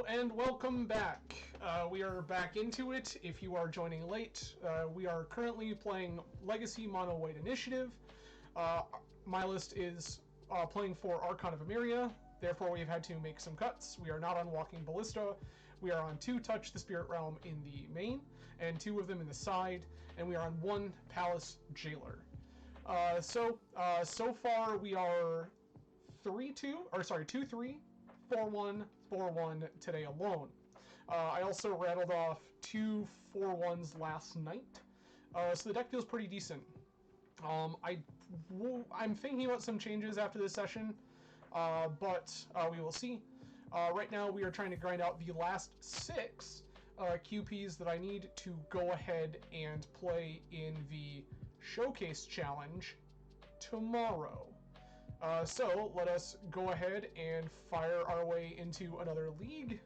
and welcome back. We are back into it. If you are joining late, we are currently playing Legacy Mono White Initiative. My list is playing for Archon of Emeria, therefore we've had to make some cuts. We are not on Walking Ballista. We are on 2 Touch the Spirit Realm in the main, and 2 of them in the side, and we are on 1 Palace Jailer. So far we are 2-3, 4-1, 4-1 today alone. I also rattled off 2 4-1s last night, so the deck feels pretty decent. I'm thinking about some changes after this session, but we will see. Right now we are trying to grind out the last 6 QPs that I need to go ahead and play in the Showcase Challenge tomorrow. So let us go ahead and fire our way into another league.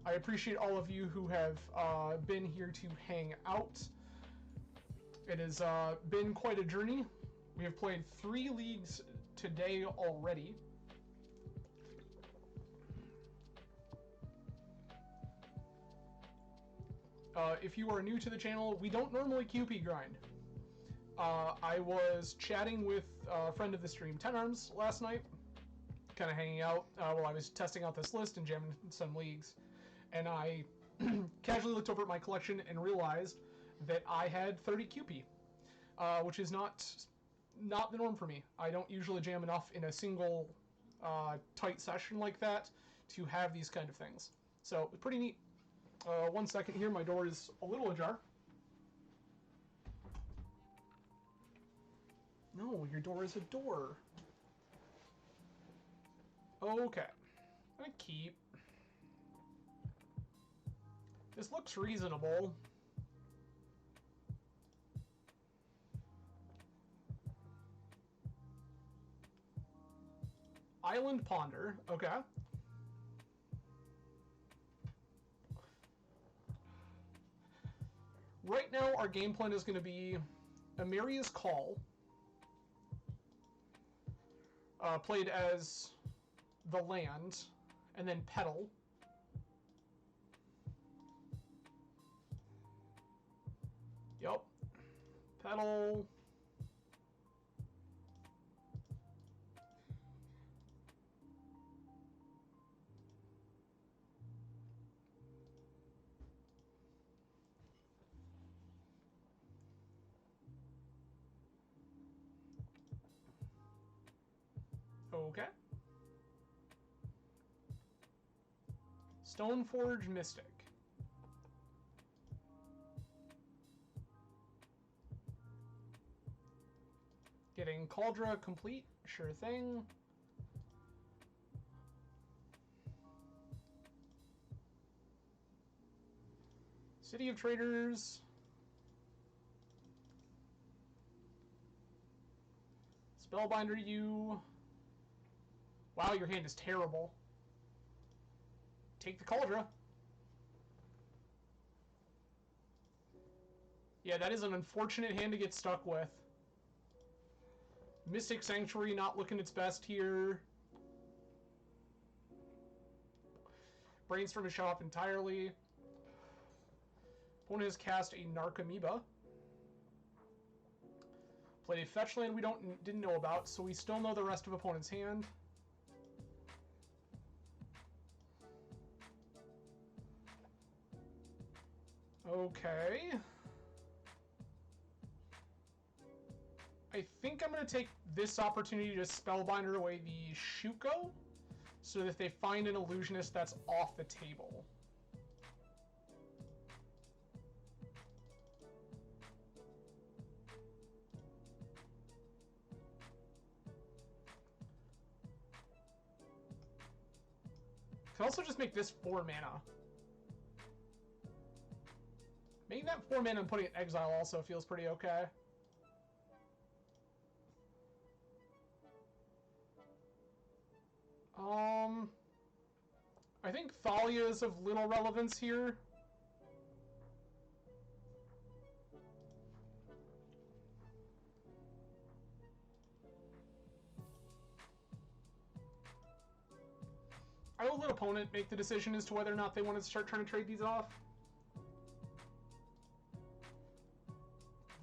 I appreciate all of you who have been here to hang out. It has been quite a journey. We have played 3 leagues today already. If you are new to the channel, we don't normally QP grind. I was chatting with a friend of the stream, 10 Arms, last night, kind of hanging out while I was testing out this list and jamming some leagues, and I casually looked over at my collection and realized that I had 30 QP, which is not the norm for me. I don't usually jam enough in a single tight session like that to have these kind of things. So, pretty neat. 1 second here, my door is a little ajar. No, your door is a door. Okay. I'm gonna keep. This looks reasonable. Island Ponder. Okay. Right now, our game plan is going to be Emeria's Call. Played as the land, and then Petal. Yup. Petal. Okay. Stoneforge Mystic. Getting Cauldra complete, sure thing. City of Traders. Spellbinder you. Wow, your hand is terrible. Take the Cauldra. Yeah, that is an unfortunate hand to get stuck with. Mystic Sanctuary not looking its best here. Brainstorm is shut off entirely. Opponent has cast a Narcomoeba. Played a fetch land we didn't know about, so we still know the rest of opponent's hand. Okay. I think I'm going to take this opportunity to Spellbinder away the Shuko, so that if they find an Illusionist, that's off the table. Can also just make this 4 mana. Making that 4 mana and putting it in exile also feels pretty okay. I think Thalia is of little relevance here. opponent make the decision as to whether or not they want to start trying to trade these off.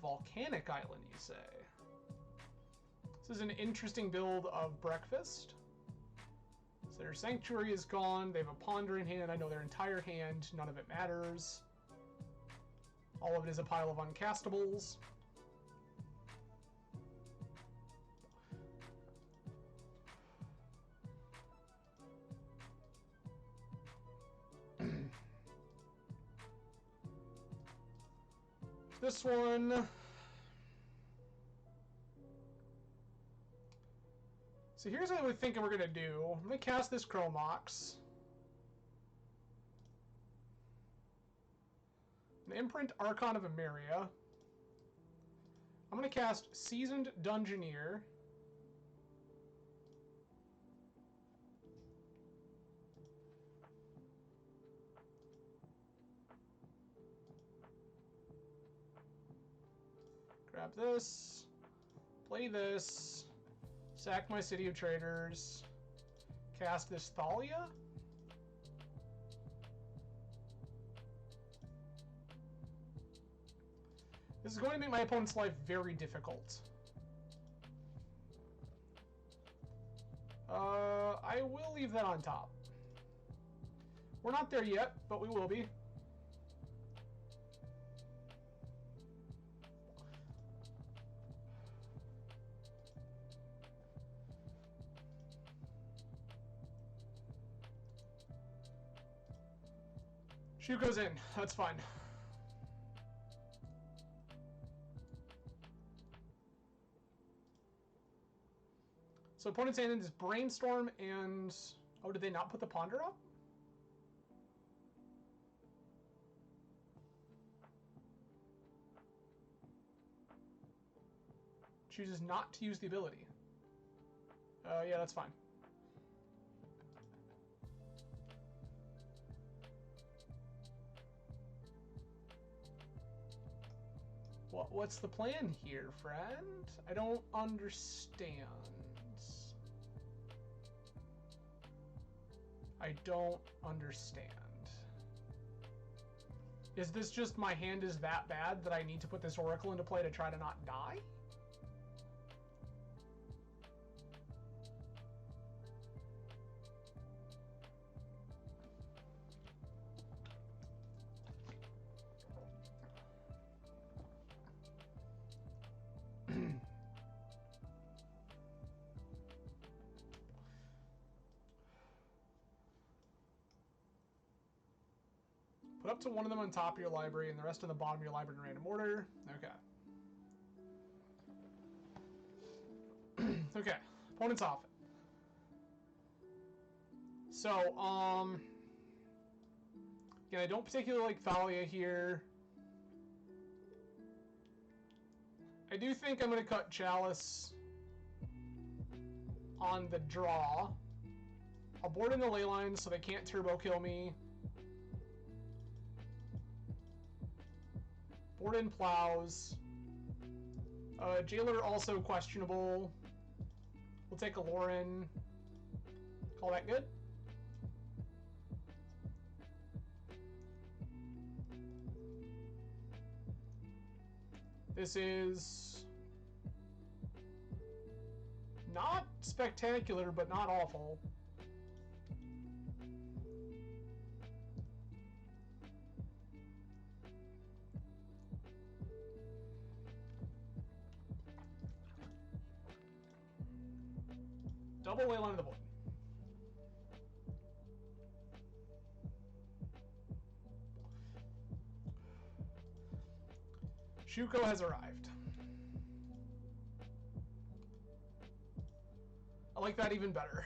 Volcanic Island, you say? This is an interesting build of Breakfast. So their Sanctuary is gone. They have a Ponder in hand. I know their entire hand. None of it matters. All of it is a pile of uncastables. This one... So here's what we're thinking we're going to do. I'm going to cast this Chromox. An Imprint Archon of Emeria. I'm going to cast Seasoned Dungeoneer. Grab this. Play this. Sack my City of Traders. Cast this Thalia. This is going to make my opponent's life very difficult. I will leave that on top. We're not there yet, but we will be. Shoot goes in. That's fine. So opponent's hand is Brainstorm and... Oh, did they not put the Ponder up? Chooses not to use the ability. Yeah, that's fine. What's the plan here, friend? I don't understand. I don't understand. Is this just my hand is that bad that I need to put this Oracle into play to try to not die? Put up to one of them on top of your library and the rest on the bottom of your library in random order. Okay. Okay. Opponent's off it. So, again, I don't particularly like Thalia here. I do think I'm going to cut Chalice on the draw. I'll board in the ley lines so they can't turbo kill me. Board in Plows. Jailer also questionable. We'll take a Lauren. Call that good. This is not spectacular, but not awful. Double Leyline on the board. Shuko has arrived. I like that even better.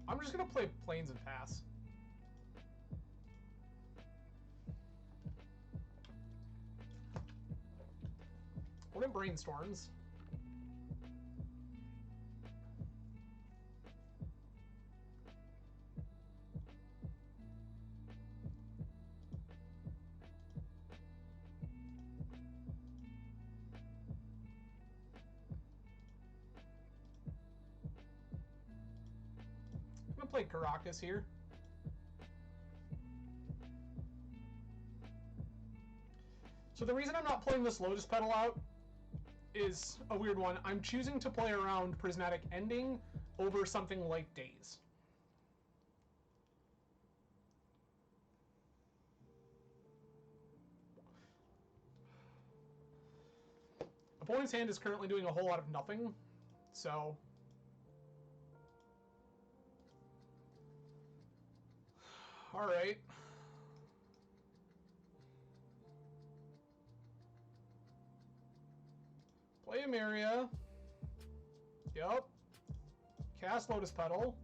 I'm just gonna play Plains and pass. What in Brainstorms? to play Caracas here. So the reason I'm not playing this Lotus Petal out is a weird one. I'm choosing to play around Prismatic Ending over something like Daze. Opponent's hand is currently doing a whole lot of nothing, so... Alright. Play Emeria. Yep. Cast Lotus Petal.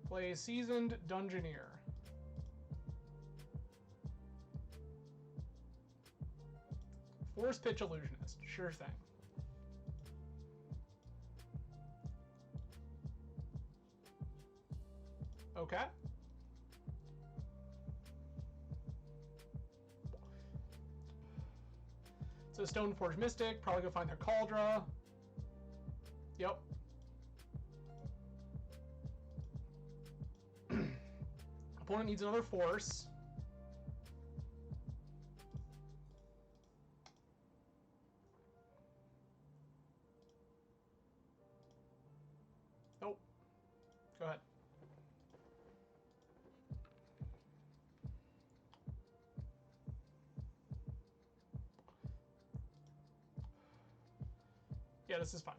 Play Seasoned Dungeoneer. Force Pitch Illusionist. Sure thing. Okay. So Stoneforge Mystic, probably go find their Cauldra. Yep. Opponent needs another Force. Nope. Go ahead. Yeah, this is fine.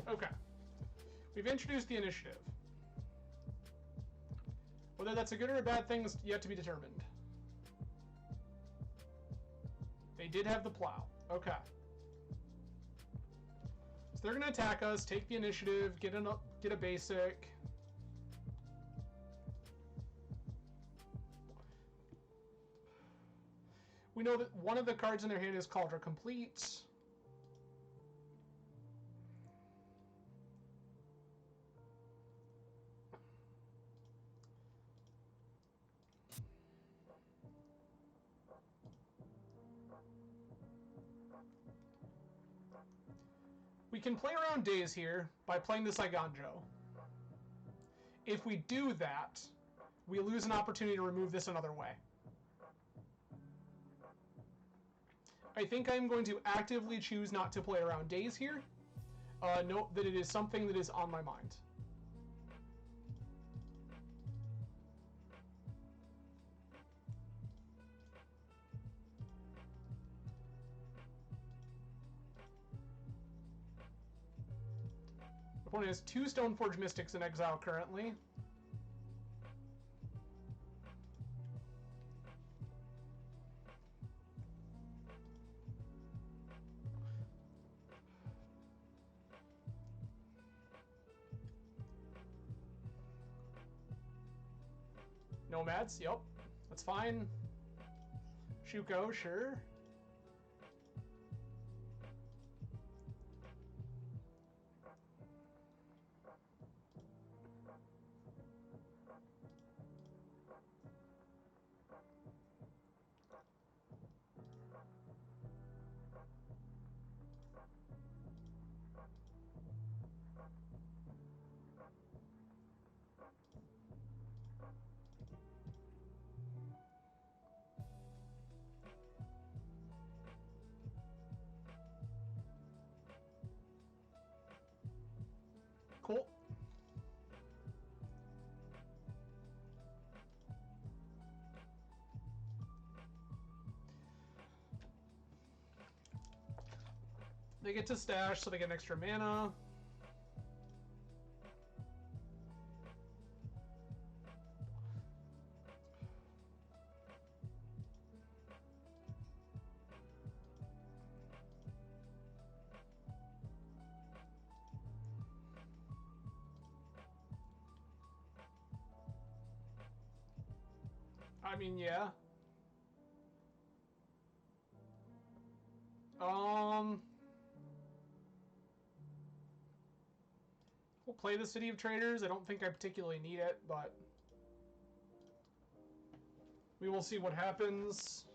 Okay. We've introduced the initiative. Whether that's a good or a bad thing is yet to be determined. They did have the plow. Okay. So they're going to attack us, take the initiative, get a basic. We know that one of the cards in their hand is Cauldron Complete. We can play around Daze here by playing the Saiganjo. If we do that, we lose an opportunity to remove this another way. I think I'm going to actively choose not to play around Daze here. Note that it is something that is on my mind. Opponent has 2 Stoneforge Mystics in exile currently. Nomads, yep. That's fine. Shuko, sure. Cool. They get to stash, so they get an extra mana. I mean, yeah. We'll play the City of Traders. I don't think I particularly need it, but we will see what happens.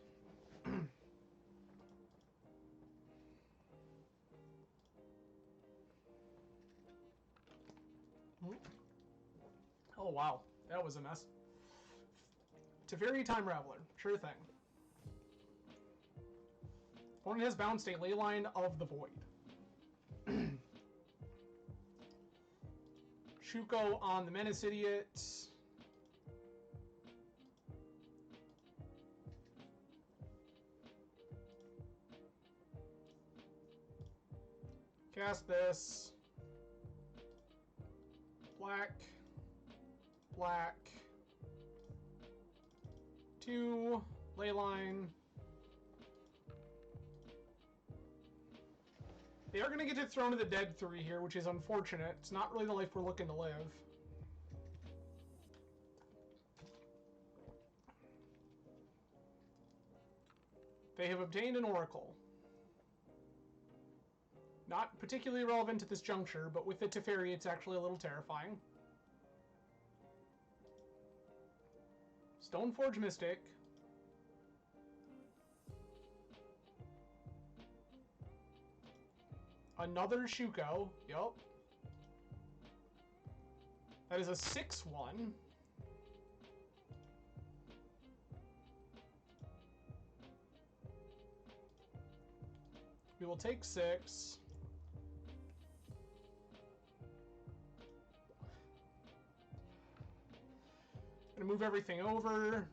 Oh, wow. That was a mess. Teferi Time Raveler. Sure thing. Opponent has bounced a Leyline of the Void. Shuko on the Menace Idiot. Cast this. Black. Black. 2. Leyline. They are going to get to Throne of the Dead 3 here, which is unfortunate. It's not really the life we're looking to live. They have obtained an Oracle. Not particularly relevant at this juncture, but with the Teferi, it's actually a little terrifying. Stoneforge Mystic. Another Shuko. Yup. That is a 6-1. We will take 6. Gonna move everything over.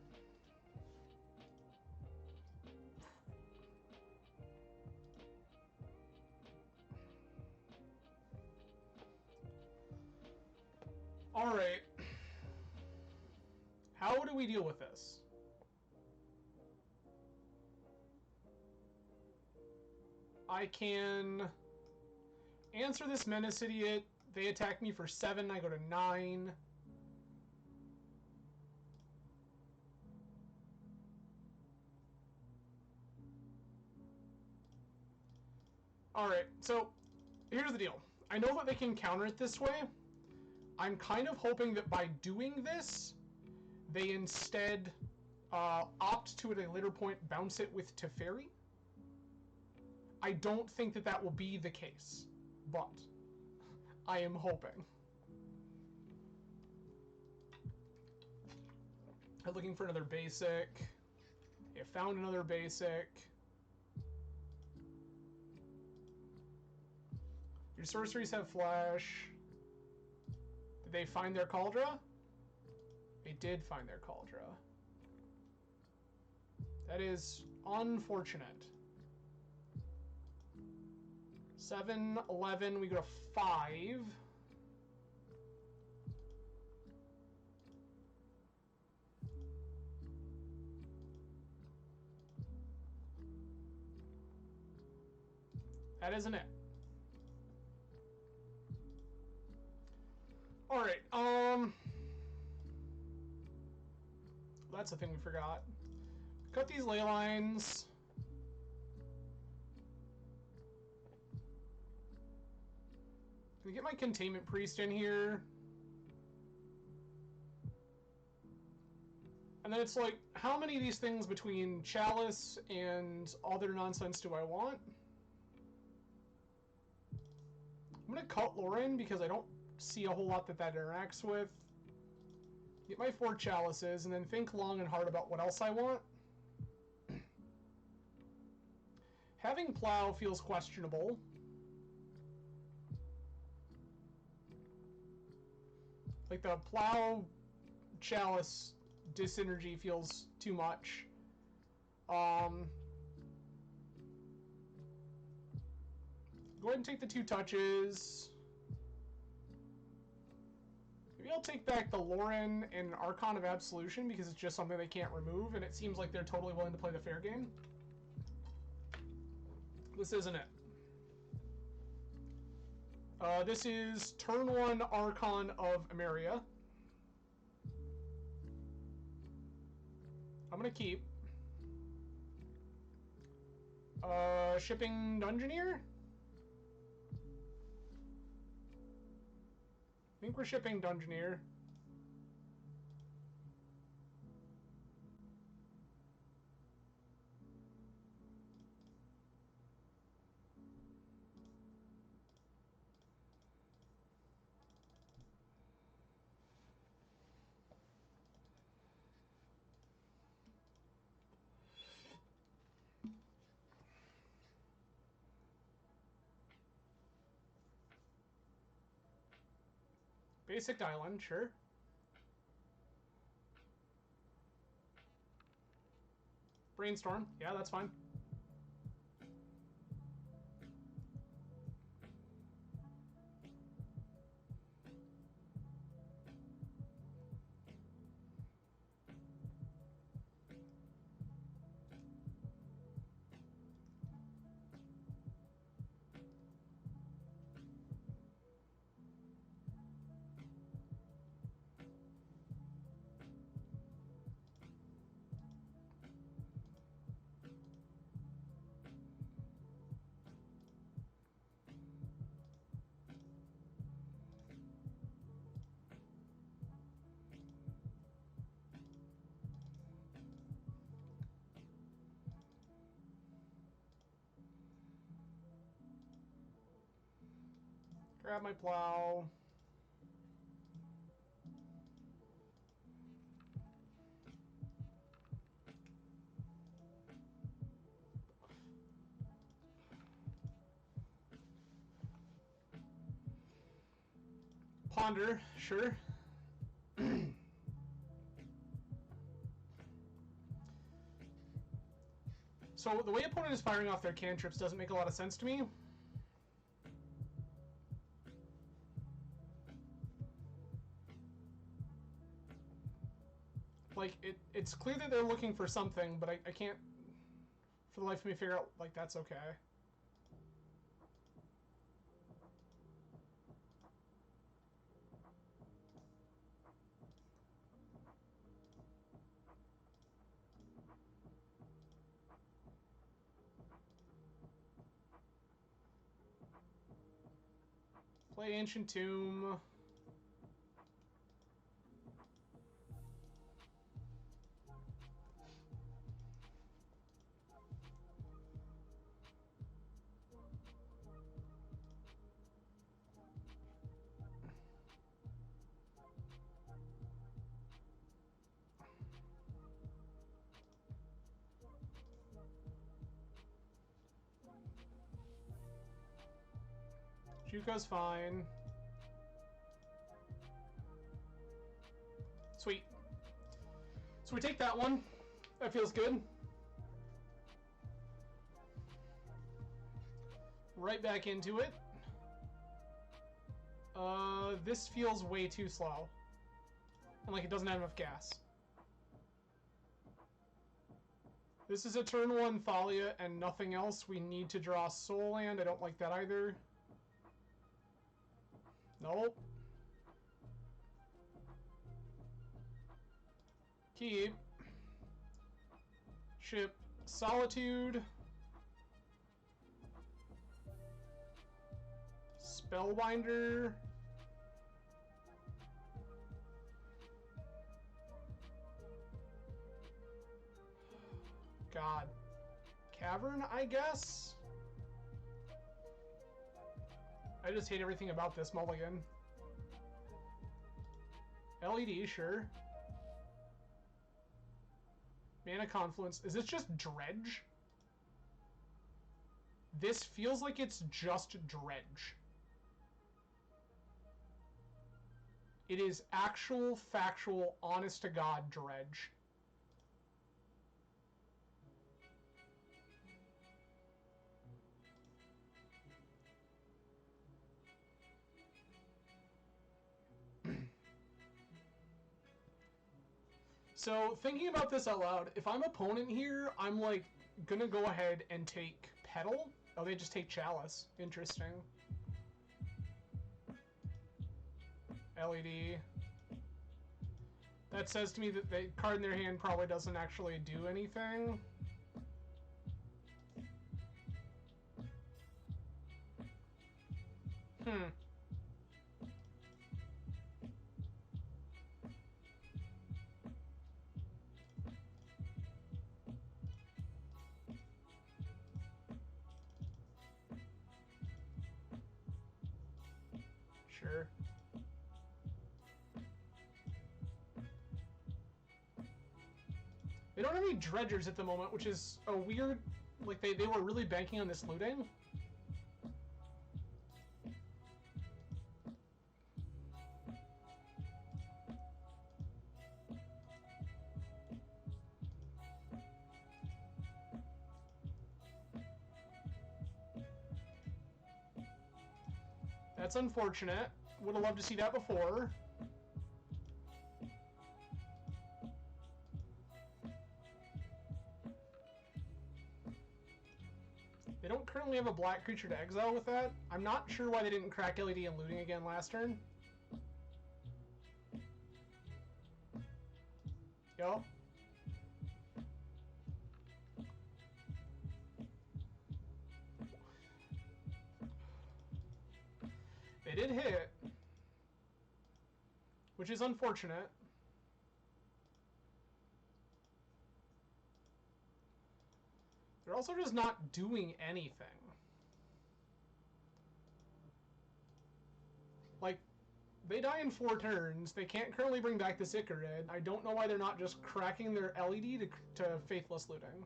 All right. How do we deal with this? I can answer this Menace Idiot. They attack me for 7. I go to 9. Alright, so here's the deal. I know that they can counter it this way. I'm kind of hoping that by doing this, they instead opt to, at a later point, bounce it with Teferi. I don't think that that will be the case, but I am hoping. I'm looking for another basic. I found another basic. Your sorceries have flash. Did they find their Cauldra? They did find their Cauldra. That is unfortunate. 7, 11, we go to 5. That isn't it. Alright, that's the thing we forgot. Cut these ley lines. Can I get my Containment Priest in here? And then it's like, how many of these things between Chalice and other nonsense do I want? I'm gonna cut Lauren because I don't see a whole lot that interacts with. Get my 4 Chalices, and then think long and hard about what else I want. Having Plow feels questionable. Like, the Plow Chalice dysynergy feels too much. Go ahead and take the 2 touches. Maybe I'll take back the Lauren and Archon of Absolution because it's just something they can't remove, and it seems like they're totally willing to play the fair game. This isn't it. This is turn 1 Archon of Emeria. I'm gonna keep. Shipping Dungeoneer? I think we're shipping Dungeoneer. Basic Island, sure. Brainstorm, yeah, that's fine. Grab my plow. Ponder, sure. So the way opponent is firing off their cantrips doesn't make a lot of sense to me. Like, it's clear that they're looking for something, but I can't, for the life of me, figure out, like, that's okay. Play Ancient Tomb. Juko's fine. Sweet. So we take that one. That feels good. Right back into it. This feels way too slow. And like it doesn't have enough gas. This is a turn 1 Thalia and nothing else. We need to draw Soul Land. I don't like that either. Nope. Keep. Ship Solitude. Spellbinder. God. Cavern, I guess? I just hate everything about this mulligan. LED, sure. Mana Confluence. Is this just Dredge? This feels like it's just Dredge. It is actual, factual, honest-to-God Dredge. So, thinking about this out loud, if I'm opponent here, I'm, like, gonna go ahead and take Petal. Oh, they just take Chalice. Interesting. LED. That says to me that the card in their hand probably doesn't actually do anything. Hmm. Sure. They don't have any dredgers at the moment, which is a weird... Like, they were really banking on this looting. That's unfortunate. Would have loved to see that before. They don't currently have a black creature to exile with that. I'm not sure why they didn't crack LED and looting again last turn. Yup. They did hit, which is unfortunate. They're also just not doing anything. Like, they die in 4 turns. They can't currently bring back the Icarid. I don't know why they're not just cracking their LED to Faithless Looting.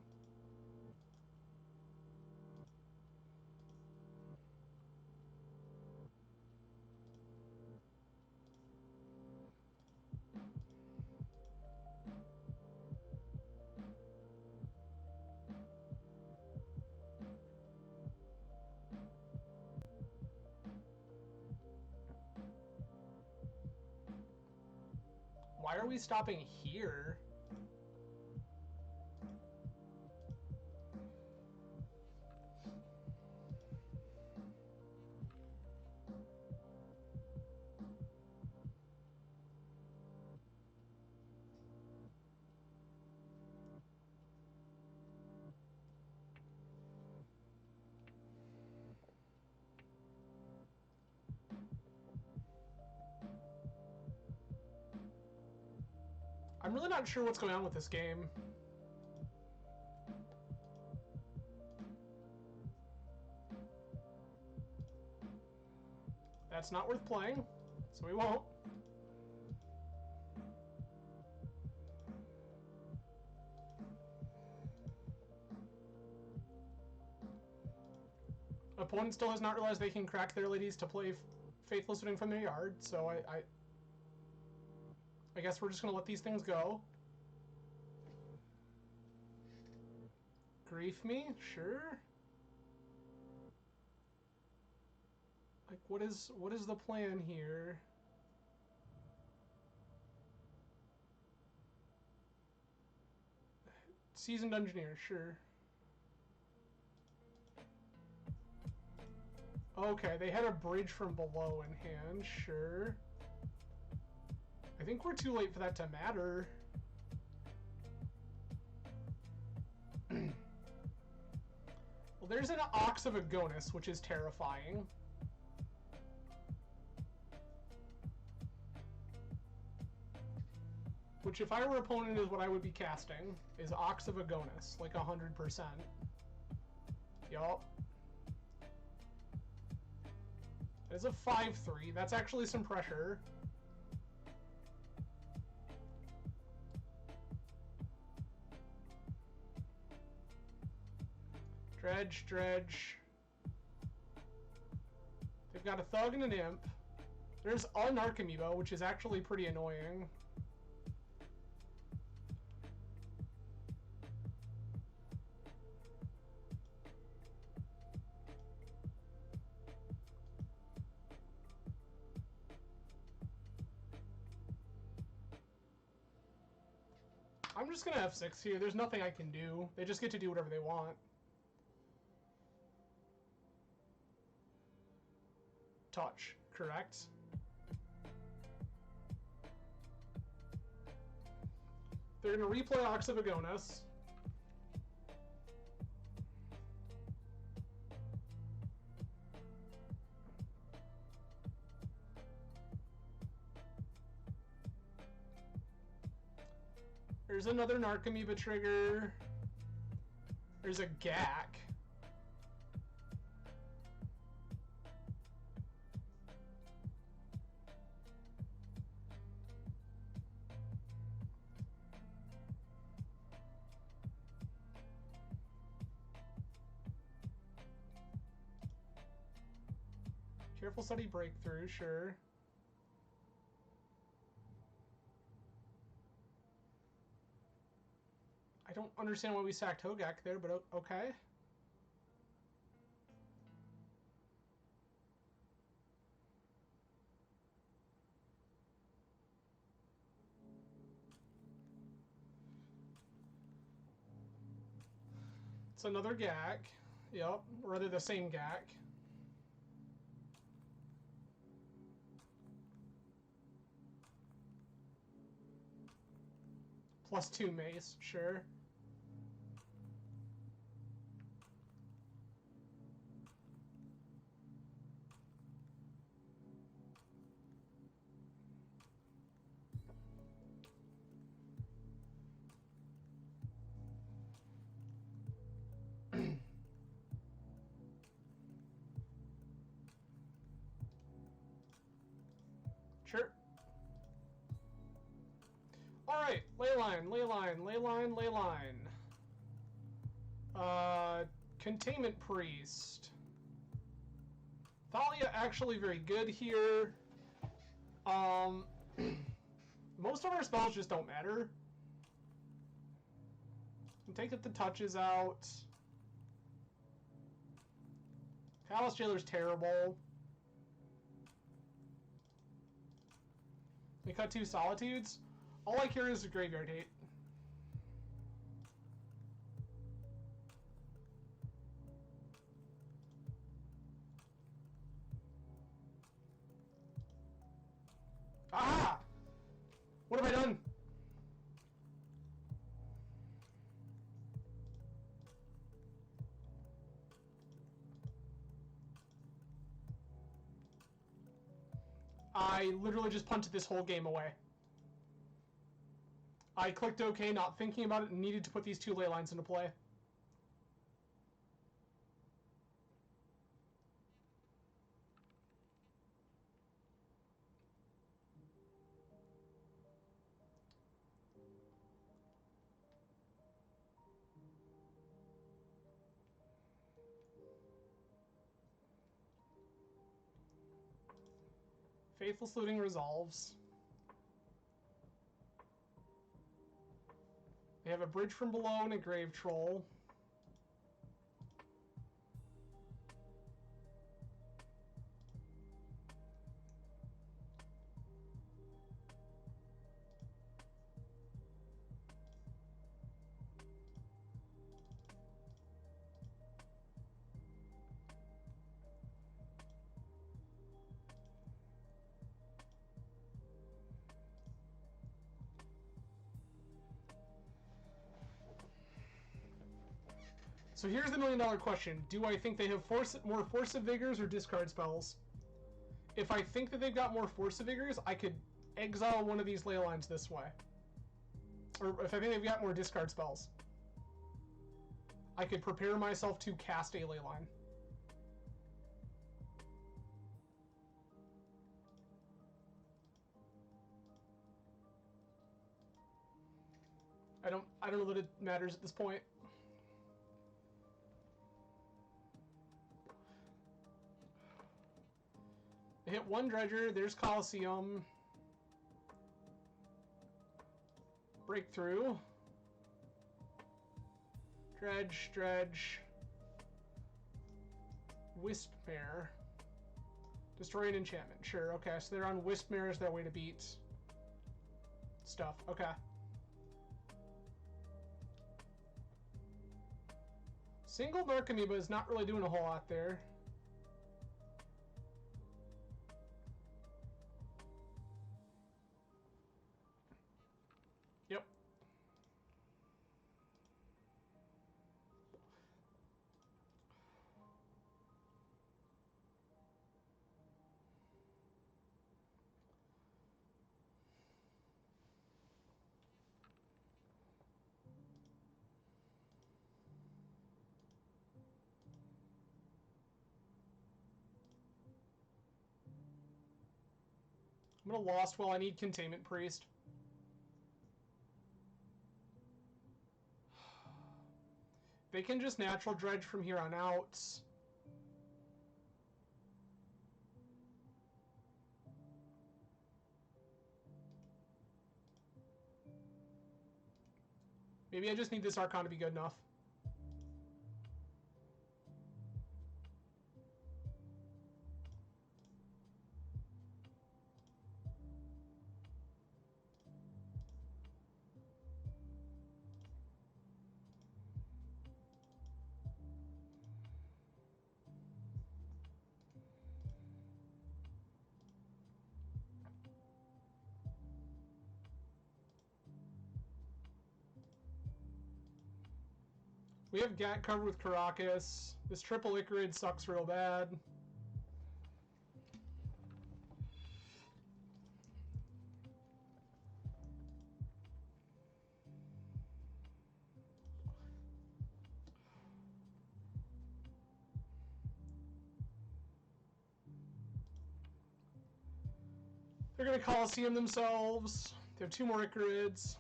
Why are we stopping here? I'm really not sure what's going on with this game. That's not worth playing, so we won't. Opponent still has not realized they can crack their ladies to play Faithless Looting from their yard, so I guess we're just gonna let these things go. Grief me? Sure. Like, what is the plan here? Seasoned Engineer, sure. Okay, they had a bridge from below in hand, sure. I think we're too late for that to matter. Well, there's an Ox of Agonis, which is terrifying. Which, if I were opponent, is what I would be casting, is Ox of Agonis, like 100%. Yup. It's a 5/3. That's actually some pressure. Dredge, dredge. They've got a Thug and an Imp. There's an Archamiibo, which is actually pretty annoying. I'm just gonna F6 here. There's nothing I can do. They just get to do whatever they want. Touch, correct. They're gonna replay Ox of Agonis. There's another Narcomoeba trigger. There's a Gak. Careful Study Breakthrough, sure. I don't understand why we sacked Hogak there, but okay. It's another Gak. Yep, or rather the same Gak. +2 mace, sure. Sure. Alright, Leyline, Leyline, Leyline, Leyline. Containment Priest. Thalia actually very good here. Most of our spells just don't matter. Take the touches out. Palace Jailer's terrible. We cut 2 Solitudes. All I care is a Graveyard Hate. Ah! What have I done? I literally just punted this whole game away. I clicked OK, not thinking about it, and needed to put these 2 ley lines into play. Faithless Looting resolves. They have a Bridge from Below and a Grave Troll. So here's the $1,000,000 question. Do I think they have more Force of Vigors or discard spells? If I think that they've got more Force of Vigors, I could exile one of these ley lines this way. Or if I think they've got more discard spells, I could prepare myself to cast a ley line. I don't know that it matters at this point. I hit 1 Dredger, there's Colosseum. Breakthrough. Dredge, Dredge. Wispmare. Destroy an enchantment, sure, okay, so they're on Wispmare as their way to beat stuff, okay. Single Narcomoeba is not really doing a whole lot there. Yep. I'm gonna Lost Well. I need Containment Priest. They can just Natural Dredge from here on out. Maybe I just need this Archon to be good enough. We have Gat covered with Caracas. This triple Icarid sucks real bad. They're going to Coliseum themselves. They have 2 more Icarids.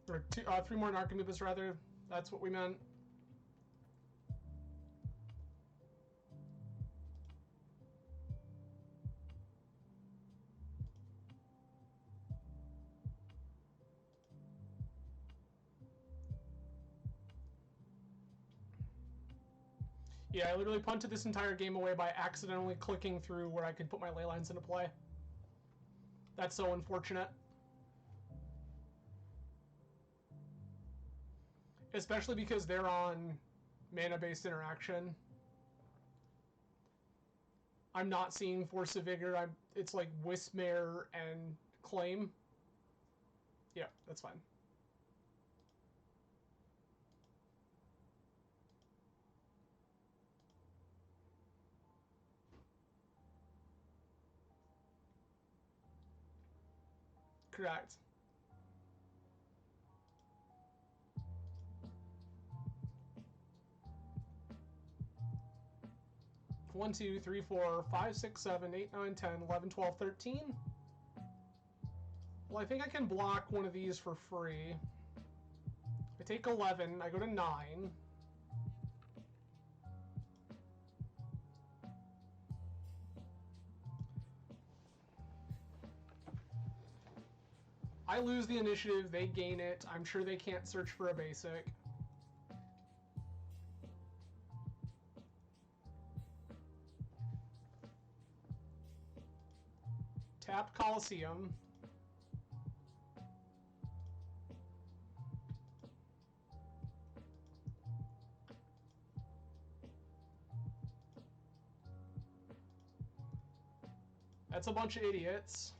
Or 3 more Narcomoebas, rather. That's what we meant. Yeah, I literally punted this entire game away by accidentally clicking through where I could put my ley lines into play. That's so unfortunate. Especially because they're on mana-based interaction. I'm not seeing Force of Vigor. It's like Wismare and Claim. Yeah, that's fine. Correct. One, 2, 3, 4, 5, 6, 7, 8, 9, 10, 11, 12, 13. Well, I think I can block one of these for free. I take 11, I go to 9. I lose the initiative, they gain it. I'm sure they can't search for a basic. Tapped Coliseum. That's a bunch of idiots.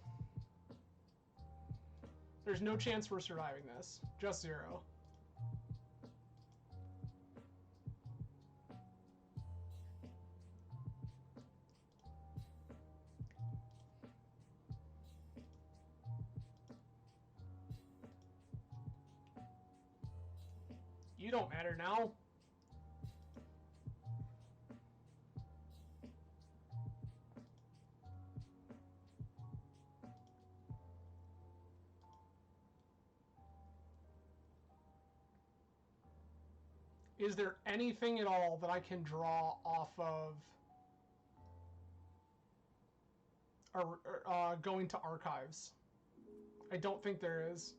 There's no chance we're surviving this. Just 0. You don't matter now. Is there anything at all that I can draw off of going to archives? I don't think there is.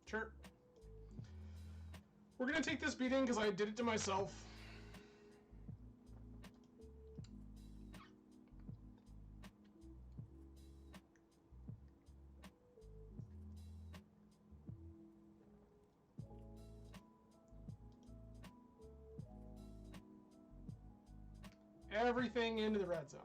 Sure. We're gonna take this beating because I did it to myself. Everything into the red zone.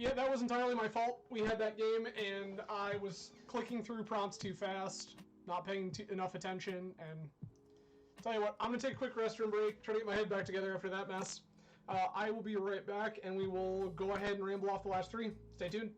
Yeah, that was entirely my fault. We had that game, and I was clicking through prompts too fast, not paying enough attention, and tell you what, I'm going to take a quick restroom break, try to get my head back together after that mess. I will be right back, and we will go ahead and ramble off the last three. Stay tuned.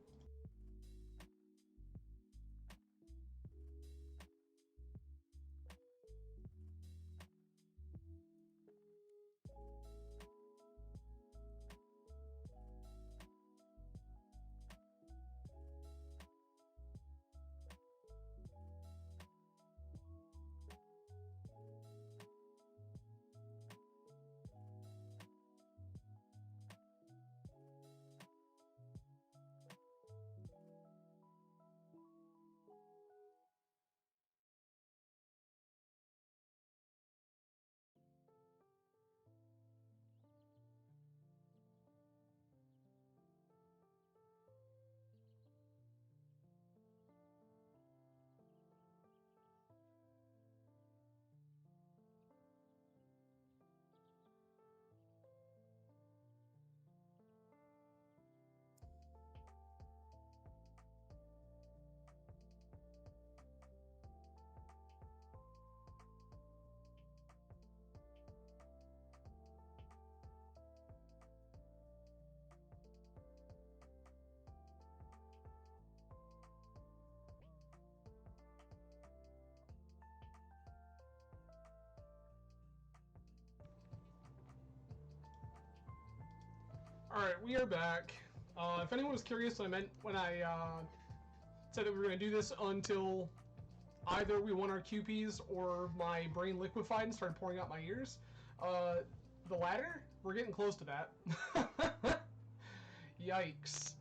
Alright, we are back. If anyone was curious what I meant when I said that we were going to do this until either we won our QPs or my brain liquefied and started pouring out my ears, the latter, we're getting close to that. Yikes.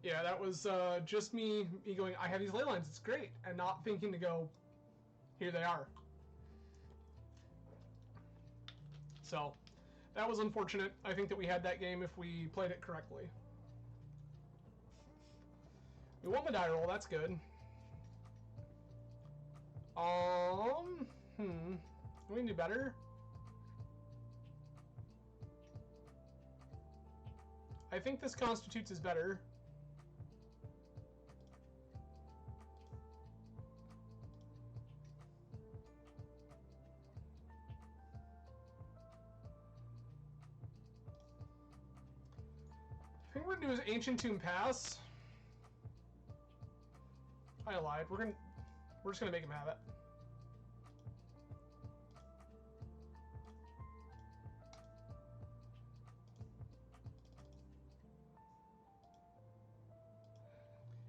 Yeah, that was just me going, I have these ley lines, it's great, and not thinking to go, here they are. So, that was unfortunate. I think that we had that game if we played it correctly. We won the die roll, that's good. We can do better. I think this constitutes as better. I think we're gonna do is Ancient Tomb Pass. I lied. We're just gonna make him have it.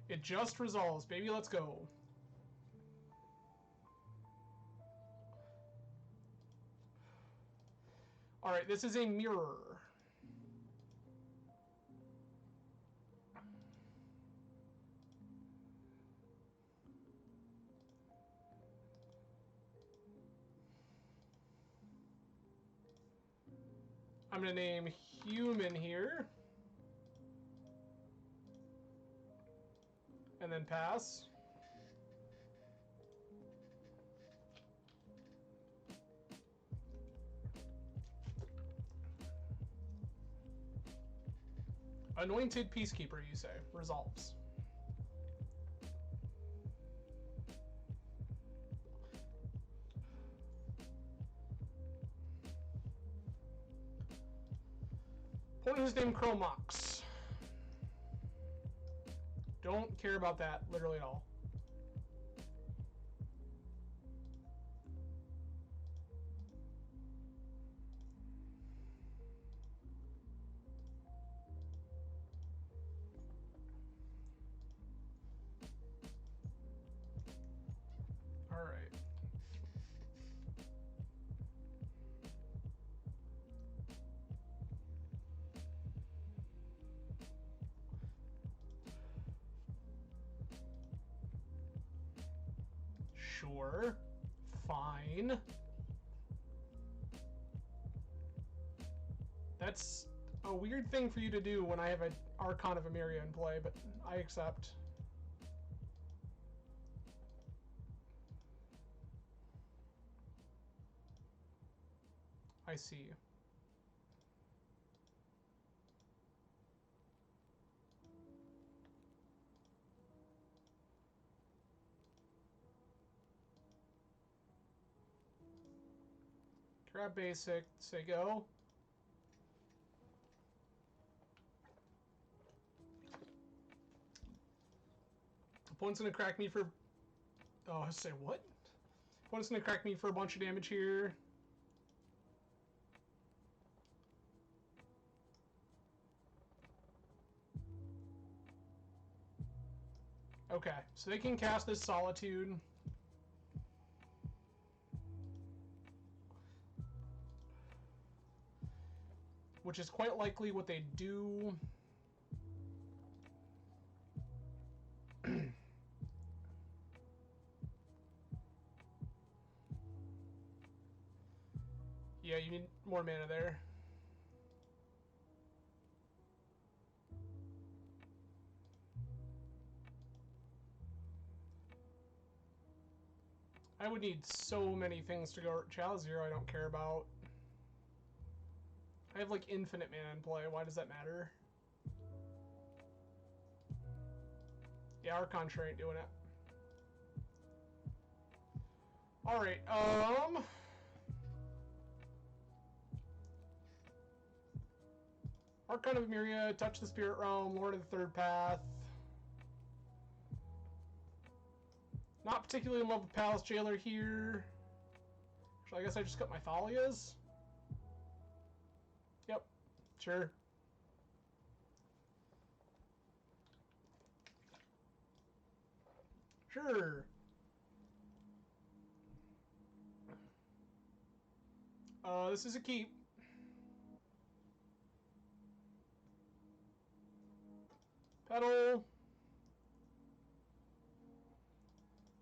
It just resolves, baby. Let's go. All right, this is a mirror. I'm gonna name human here. And then pass. Anointed Peacekeeper, you say. Resolves. Opponent is named Chromox. Don't care about that literally at all. All right. Sure. Fine. That's a weird thing for you to do when I have an Archon of Emeria in play, but I accept. I see. Grab basic, say go. Opponent's gonna crack me for... Oh, I say what? Opponent's gonna crack me for a bunch of damage here. Okay, so they can cast this Solitude. Which is quite likely what they do. Yeah, you need more mana there. I would need so many things to go. Chalice Zero I don't care about. I have like infinite mana in play. Why does that matter? Yeah, Archon sure ain't doing it. Alright, Archon of Myria, Touch the Spirit Realm, Lord of the Third Path. Not particularly in love with Palace Jailer here. So I guess I just got my Thalias. Yep, sure. Sure. This is a keep. Pedal.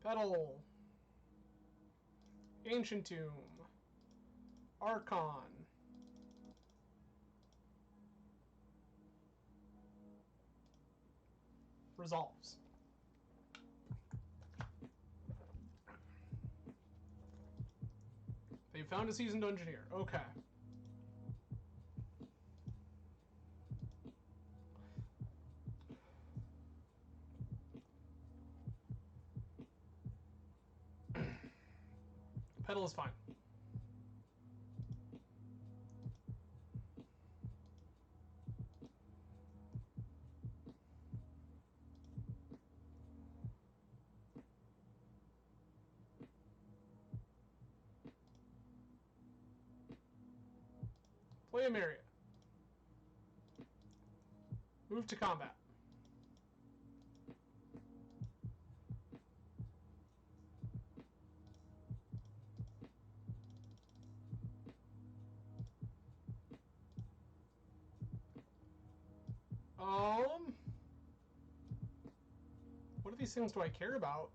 Pedal. Ancient Tomb. Archon. Resolves. They found a seasoned engineer. Okay. Pedal is fine. Play a Myria. Move to combat. What of these things do I care about?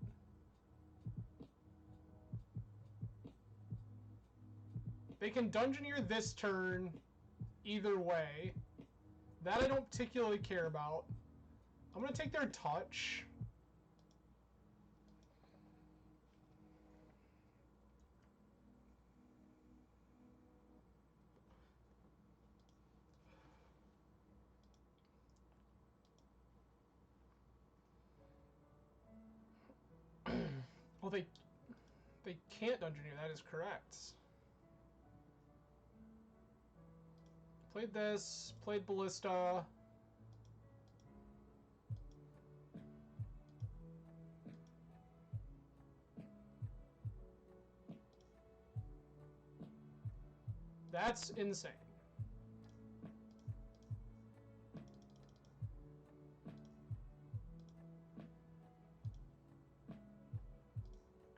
They can Dungeoneer this turn either way. That I don't particularly care about. I'm going to take their touch. Well, they can't Dungeoneer, that is correct. Played this, played Ballista. That's insane.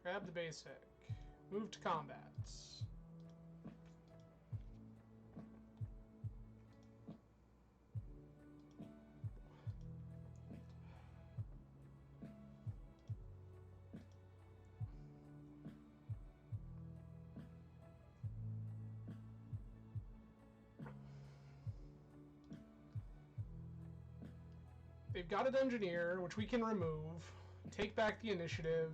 Grab the basic. Move to combat. They've got a Dungeoneer, which we can remove. Take back the initiative.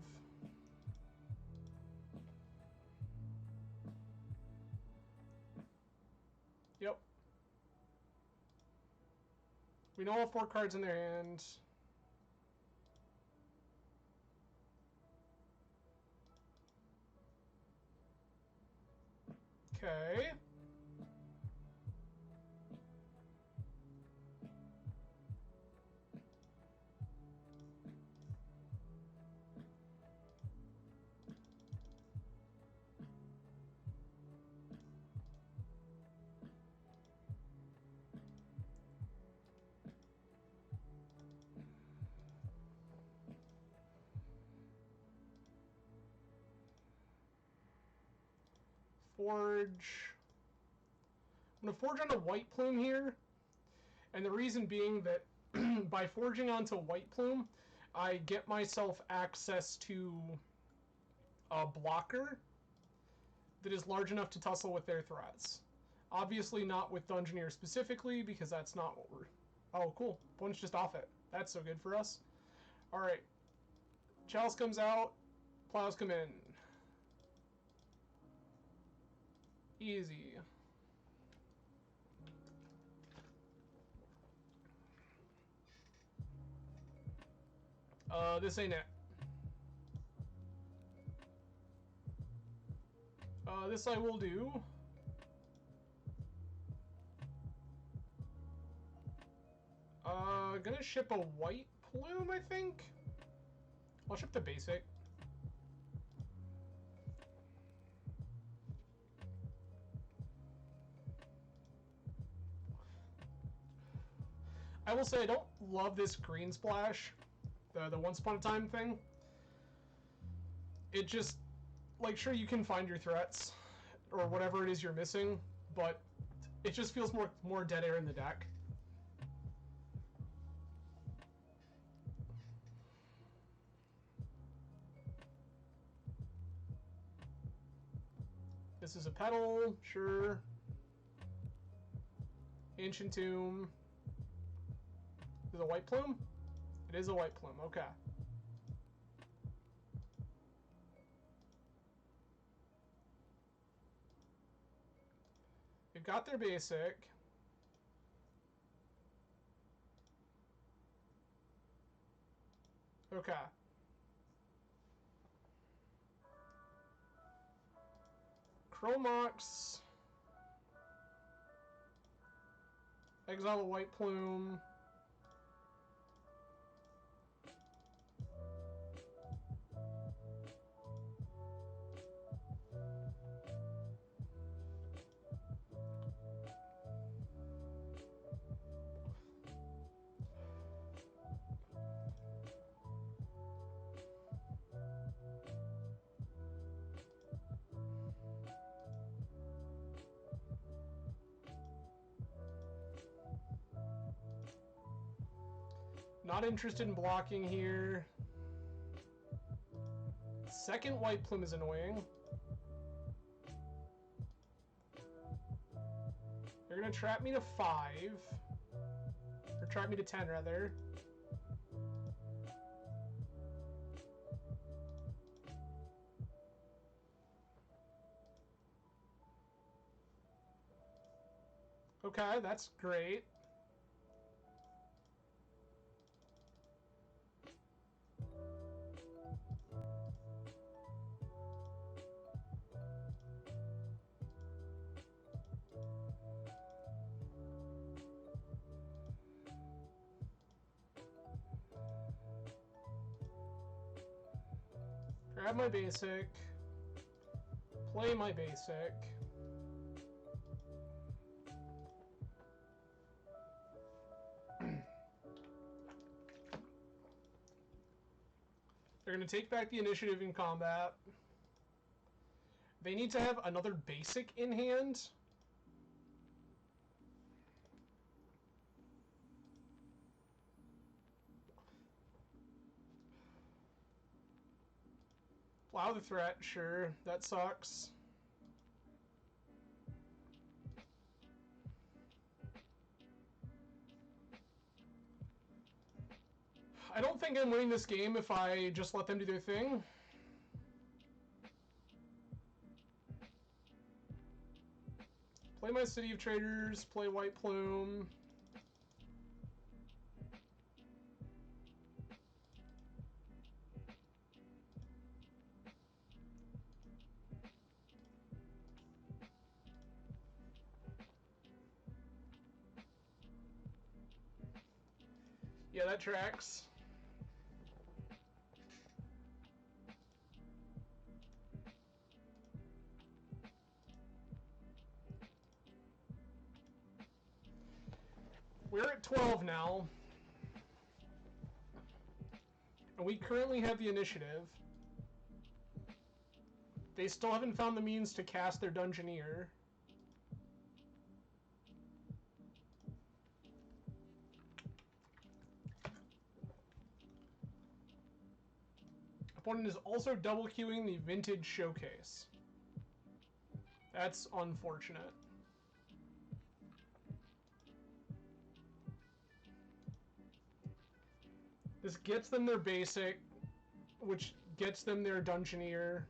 Yep. We know all 4 cards in their hand. Okay. Forge. I'm going to forge on a white plume here. And the reason being that by forging onto white plume, I get myself access to a blocker that is large enough to tussle with their threats. Obviously not with Dungeoneer specifically, because that's not what we're... Oh, cool. Opponent's just off it. That's so good for us. Alright. Chalice comes out. Plows come in. Easy. This ain't it. This I will do. Gonna ship a white plume, I think? I'll ship the basic. I will say I don't love this green splash. The once upon a time thing. It just, like, sure, you can find your threats, or whatever it is you're missing, but it just feels more dead air in the deck. This is a petal, sure. Ancient Tomb. Is it a white plume? It is a white plume, okay. They've got their basic. Okay. Chromox. Exile a white plume. Not interested in blocking here. Second white plume is annoying. They're gonna trap me to 5. Or trap me to 10, rather. Okay, that's great. Grab my basic. Play my basic. They're going to take back the initiative in combat. They need to have another basic in hand. Plow the threat, sure. That sucks. I don't think I'm winning this game if I just let them do their thing. Play my City of Traders, play White Plume. that tracks. We're at 12 now. And we currently have the initiative. They still haven't found the means to cast their Dungeoneer. Opponent is also double queuing the Vintage Showcase. That's unfortunate. This gets them their basic, which gets them their Dungeoneer.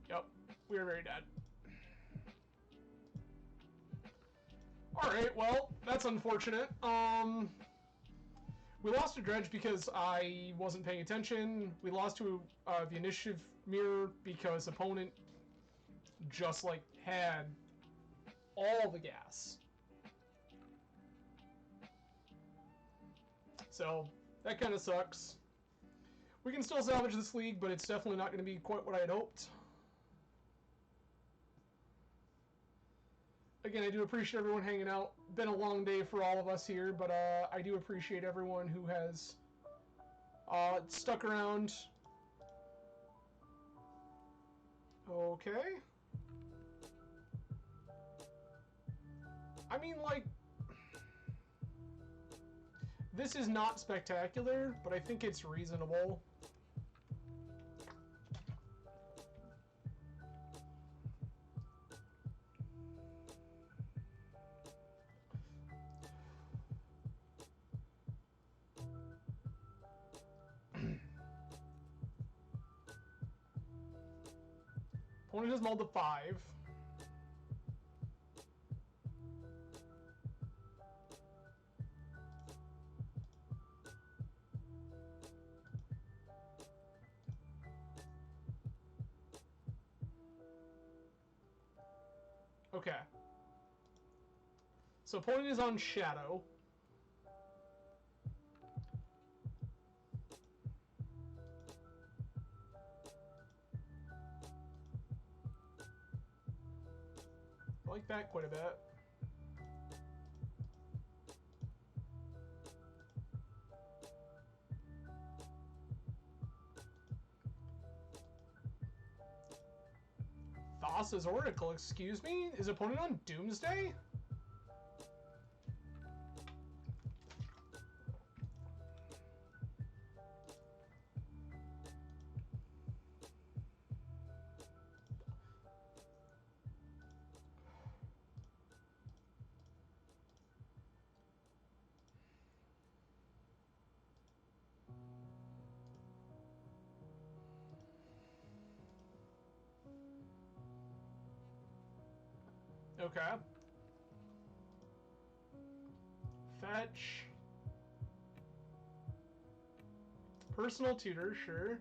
Yep, we are very dead. Alright, well, that's unfortunate. We lost to Dredge because I wasn't paying attention. We lost to the initiative mirror because opponent just, like, had all the gas. So, that kind of sucks. We can still salvage this league, but it's definitely not going to be quite what I had hoped. Again, I do appreciate everyone hanging out. Been a long day for all of us here, but I do appreciate everyone who has stuck around. Okay. I mean, like, this is not spectacular, but I think it's reasonable. Opponent has mulled to 5. Okay. So opponent is on Shadow. I like that quite a bit. Thassa's Oracle, excuse me? Is opponent on Doomsday? Okay. Fetch. Personal tutor, sure.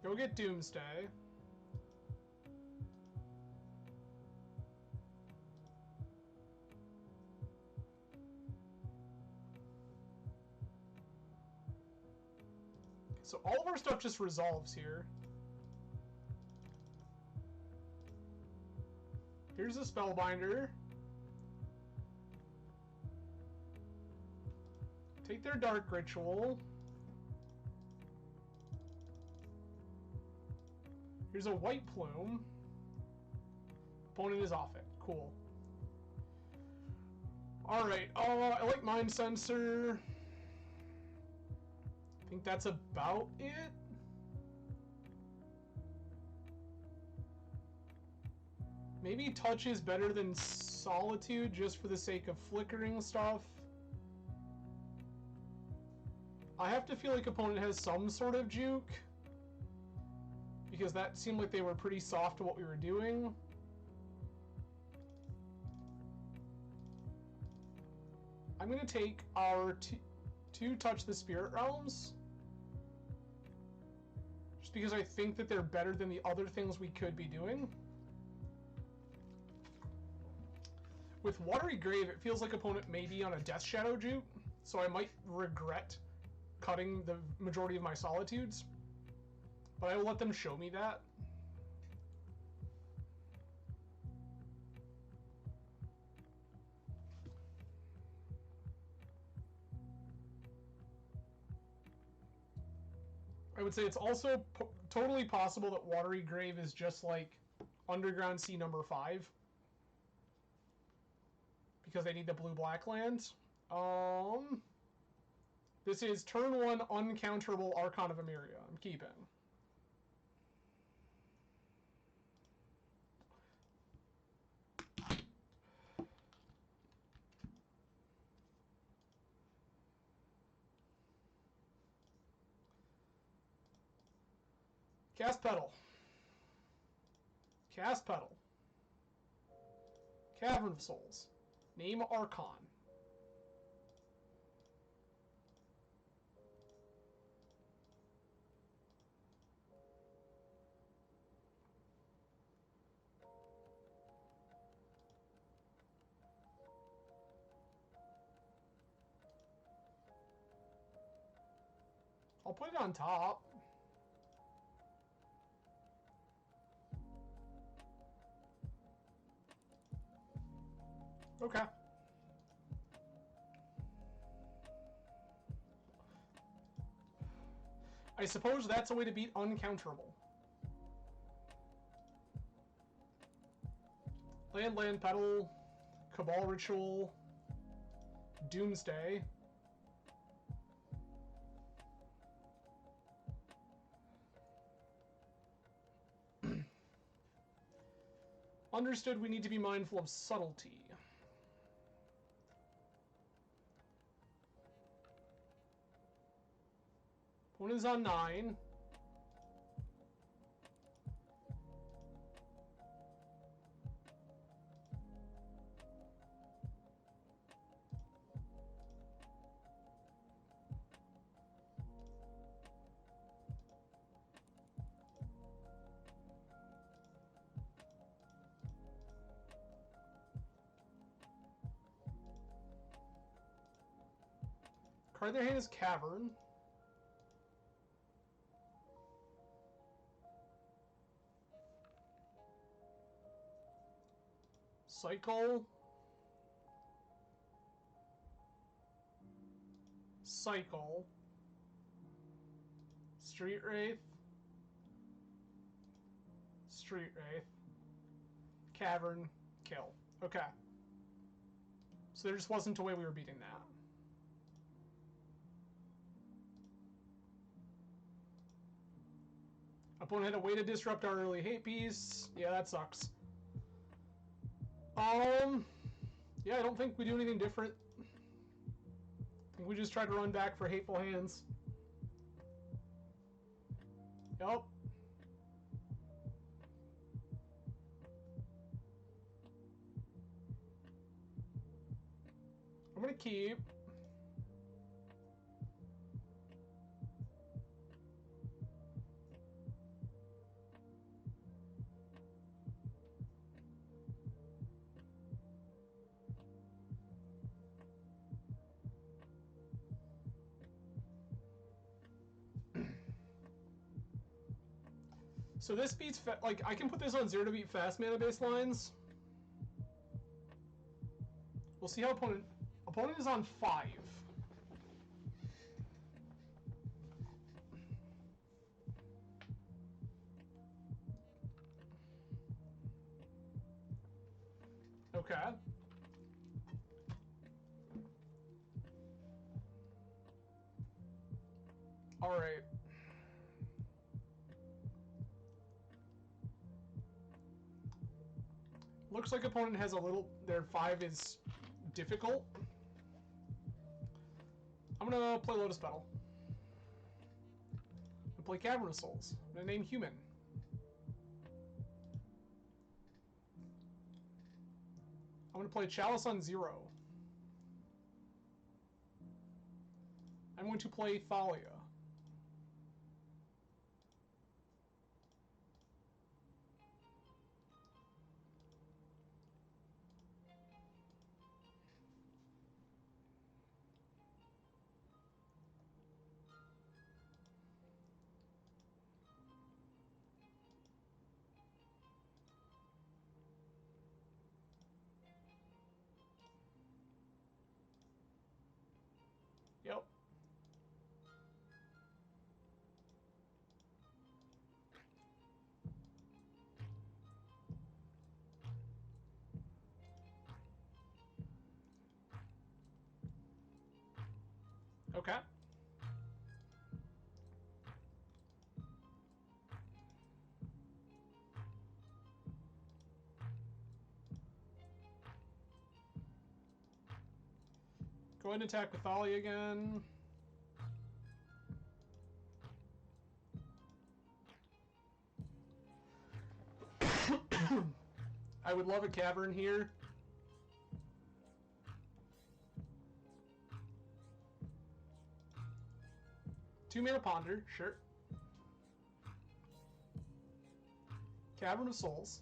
Go get Doomsday. So all of our stuff just resolves here. Here's a Spellbinder. Take their Dark Ritual. Here's a White Plume. Opponent is off it. Cool. Alright, I like Mind Sensor. I think that's about it. Maybe Touch is better than Solitude just for the sake of flickering stuff. I have to feel like opponent has some sort of juke, because that seemed like they were pretty soft to what we were doing. I'm going to take our two Touch the Spirit Realms, just because I think that they're better than the other things we could be doing. With Watery Grave, it feels like opponent may be on a Death Shadow juke, so I might regret cutting the majority of my Solitudes, but I will let them show me that. I would say it's also totally possible that Watery Grave is just like Underground Sea number 5. Because they need the blue-black land. This is turn 1 uncounterable Archon of Emeria. I'm keeping. Cast Petal. Cast Petal. Cavern of Souls. Name Archon. I'll put it on top. Okay. I suppose that's a way to beat uncounterable. Land, Petal, Cabal Ritual, Doomsday. Understood, we need to be mindful of subtlety. Opponent is on 9. Card in their hand is Cavern. Cycle. Cycle. Street Wraith. Street Wraith. Cavern. Kill. Okay. So there just wasn't a way we were beating that. Opponent had a way to disrupt our early hate piece. Yeah, that sucks. Yeah, I don't think we do anything different. I think we just try to run back for hateful hands. Yup. I'm gonna keep. So this beats, like, I can put this on 0 to beat fast mana baselines. We'll see how opponent is on 5. Okay. All right. Looks like opponent has a little, their 5 is difficult. I'm gonna play Lotus Petal. I'm gonna play Cavern of Souls. I'm gonna name Human. I'm gonna play Chalice on 0. I'm going to play Thalia. Okay. Go ahead and attack with Thalia again. I would love a cavern here. Two-mana Ponder, sure. Cavern of Souls.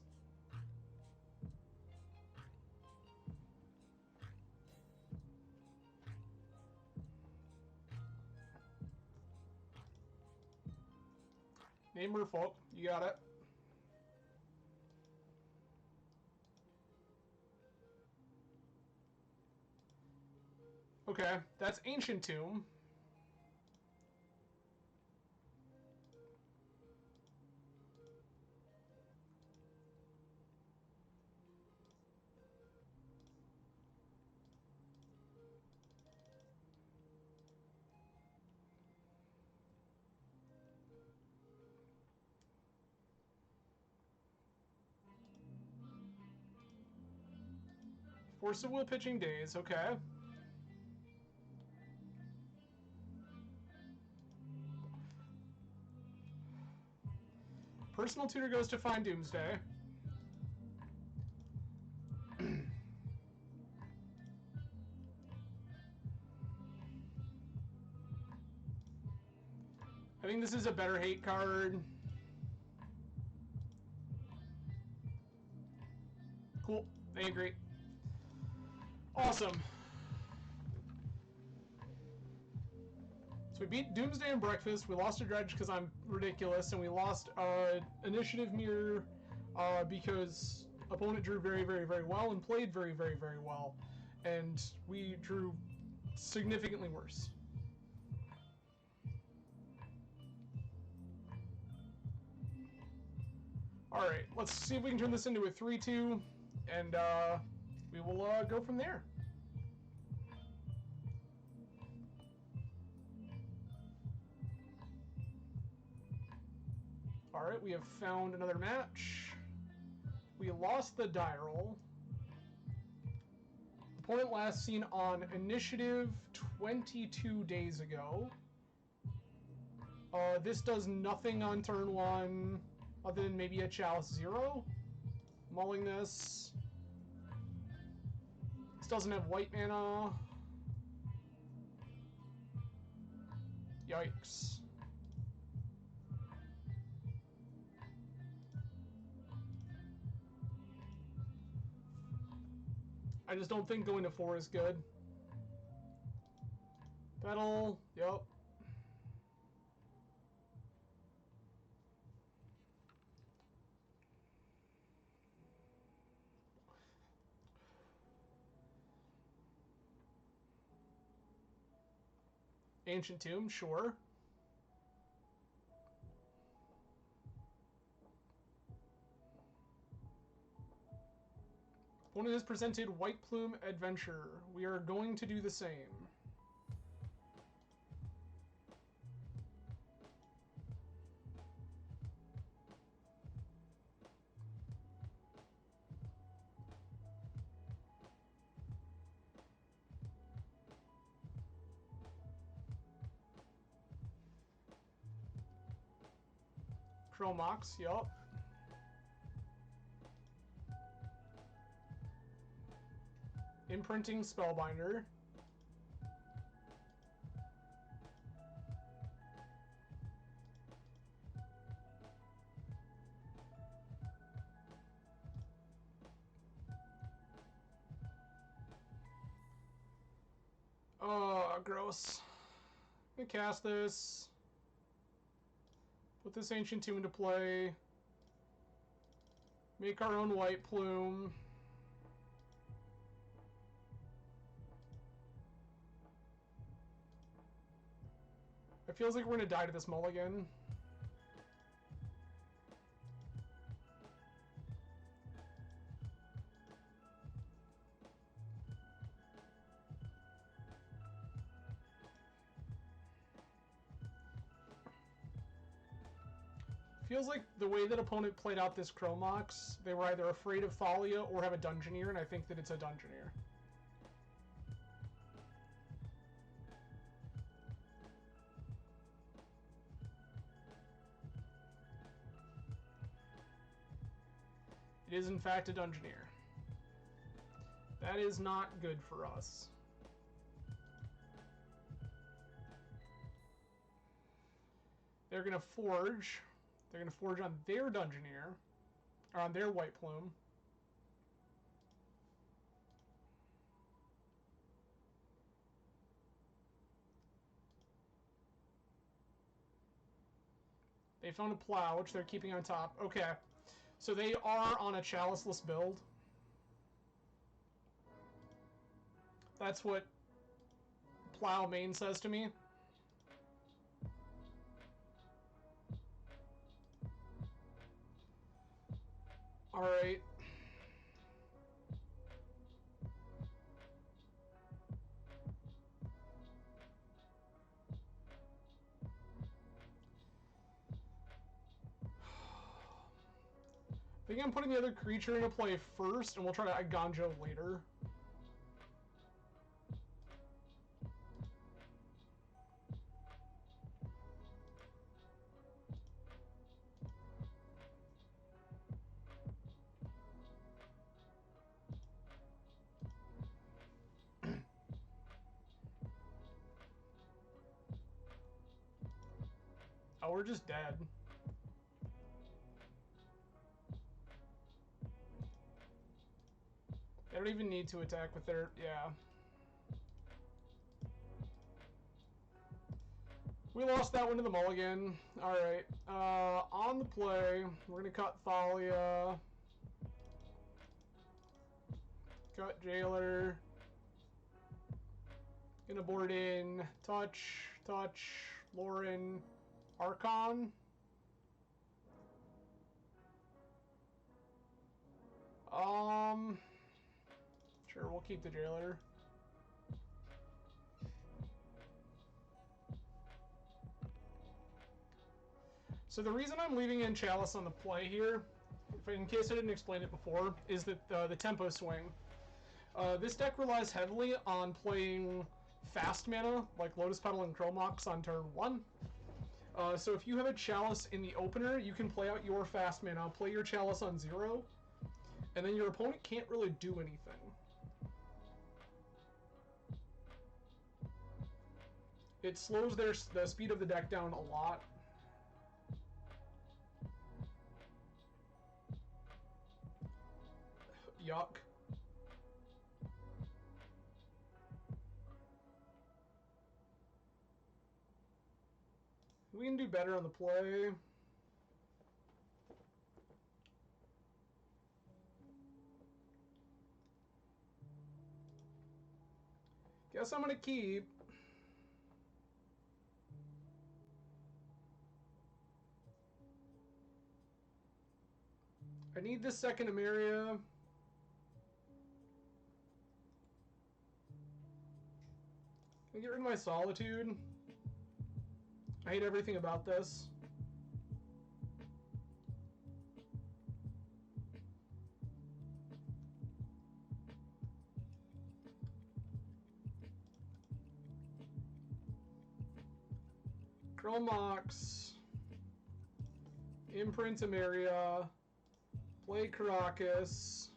Name Merfolk, you got it. Okay, that's Ancient Tomb. Force of Will pitching days, okay. Personal tutor goes to find Doomsday. I think this is a better hate card. Cool, I agree. Awesome. So we beat Doomsday and Breakfast. We lost a Dredge because I'm ridiculous, and we lost Initiative Mirror because opponent drew very, very, very well and played very, very, very well, and we drew significantly worse. All right, let's see if we can turn this into a 3-2, and we will go from there. All right, we have found another match. We lost the die roll. Opponent last seen on initiative 22 days ago. This does nothing on turn 1 other than maybe a Chalice 0. Mulling this. This doesn't have white mana. Yikes. I just don't think going to 4 is good. Battle, yep. Ancient Tomb, sure. Opponent has presented White Plume Adventure. We are going to do the same. Chromox, yup. Imprinting Spellbinder. Oh, gross. I'm gonna cast this. Put this Ancient Tomb into play. Make our own White Plume. It feels like we're gonna die to this mulligan. Feels like the way that opponent played out this Chromox, they were either afraid of Thalia or have a Dungeoneer, and I think that it's a Dungeoneer. It is in fact a Dungeoneer. That is not good for us. They're going to forge. They're going to forge on their Dungeoneer, or on their White Plume. They found a Plow, which they're keeping on top. Okay, so they are on a Chaliceless build. That's what Plow main says to me. Alright. I think I'm putting the other creature into play first, and we'll try to Ganjo later. Oh, we're just dead. They don't even need to attack with their... yeah. We lost that one to the mulligan. Alright. On the play, we're going to cut Thalia. Cut Jailer. Gonna board in Touch, Lauren, Archon. Sure, we'll keep the Jailer. So the reason I'm leaving in Chalice on the play here, in case I didn't explain it before, is that the tempo swing. This deck relies heavily on playing fast mana, like Lotus Petal and Chromox on turn 1. So if you have a Chalice in the opener, you can play out your fast mana, play your Chalice on 0, and then your opponent can't really do anything. It slows the speed of the deck down a lot. Yuck. We can do better on the play. Guess I'm gonna keep. I need this second Emeria. Can I get rid of my Solitude? I hate everything about this. Chromox. Imprint Emeria. Play Caracas.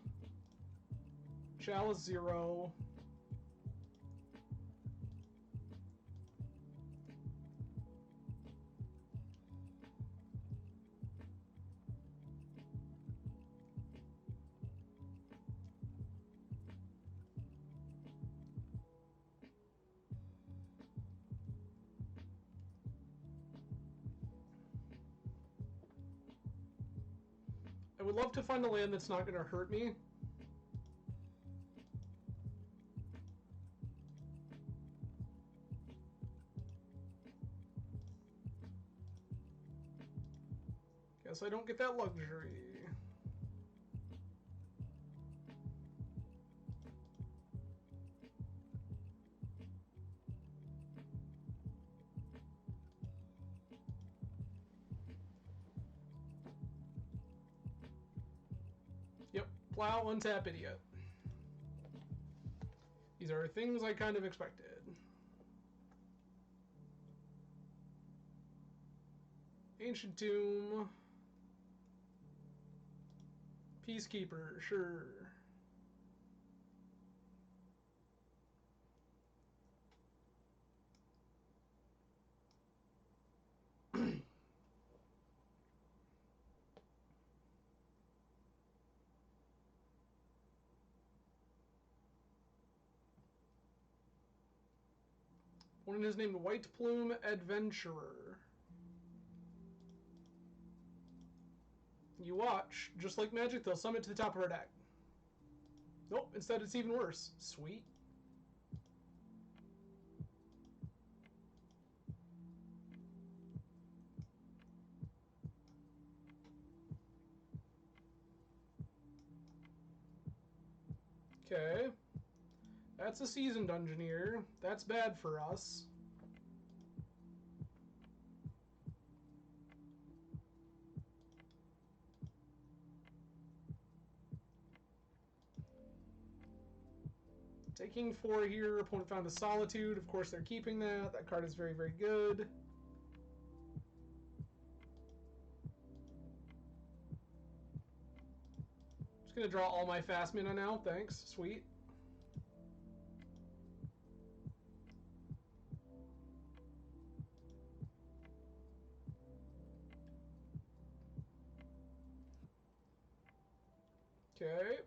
Chalice 0. I would love to find a land that's not going to hurt me. Guess I don't get that luxury. Plow, untap, idiot. These are things I kind of expected. Ancient Tomb. Peacekeeper, sure. One is named White Plume Adventurer. You watch, just like Magic, they'll summon to the top of our deck. Nope, instead it's even worse. Sweet. Okay. That's a Seasoned Engineer. That's bad for us. Taking 4 here. Opponent found a Solitude. Of course, they're keeping that. That card is very, very good. Just gonna draw all my fast mana now. Thanks. Sweet. Okay.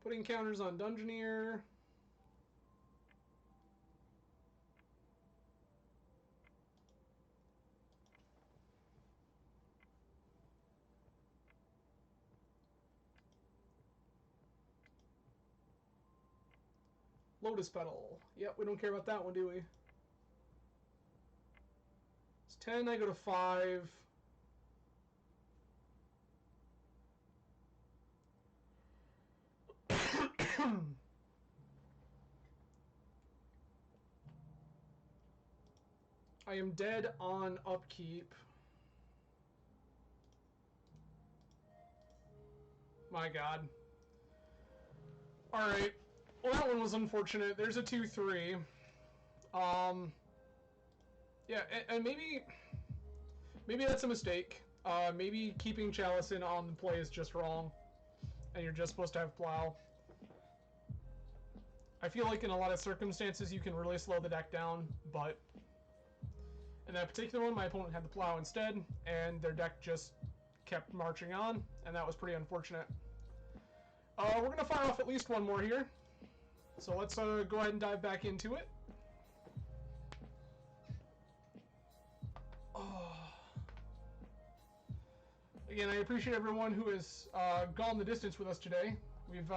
Putting counters on Dungeoneer. Lotus Petal. Yep, we don't care about that one, do we? It's 10, I go to 5. I am dead on upkeep. My god. Alright. Well, that one was unfortunate. There's a 2-3. Yeah, and maybe that's a mistake. Maybe keeping Chalice in on the play is just wrong. And you're just supposed to have Plow. I feel like in a lot of circumstances you can really slow the deck down, but in that particular one, my opponent had the Plow instead, and their deck just kept marching on, and that was pretty unfortunate. We're going to fire off at least one more here. So let's go ahead and dive back into it. Again, I appreciate everyone who has gone the distance with us today. We've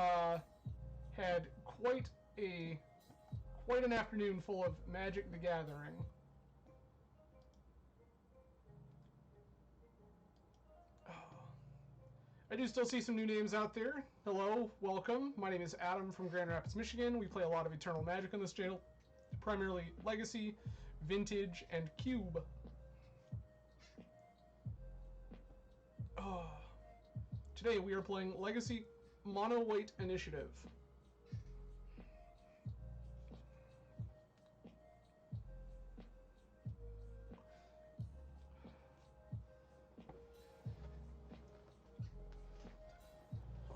had quite an afternoon full of Magic the Gathering. I do still see some new names out there. Hello, welcome. My name is Adam from Grand Rapids, Michigan. We play a lot of Eternal Magic on this channel, primarily Legacy, Vintage, and Cube. Today we are playing Legacy Mono White Initiative.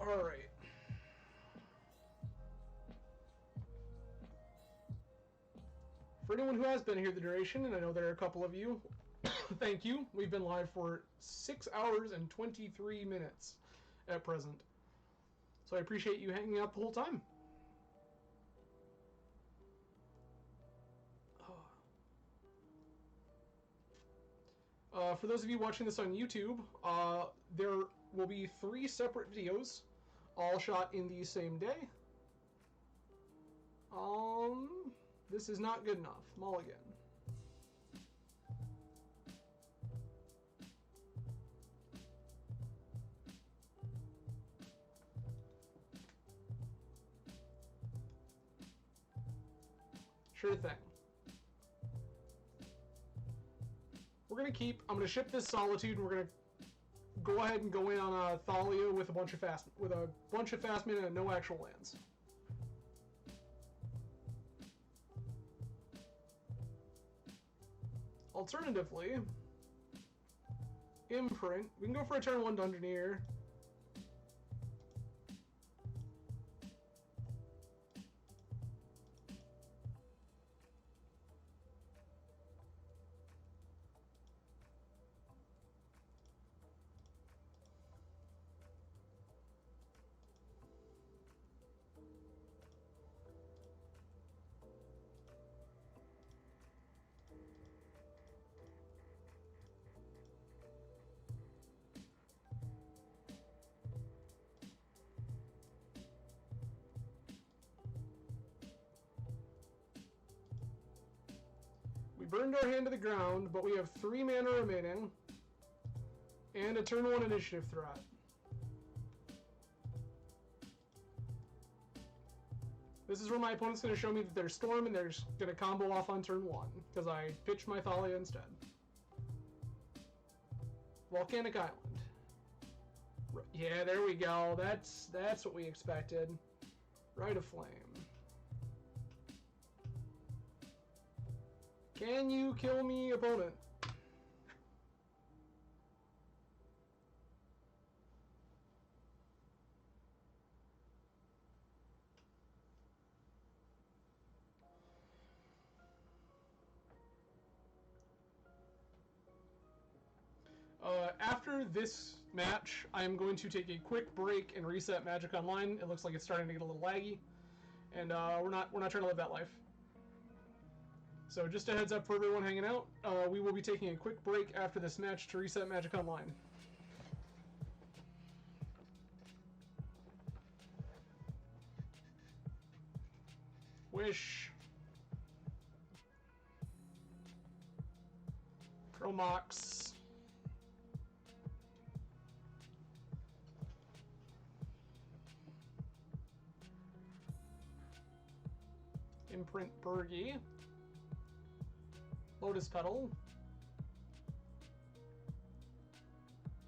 Alright. For anyone who has been here the duration, and I know there are a couple of you, thank you. We've been live for 6 hours and 23 minutes at present. So I appreciate you hanging out the whole time. For those of you watching this on YouTube, there will be 3 separate videos, all shot in the same day. This is not good enough. Mulligan. Sure thing. We're gonna keep. I'm gonna ship this Solitude, and we're gonna go ahead and go in on Thalia with a bunch of fast mana and no actual lands. Alternatively, imprint. We can go for a turn 1 Dungeoneer. We burned our hand to the ground, but we have 3 mana remaining, and a turn 1 initiative threat. This is where my opponent's going to show me that there's Storm, and they're going to combo off on turn 1, because I pitched my Thalia instead. Volcanic Island. Yeah, there we go. That's what we expected. Rite of Flame. Can you kill me, opponent? After this match, I am going to take a quick break and reset Magic Online. It looks like it's starting to get a little laggy, and we're not trying to live that life. So just a heads up for everyone hanging out, we will be taking a quick break after this match to reset Magic Online. Wish. Chromox. Imprint Bergie. Lotus Petal.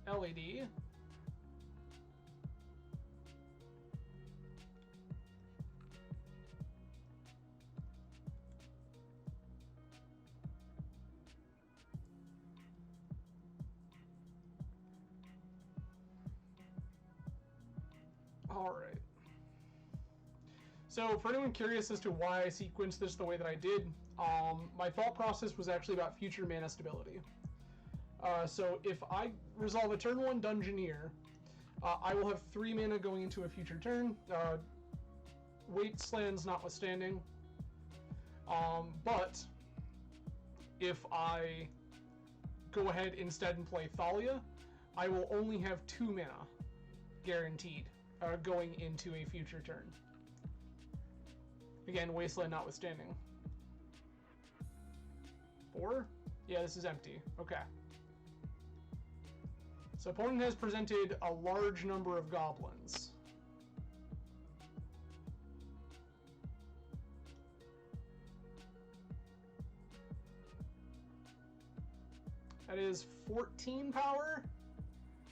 LED. All right. So for anyone curious as to why I sequenced this the way that I did, my thought process was actually about future mana stability. So if I resolve a turn 1 Dungeoneer, I will have 3 mana going into a future turn, Wastelands notwithstanding. But if I go ahead instead and play Thalia, I will only have 2 mana guaranteed going into a future turn. Again, Wasteland notwithstanding. 4? Yeah, this is empty. Okay. So opponent has presented a large number of goblins. That is 14 power.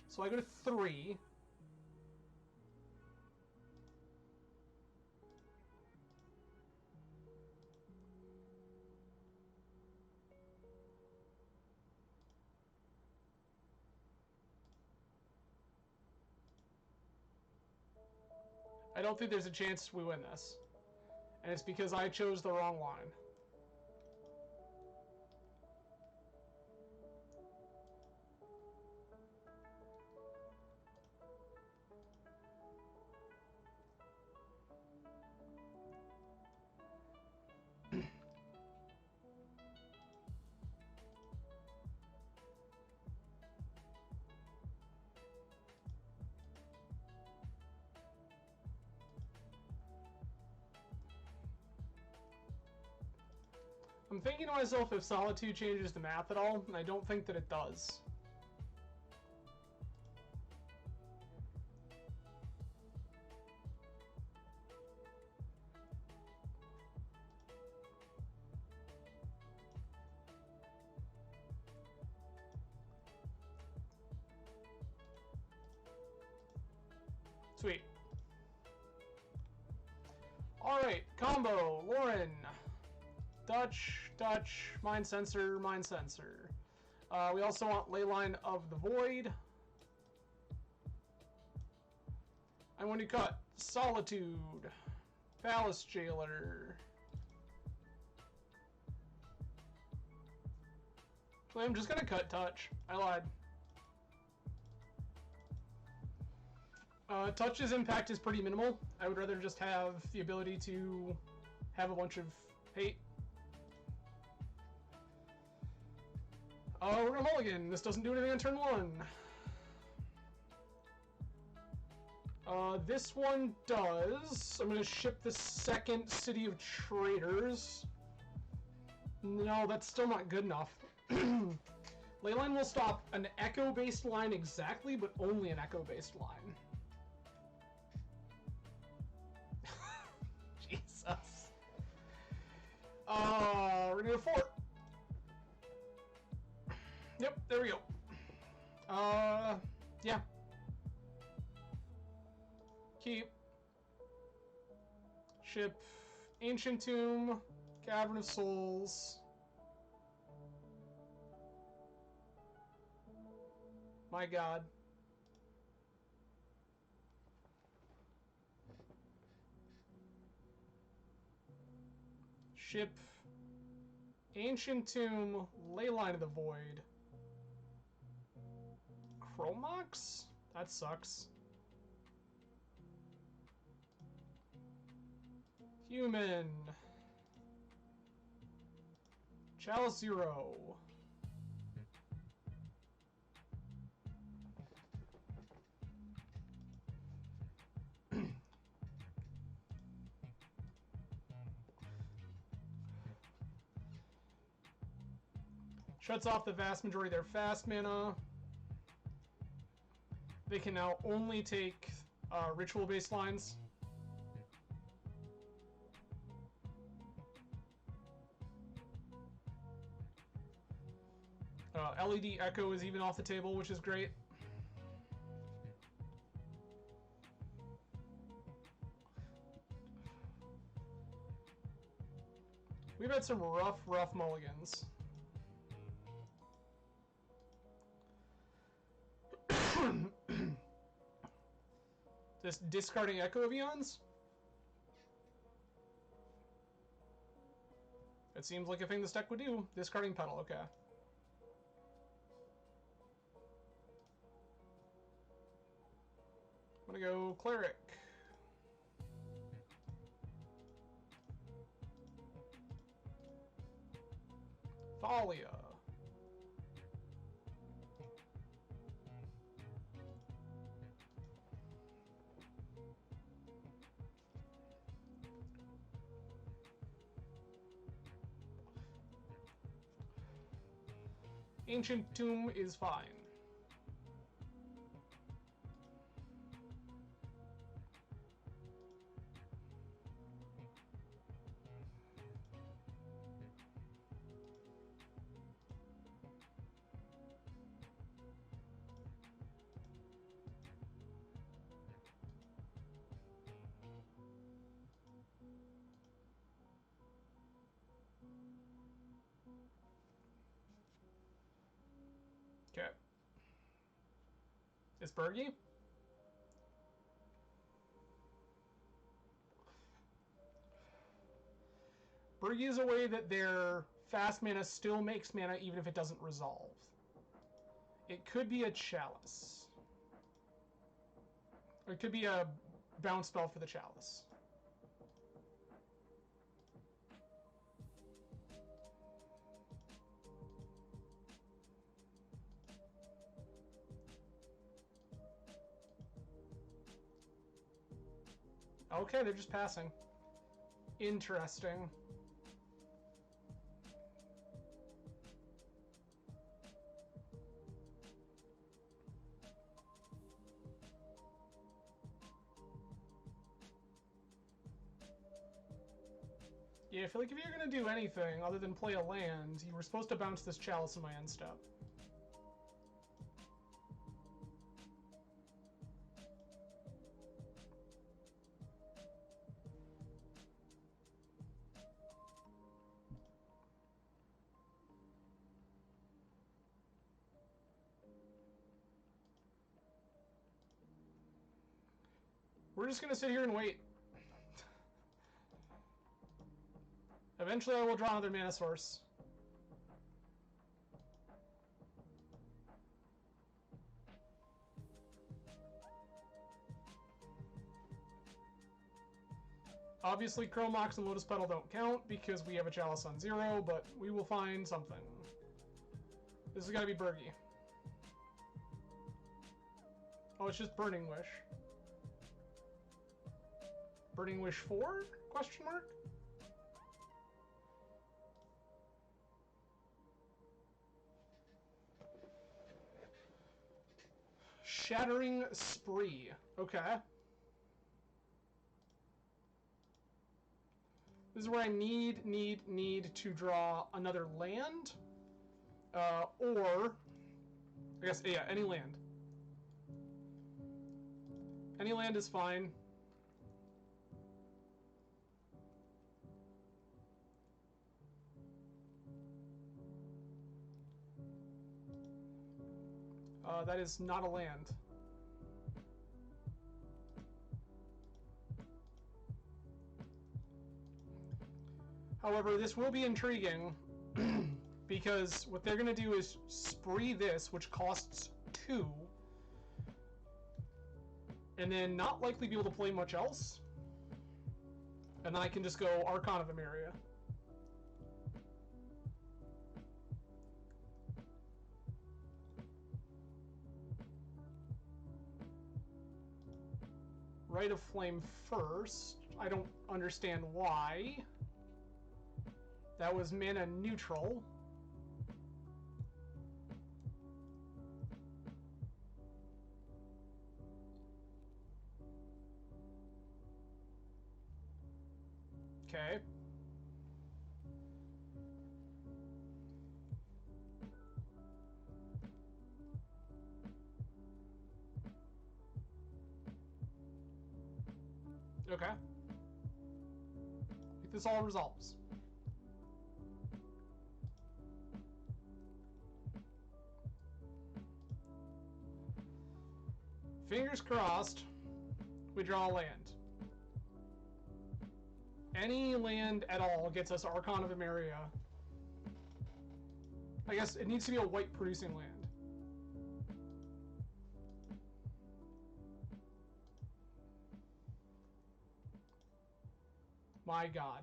So I go to 3. I don't think there's a chance we win this. And it's because I chose the wrong line. I'm thinking to myself if Solitude changes the math at all, and I don't think that it does. Sweet. Alright, combo, Lauren. Dutch, Dutch, Mind Sensor, Mind Sensor. We also want Leyline of the Void. I'm going to cut Solitude, Palace Jailer. Actually, I'm just going to cut Touch. I lied. Touch's impact is pretty minimal. I would rather just have the ability to have a bunch of hate. We're gonna mulligan. This doesn't do anything on turn 1. This one does. I'm gonna ship the second City of Traders. No, that's still not good enough. Leyline will stop an echo-based line exactly, but only an echo-based line. Jesus. We're gonna go 4. Yep, there we go. Yeah. Keep. Ship. Ancient Tomb. Cavern of Souls. My god. Ship. Ancient Tomb. Leyline of the Void. Chromox? That sucks. Human. Chalice 0. Shuts off the vast majority of their fast mana. They can now only take ritual-based lines. LED Echo is even off the table, which is great. We've had some rough mulligans. Just discarding Echo Avions? It seems like a thing this deck would do. Discarding Petal, okay. I'm gonna go Cleric. Thalia. Ancient Tomb is fine. Okay. Is Bergie? Bergie is a way that their fast mana still makes mana even if it doesn't resolve. It could be a Chalice. Or it could be a bounce spell for the Chalice. Okay, they're just passing. Interesting. Yeah, I feel like if you're gonna do anything other than play a land, you were supposed to bounce this Chalice in my end step. We're just gonna sit here and wait. Eventually I will draw another mana source. Obviously, Chromox and Lotus Petal don't count because we have a Chalice on 0, but we will find something. This has got to be Bergie. Oh, it's just Burning Wish. Burning Wish 4? Question mark? Shattering Spree. Okay. This is where I need to draw another land. Or, I guess, yeah, any land. Any land is fine. That is not a land. However, this will be intriguing because what they're going to do is spree this, which costs 2, and then not likely be able to play much else. And then I can just go Archon of Emeria. Rite of Flame first. I don't understand why. That was mana neutral. Okay. Okay. I think this all resolves. Fingers crossed, we draw a land. Any land at all gets us Archon of Emeria. I guess it needs to be a white producing land. My God.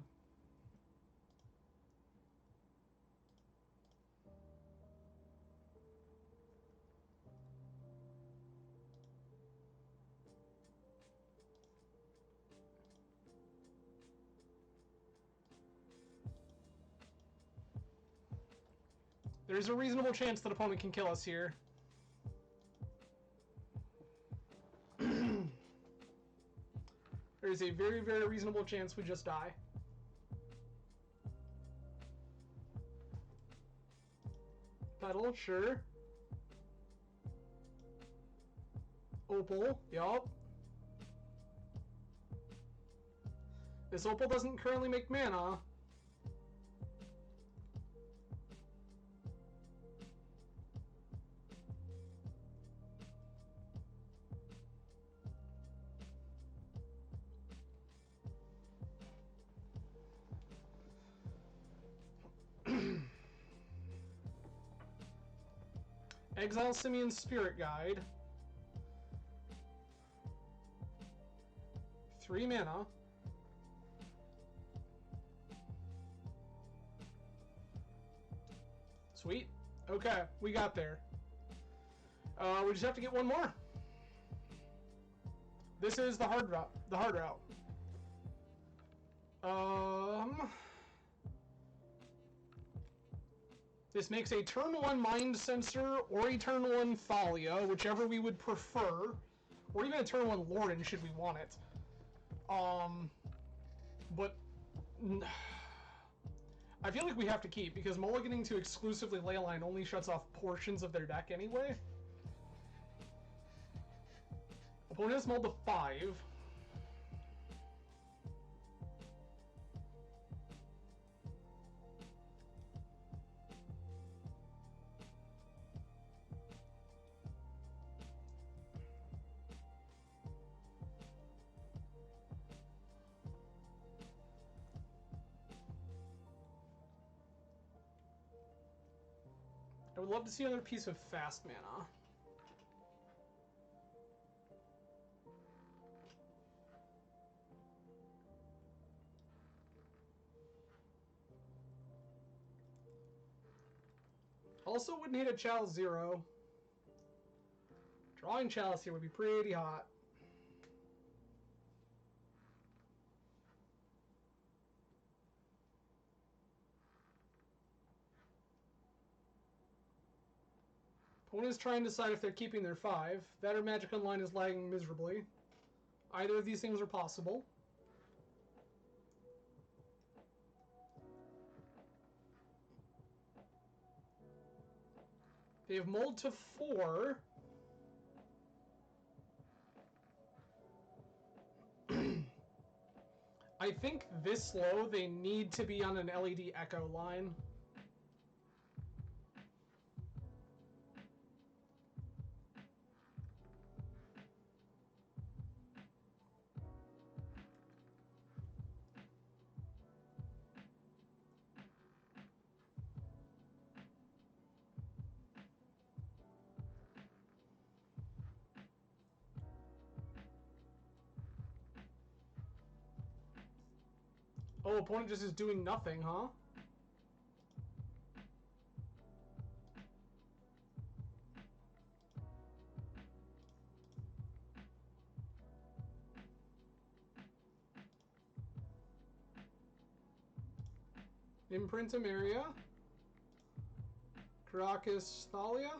There's a reasonable chance that opponent can kill us here. There's a very, very reasonable chance we just die. Petal, sure. Opal, yup. This Opal doesn't currently make mana. Exile Simeon's Spirit Guide. 3 mana. Sweet. Okay, we got there. We just have to get one more. This is the hard route. The hard route. This makes a turn 1 Mind Sensor or a turn 1 Thalia, whichever we would prefer, or even a turn 1 Lauren should we want it. But I feel like we have to keep, because mulliganing to exclusively Leyline only shuts off portions of their deck anyway. Opponent has mulled to 5. would love to see another piece of fast mana. Also wouldn't hit a Chalice 0. Drawing Chalice here would be pretty hot. Opponent is trying to decide if they're keeping their 5. That or Magic Online is lagging miserably. Either of these things are possible. They have mulled to 4. I think this slow, they need to be on an LED Echo line. Oh, opponent just is doing nothing, huh? Imprint Emeria. Caracas Thalia.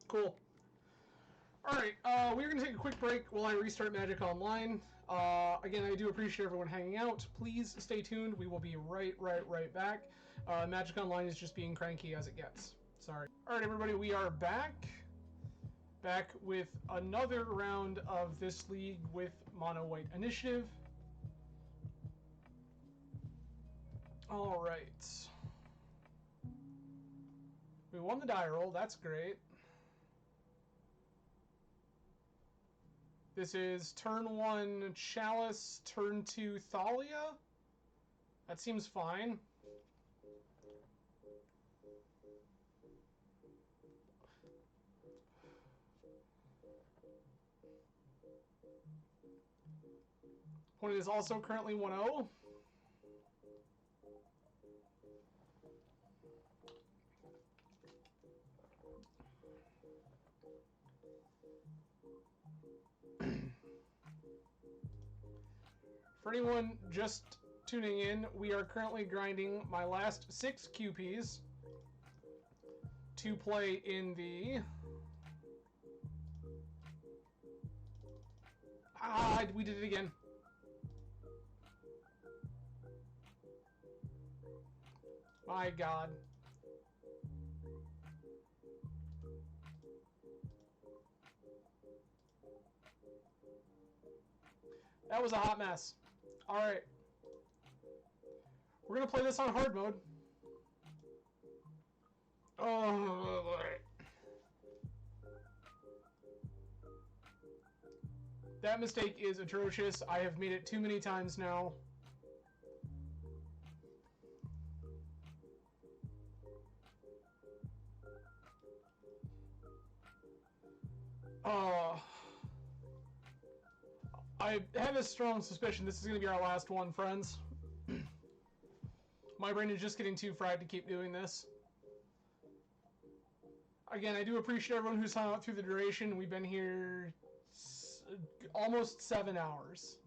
Cool. Alright, we're going to take a quick break while I restart Magic Online. Again, I do appreciate everyone hanging out. Please stay tuned. We will be right back. Magic Online is just being cranky as it gets. Sorry. Alright, everybody, we are back. Back with another round of this league with Mono White Initiative. Alright. We won the die roll. That's great. This is turn 1 Chalice, turn 2 Thalia. That seems fine. Opponent is also currently 1-0. For anyone just tuning in, we are currently grinding my last 6 QPs to play in the... we did it again. My God. That was a hot mess. Alright. We're going to play this on hard mode. Oh, that mistake is atrocious. I have made it too many times now. I have a strong suspicion this is going to be our last one, friends. My brain is just getting too fried to keep doing this. Again, I do appreciate everyone who's hung out through the duration. We've been here almost 7 hours.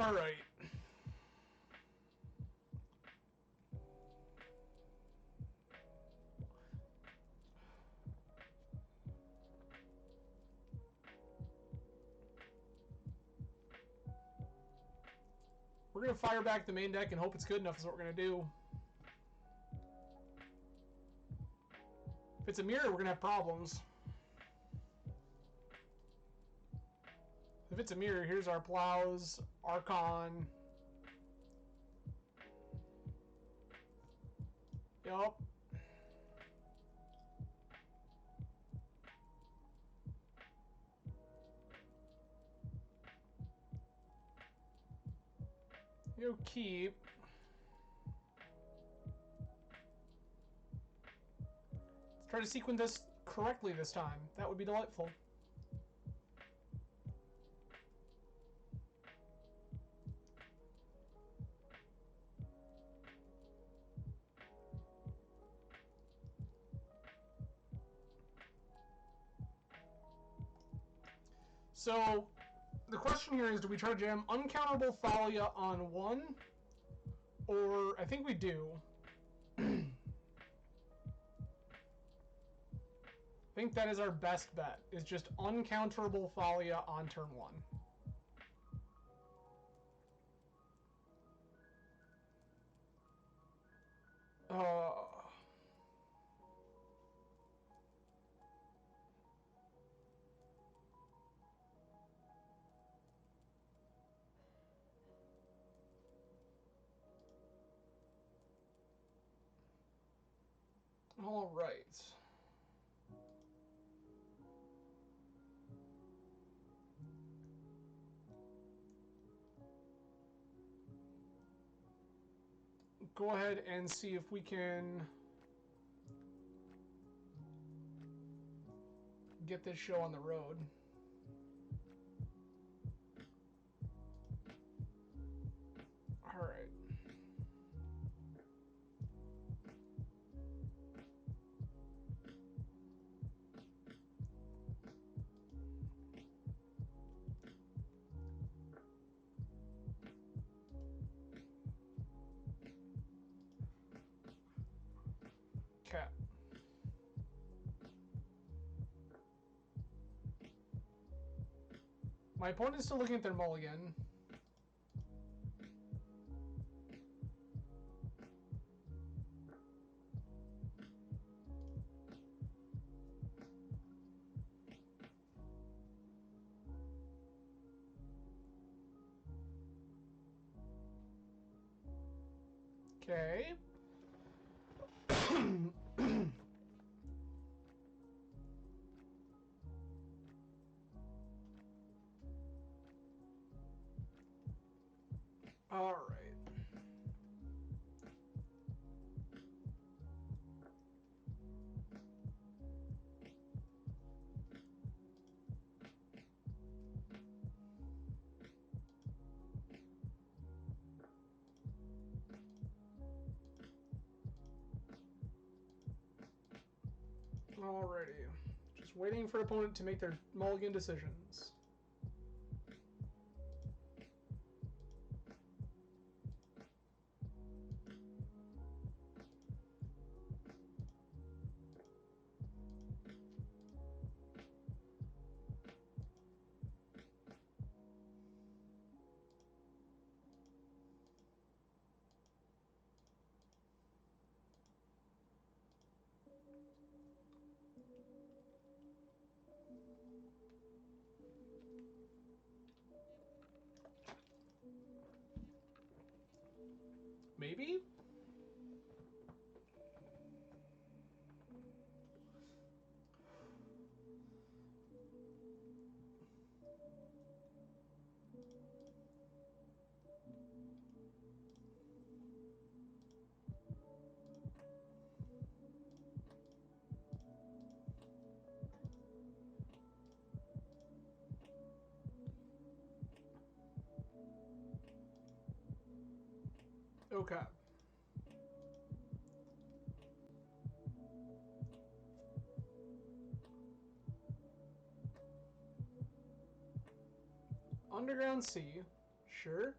All right. We're going to fire back the main deck and hope it's good enough is what we're going to do. If it's a mirror, we're going to have problems. If it's a mirror, here's our Plows, Archon. Yup. You keep. Let's try to sequence this correctly this time. That would be delightful. So, the question here is, do we try to jam Uncounterable Thalia on one? Or, I think we do. I think that is our best bet, is just Uncounterable Thalia on turn one. All right. Go ahead and see if we can get this show on the road. All right. Okay. My opponent's still looking at their mulligan. Okay. All right. Alrighty. Just waiting for opponent to make their mulligan decisions. Maybe? Okay. Underground Sea. Sure.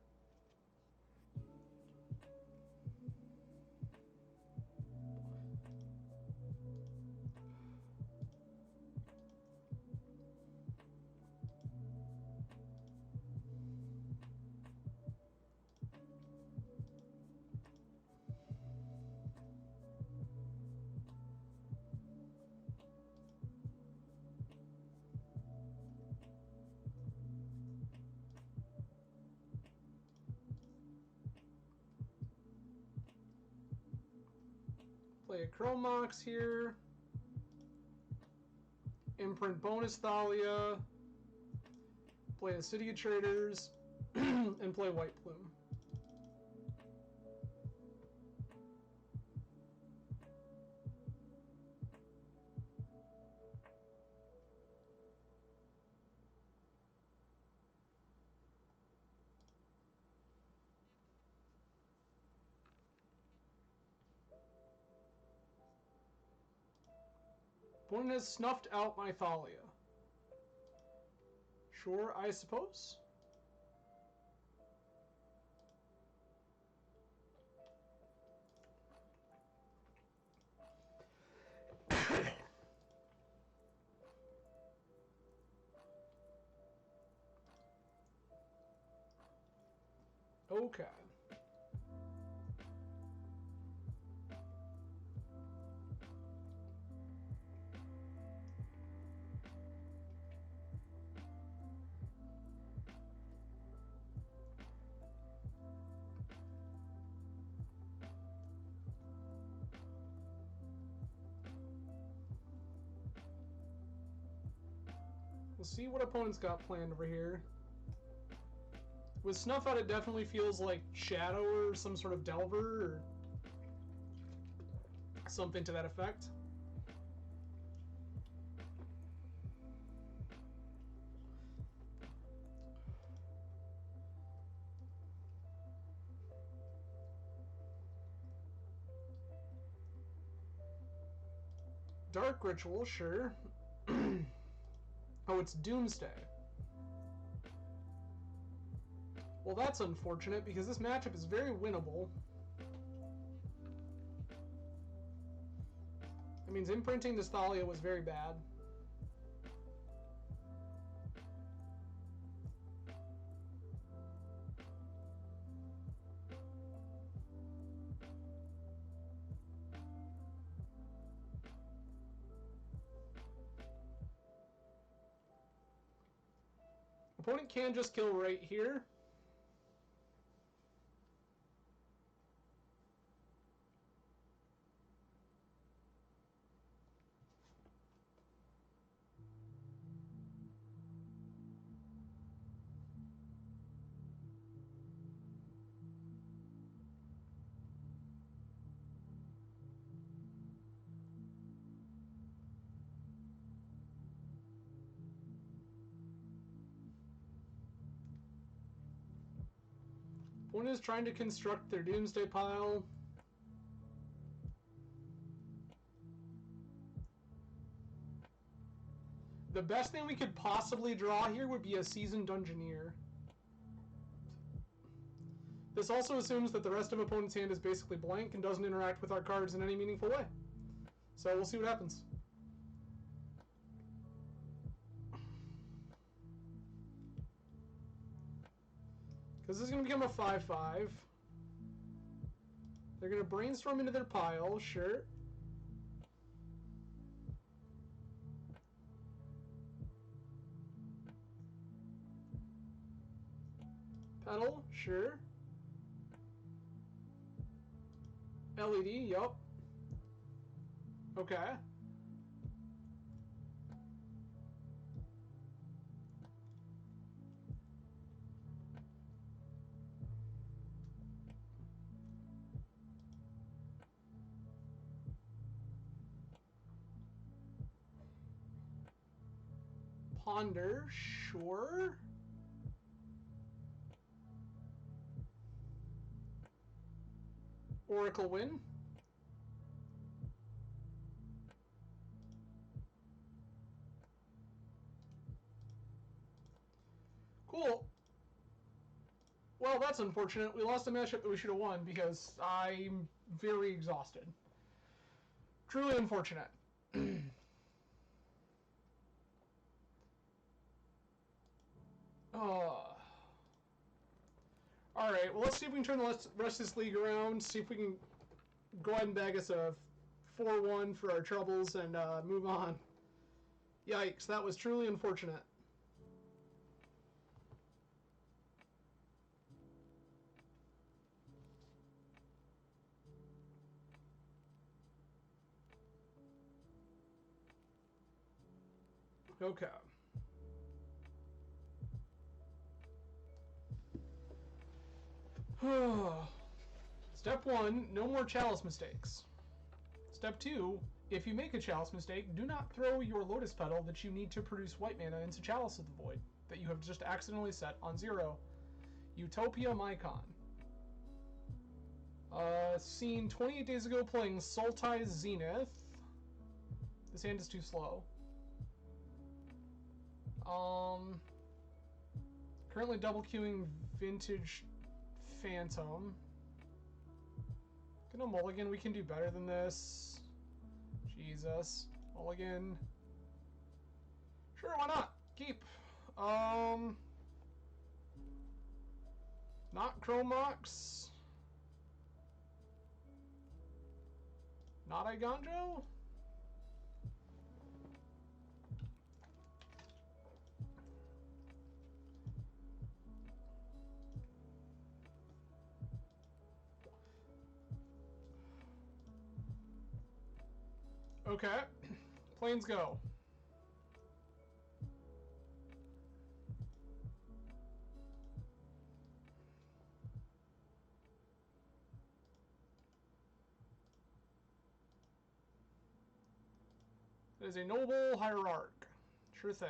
Play a Chrome Mox here. Imprint bonus Thalia. Play a City of Traders. And play White Plume. Opponent has snuffed out my Thalia. Sure, I suppose. Okay. We'll see what opponent's got planned over here. With Snuff Out, it definitely feels like Shadow or some sort of Delver or something to that effect. Dark Ritual, sure. Oh, it's Doomsday. Well, that's unfortunate because this matchup is very winnable. That means imprinting this Thalia was very bad. Opponent can just kill right here. One is trying to construct their Doomsday pile. The best thing we could possibly draw here would be a Seasoned Dungeoneer. This also assumes that the rest of opponent's hand is basically blank and doesn't interact with our cards in any meaningful way. So we'll see what happens. Because this is going to become a 5/5. They're going to brainstorm into their pile, sure. Pedal, sure. LED, yup. Okay. Ponder, sure. Oracle win. Cool. Well, that's unfortunate. We lost a matchup that we should have won because I'm very exhausted. Truly unfortunate. Alright, well, let's see if we can turn the rest of this league around, see if we can go ahead and bag us a 4-1 for our troubles and move on. Yikes, that was truly unfortunate. Okay. Step 1, no more chalice mistakes. Step 2, if you make a chalice mistake, do not throw your lotus petal that you need to produce white mana into Chalice of the Void that you have just accidentally set on 0. Utopia Mycon. Seen 28 days ago playing Sultai Zenith. This hand is too slow. Currently double queuing Vintage Phantom. Gonna mulligan, we can do better than this. Jesus. Mulligan. Sure, why not? Keep. Not Chromox. Not Iganjo? Okay. Planes go. It is a noble hierarch. Sure thing.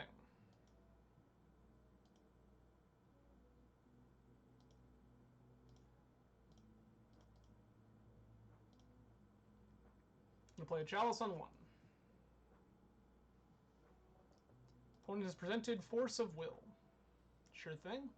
I'm gonna play a Chalice on 1. Opponent has presented Force of Will. Sure thing.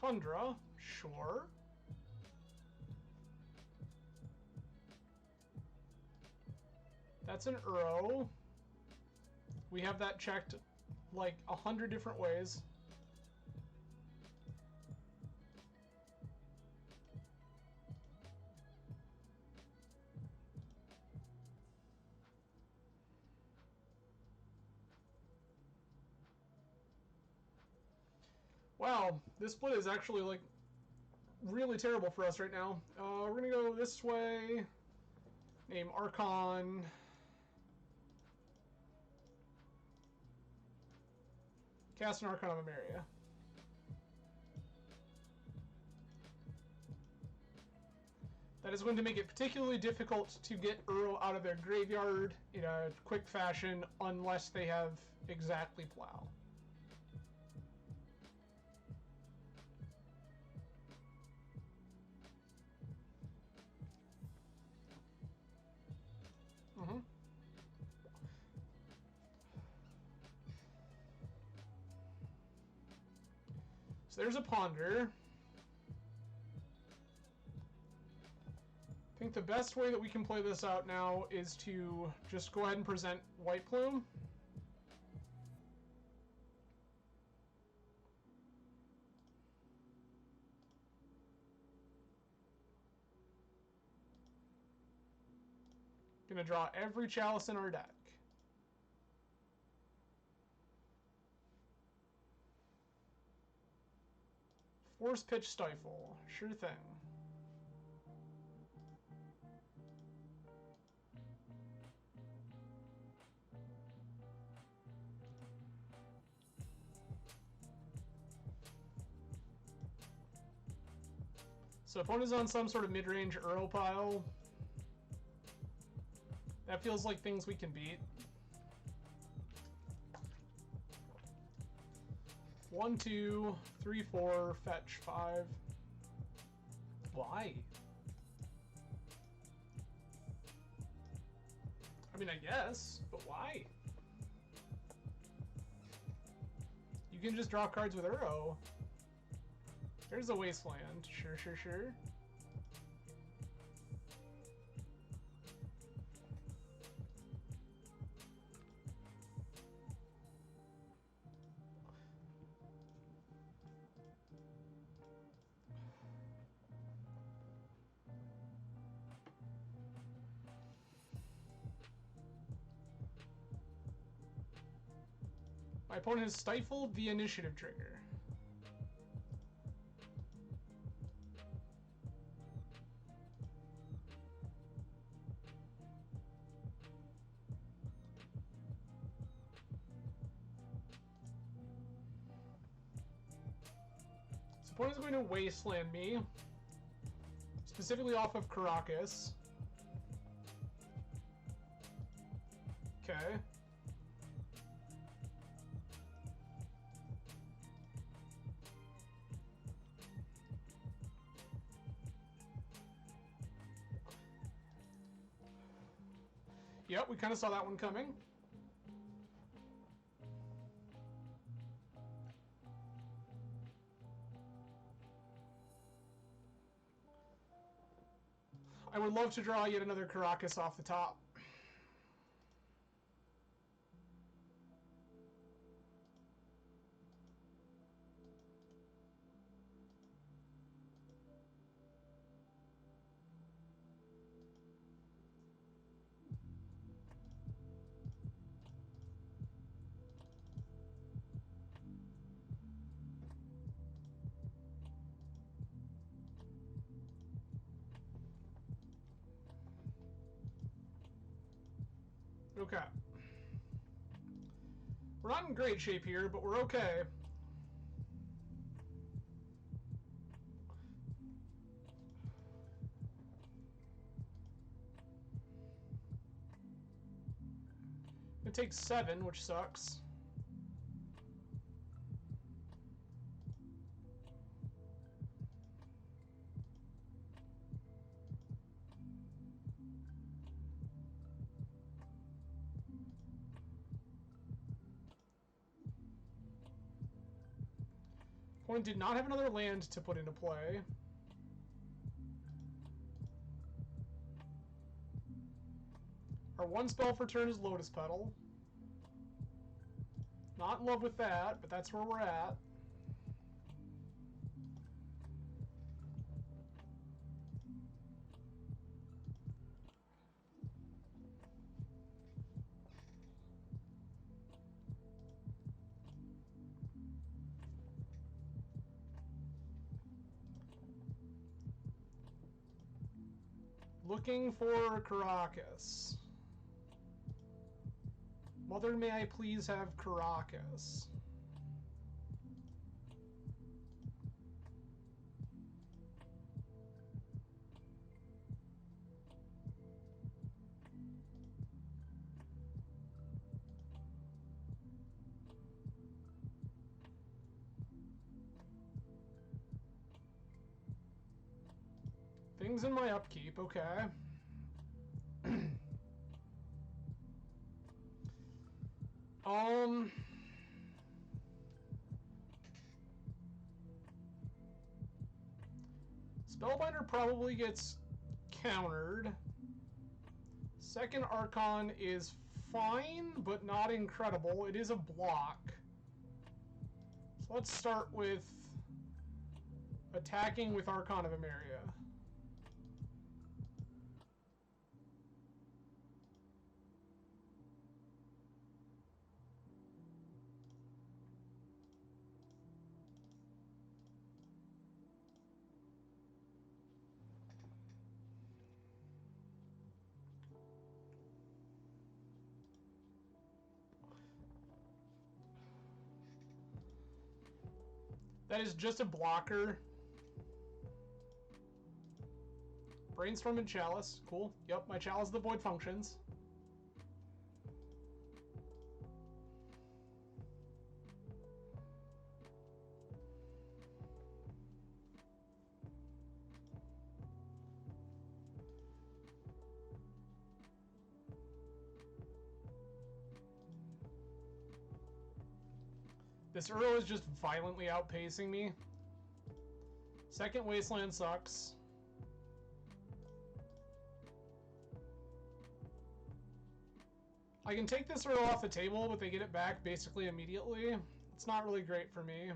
Tundra, sure. That's an Uro. We have that checked like 100 different ways. Wow, this split is actually like really terrible for us right now. We're gonna go this way. Name Archon. Cast an Archon of Emeria. That is going to make it particularly difficult to get Uro out of their graveyard in a quick fashion unless they have exactly Plow. So there's a Ponder. I think the best way that we can play this out now is to just go ahead and present White Plume. Gonna draw every Chalice in our deck. Force Pitch Stifle, sure thing. So opponent's on some sort of mid-range Uro pile. That feels like things we can beat. 1, 2, 3, 4, fetch 5. Why? I mean, I guess, but why? You can just draw cards with Uro. There's a Wasteland. Sure, sure, sure. My opponent has stifled the initiative trigger. His opponent's going to wasteland me, specifically off of Caracas. Okay. Yep, we kind of saw that one coming. I would love to draw yet another Caracas off the top. Okay. We're not in great shape here, but we're okay. It takes 7, which sucks. Opponent did not have another land to put into play. Our one spell for turn is Lotus Petal. Not in love with that, but that's where we're at. Looking for Caracas. Mother, may I please have Caracas? Things in my upkeep, okay. Spellbinder probably gets countered. Second Archon is fine, but not incredible. It is a block. So let's start with attacking with Archon of Emeria. That is just a blocker. Brainstorm and Chalice. Cool. Yep, my Chalice the Void functions. This Earl is just violently outpacing me. Second Wasteland sucks. I can take this Earl off the table, but they get it back basically immediately. It's not really great for me.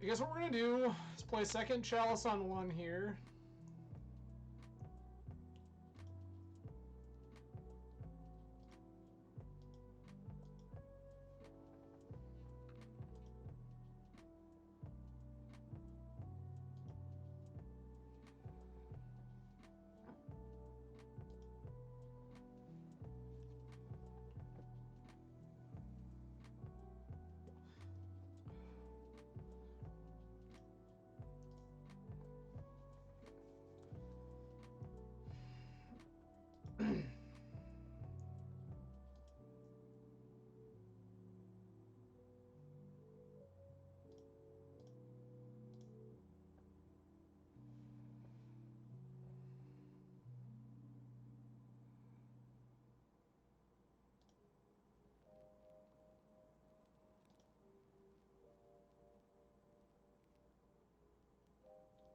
I guess what we're gonna do is play a second Chalice on one here.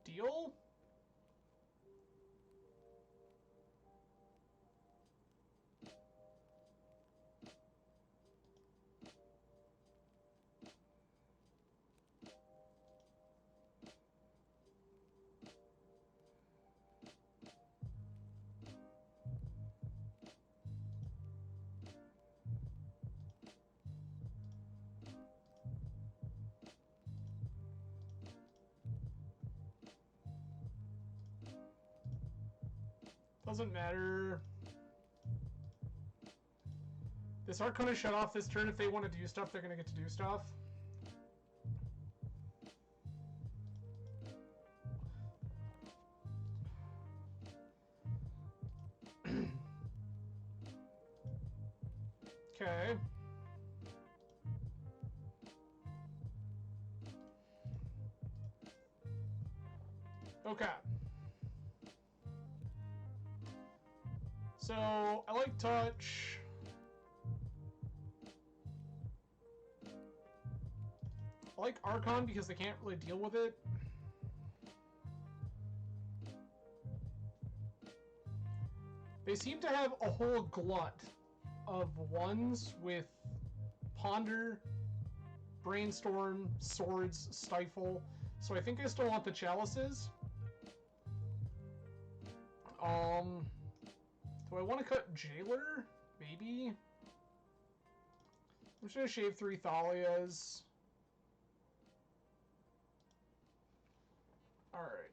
Deal? Doesn't matter. This Arcana shut off this turn. If they want to do stuff, they're going to get to do stuff. Okay. Okay. So, I like touch. I like Archon because they can't really deal with it. They seem to have a whole glut of ones with Ponder, Brainstorm, Swords, Stifle. So I think I still want the Chalices. Do I want to cut Jailer? Maybe. I'm just gonna shave 3 Thalias. Alright.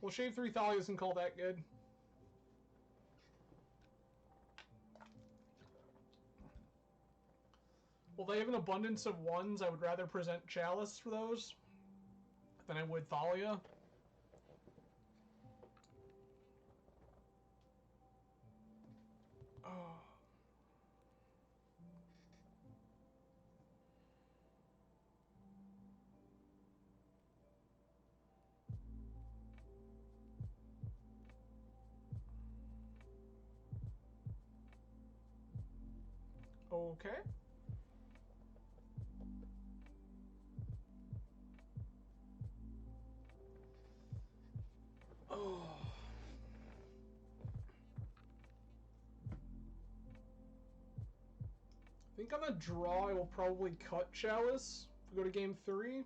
We'll shave 3 Thalias and call that good. Well, they have an abundance of ones. I would rather present Chalice for those than I would Thalia. Okay. Oh. I think on the draw I will probably cut Chalice if we go to game 3.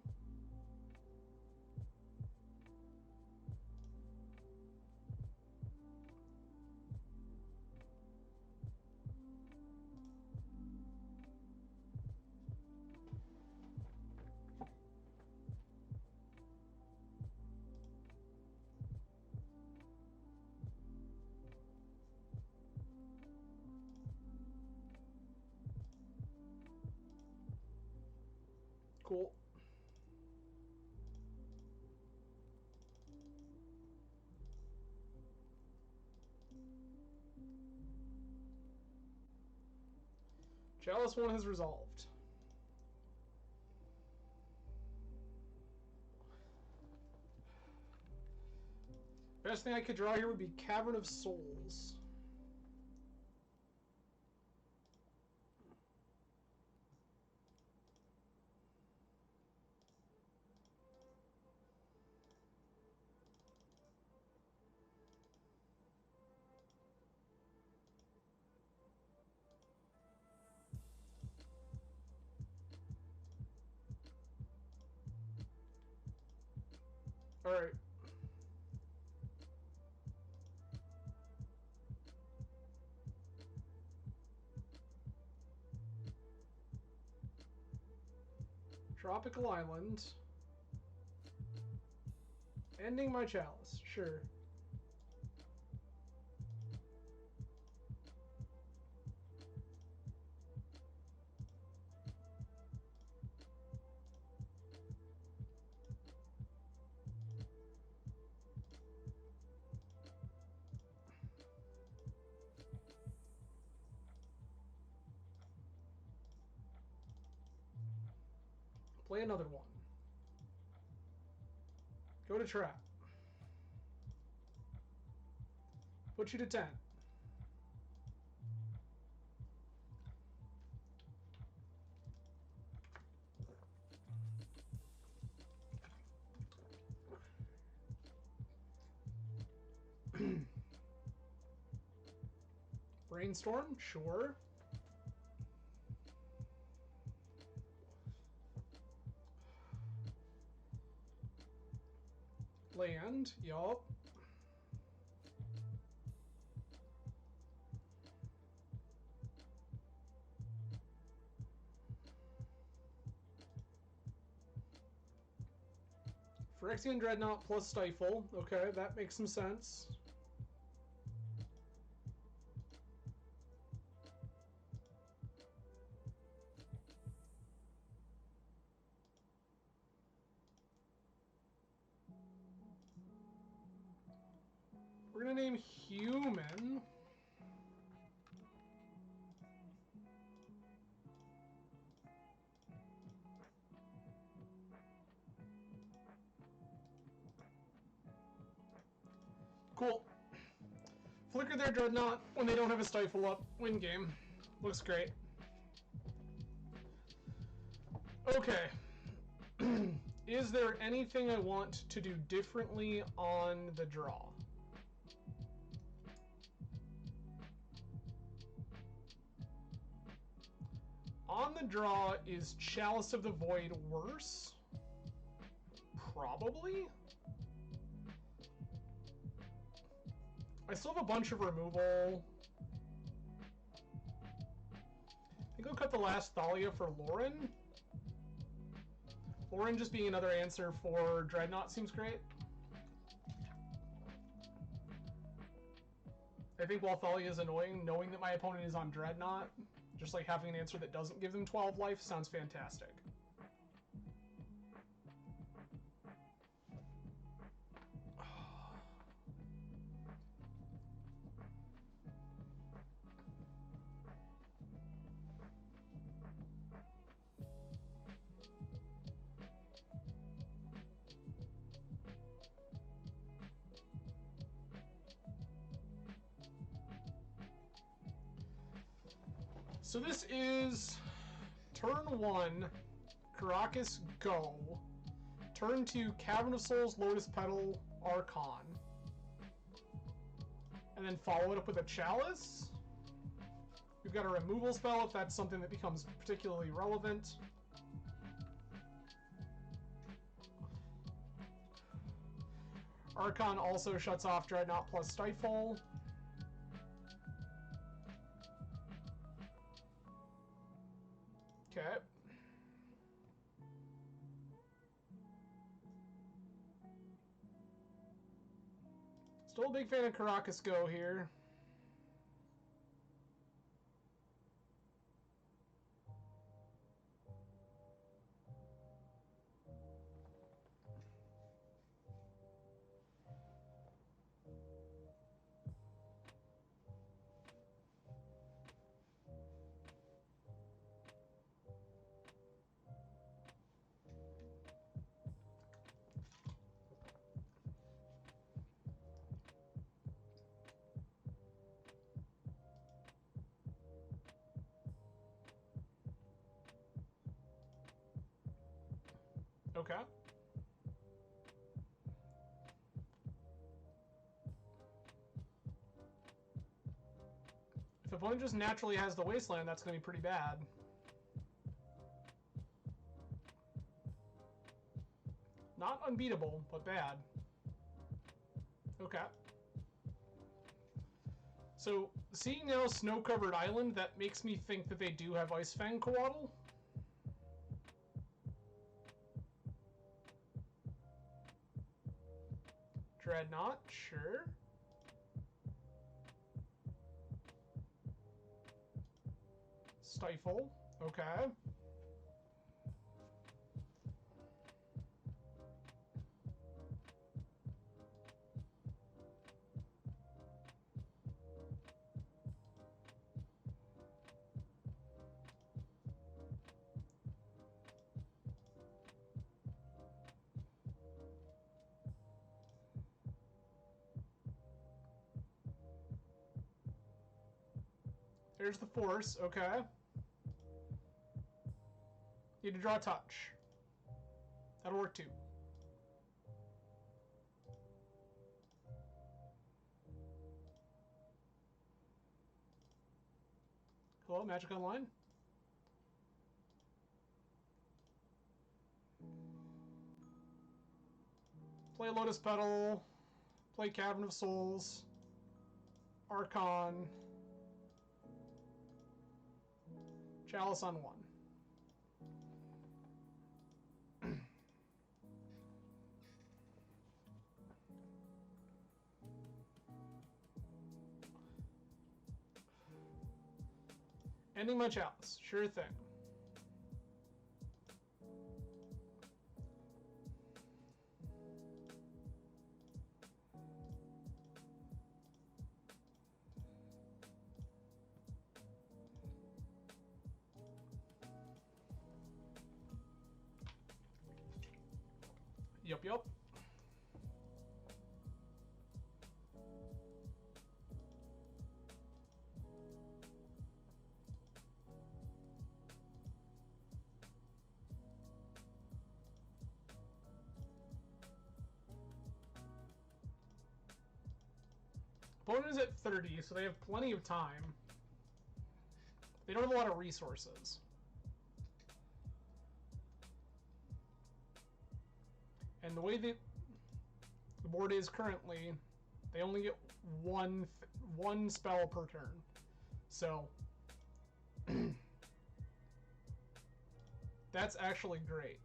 Cool. Chalice 1 has resolved. Best thing I could draw here would be Cavern of Souls. Alright. Tropical Island. Ending my chalice, sure. Play another one. Go to trap. Put you to 10. Brainstorm, sure. Land, yup. Phyrexian Dreadnought plus Stifle. Okay, that makes some sense. We're gonna name Human. Cool. Flicker their Dreadnought when they don't have a Stifle up. Win game. Looks great. Okay. Is there anything I want to do differently on the draw? On the draw, is Chalice of the Void worse? Probably. I still have a bunch of removal. I think I'll cut the last Thalia for Lauren. Lauren just being another answer for Dreadnought seems great. I think while Thalia is annoying, knowing that my opponent is on Dreadnought, just like having an answer that doesn't give them 12 life sounds fantastic. So this is turn 1, Karakas go. Turn 2, Cavern of Souls, Lotus Petal, Archon. And then follow it up with a Chalice. We've got a removal spell if that's something that becomes particularly relevant. Archon also shuts off Dreadnought plus Stifle. Okay. Still a big fan of Karakas Go here. Okay. If opponent just naturally has the Wasteland, that's going to be pretty bad. Not unbeatable, but bad. Okay. So, seeing now snow-covered island, that makes me think that they do have Ice Fang Coatl. Dreadnought, sure. Stifle, okay. There's the force, okay. Need to draw a touch. That'll work too. Hello, Magic Online? Play Lotus Petal. Play Cavern of Souls. Archon. Chalice on 1. Ending my chalice. Sure thing. Yup. Opponent is at 30, so they have plenty of time. They don't have a lot of resources. And the way that the board is currently, they only get one spell per turn. So that's actually great.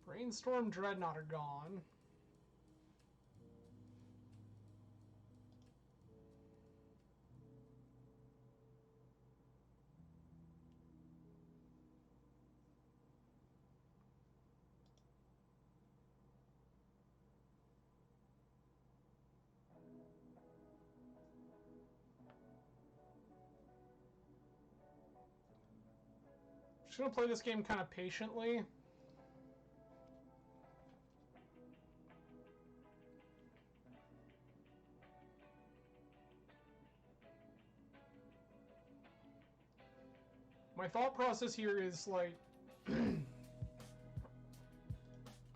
Brainstorm, Dreadnought are gone. Just gonna play this game kind of patiently. My thought process here is like,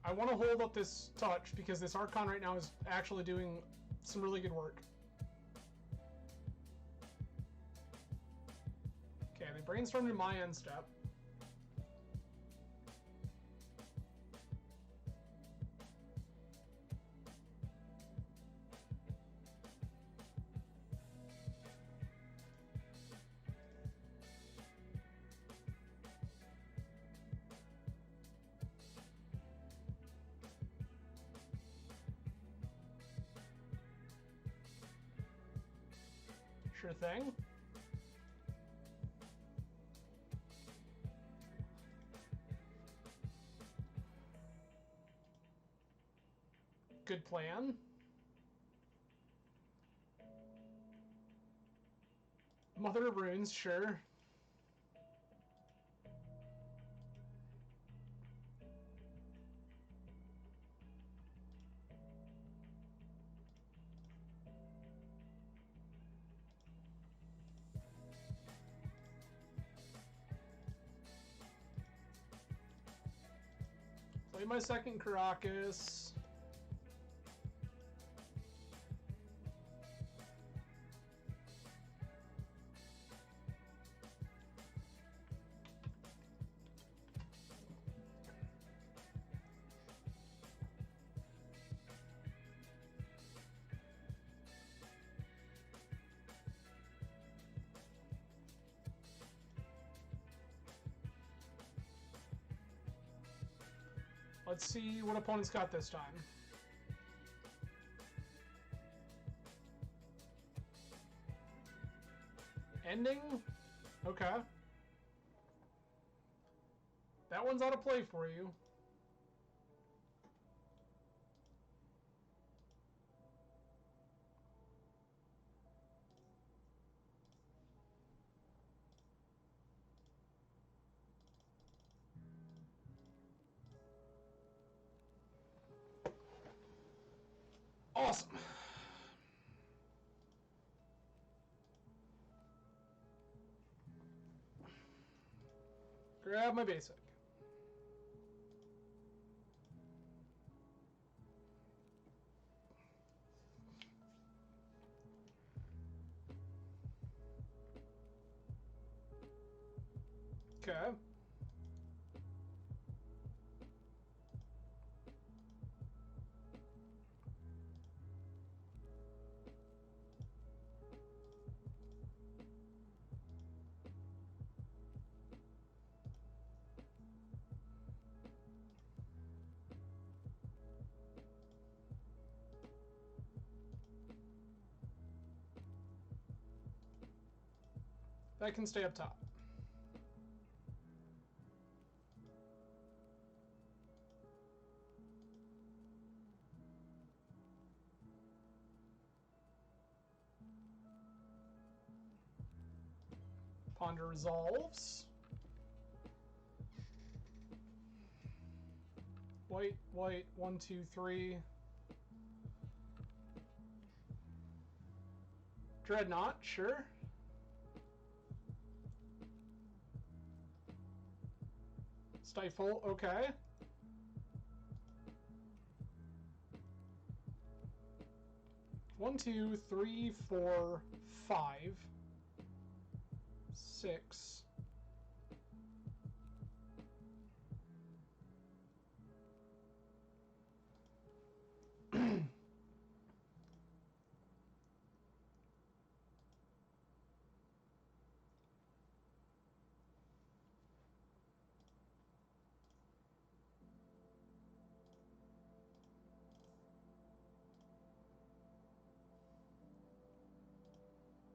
I want to hold up this touch because this Archon right now is actually doing some really good work. Okay, they brainstormed in my end step. Sure thing. Good plan. Mother of Runes, sure. get my second Caracas. Let's see what opponent's got this time. Ending? Okay. That one's out of play for you. Awesome. Grab my basic. Okay. That can stay up top. Ponder resolves. White, white, 1, 2, 3. Dreadnought, sure. Stifle, okay. One, 2, 3, 4, 5, 6.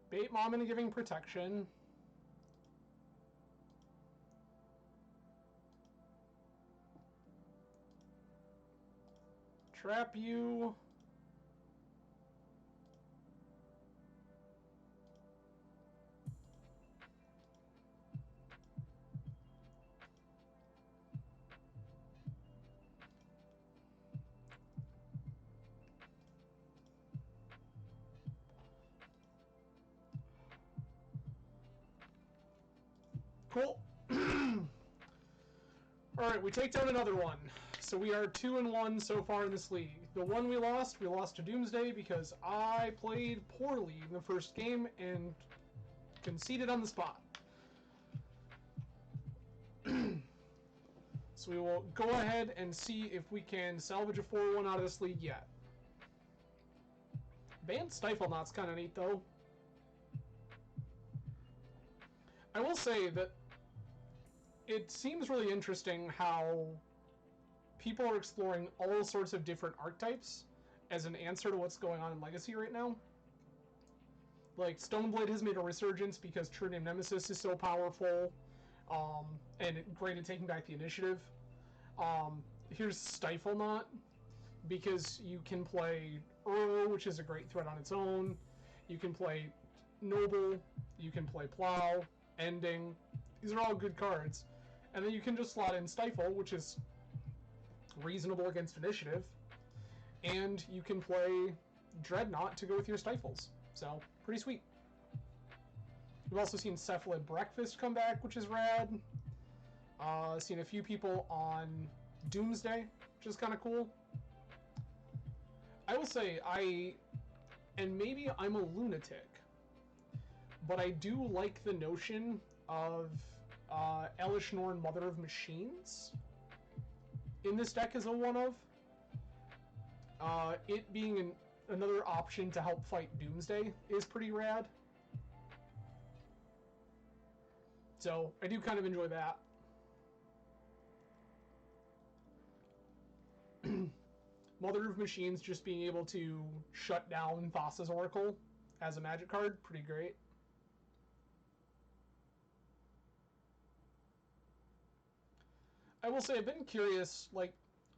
Bait Mom into giving protection. Trap you. Cool. Alright, we take down another one. So we are 2-1 so far in this league. The one we lost to Doomsday because I played poorly in the first game and conceded on the spot. So we will go ahead and see if we can salvage a 4-1 out of this league yet. Banned Stifle Knot's kind of neat, though. I will say that it seems really interesting how people are exploring all sorts of different archetypes as an answer to what's going on in Legacy right now. Like, Stoneblade has made a resurgence because True Name Nemesis is so powerful, and great at taking back the initiative. Here's Stifle Knot, because you can play Uro, which is a great threat on its own. You can play Noble, you can play Plow, Ending. These are all good cards. And then you can just slot in Stifle, which is reasonable against initiative. And you can play Dreadnought to go with your Stifles. So, pretty sweet. We've also seen Cephalid Breakfast come back, which is rad. Seen a few people on Doomsday, which is kind of cool. I will say, and maybe I'm a lunatic, but I do like the notion of Elish Norn, Mother of Machines, in this deck as a one-of. It being another option to help fight Doomsday is pretty rad. So, I do kind of enjoy that. Mother of Machines just being able to shut down Thassa's Oracle as a magic card, pretty great. I will say I've been curious, like,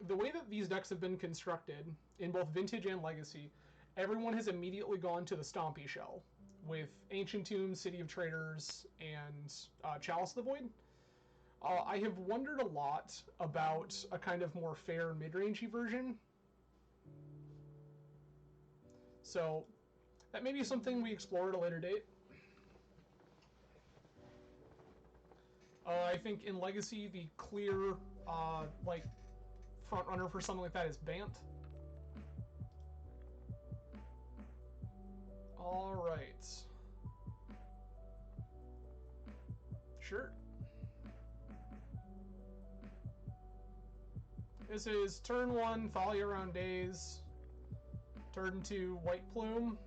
the way that these decks have been constructed in both Vintage and Legacy, everyone has immediately gone to the Stompy Shell with Ancient Tomb, City of Traders, and Chalice of the Void. I have wondered a lot about a kind of more fair mid-rangey version. So that may be something we explore at a later date. I think in Legacy, the clear, like, front runner for something like that is Bant. Alright. Sure. This is turn 1, follow you around days. Turn 2, White Plume.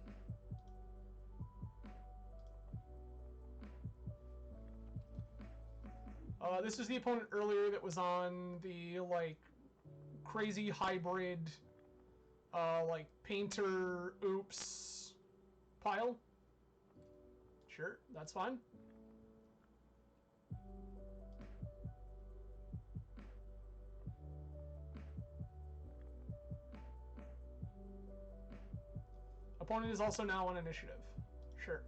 This is the opponent earlier that was on the, like, crazy hybrid, like, painter, oops, pile. Sure, that's fine. Opponent is also now on initiative. Sure.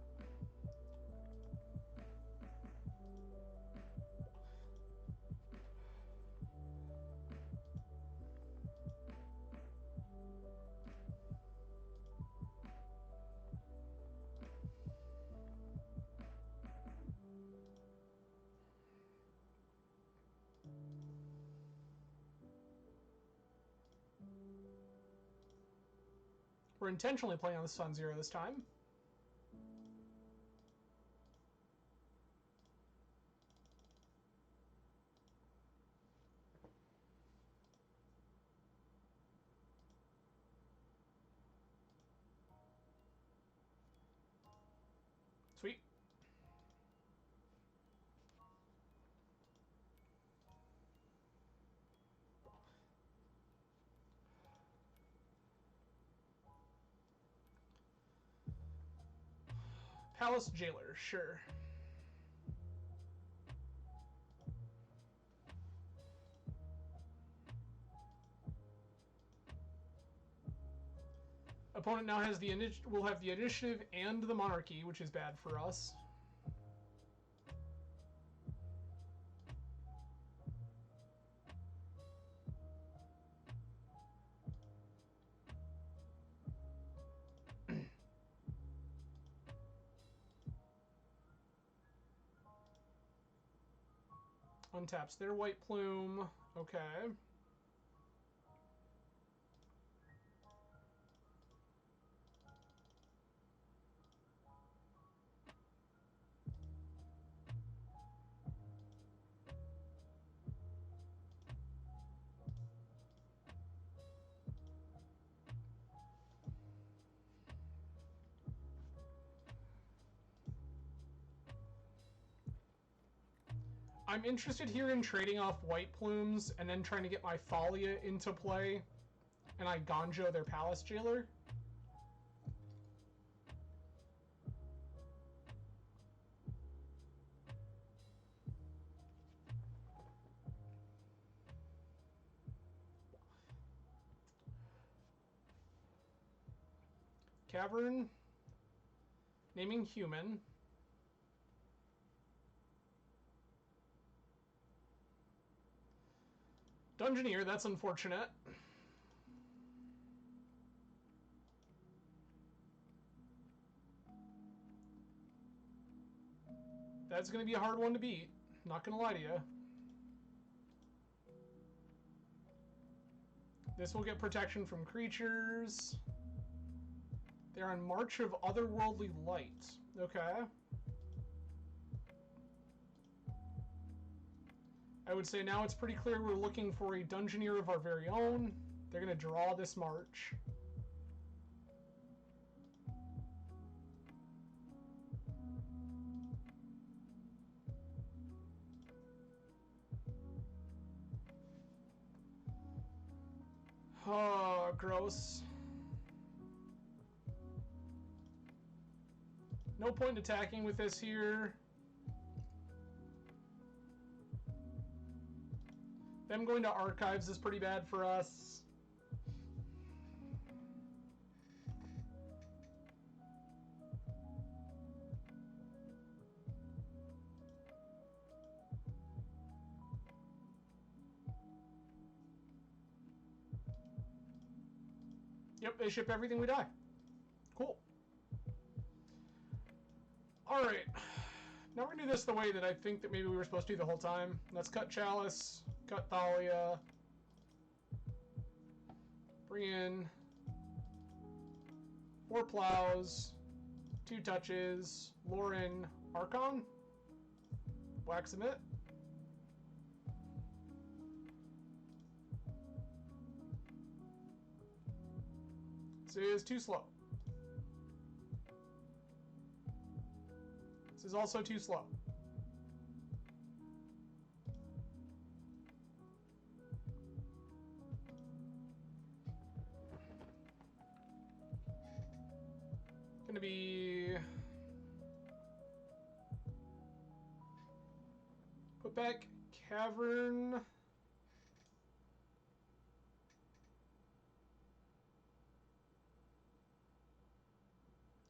We're intentionally playing on the Sun Zero this time. Sweet. Palace Jailer, sure. Opponent now has will have the initiative and the monarchy, which is bad for us. Untaps their White Plume. Okay. I'm interested here in trading off White Plumes and then trying to get my Thalia into play, and I Ganjo their Palace Jailer. Cavern, naming human. Dungeoneer, that's unfortunate. That's going to be a hard one to beat. Not going to lie to you. This will get protection from creatures. They're on March of Otherworldly Light. Okay. I would say now it's pretty clear we're looking for a Dungeoneer of our very own. They're going to draw this March. Oh, gross. No point attacking with this here. Them going to archives is pretty bad for us. Yep, they ship everything, we die. Cool. Alright. Now we're going to do this the way that I think that maybe we were supposed to do the whole time. Let's cut Chalice, cut Thalia. Bring in 4 plows, 2 touches, Lauren, Archon, Waxamit. This is too slow. This is also too slow. Gonna be put back Cavern.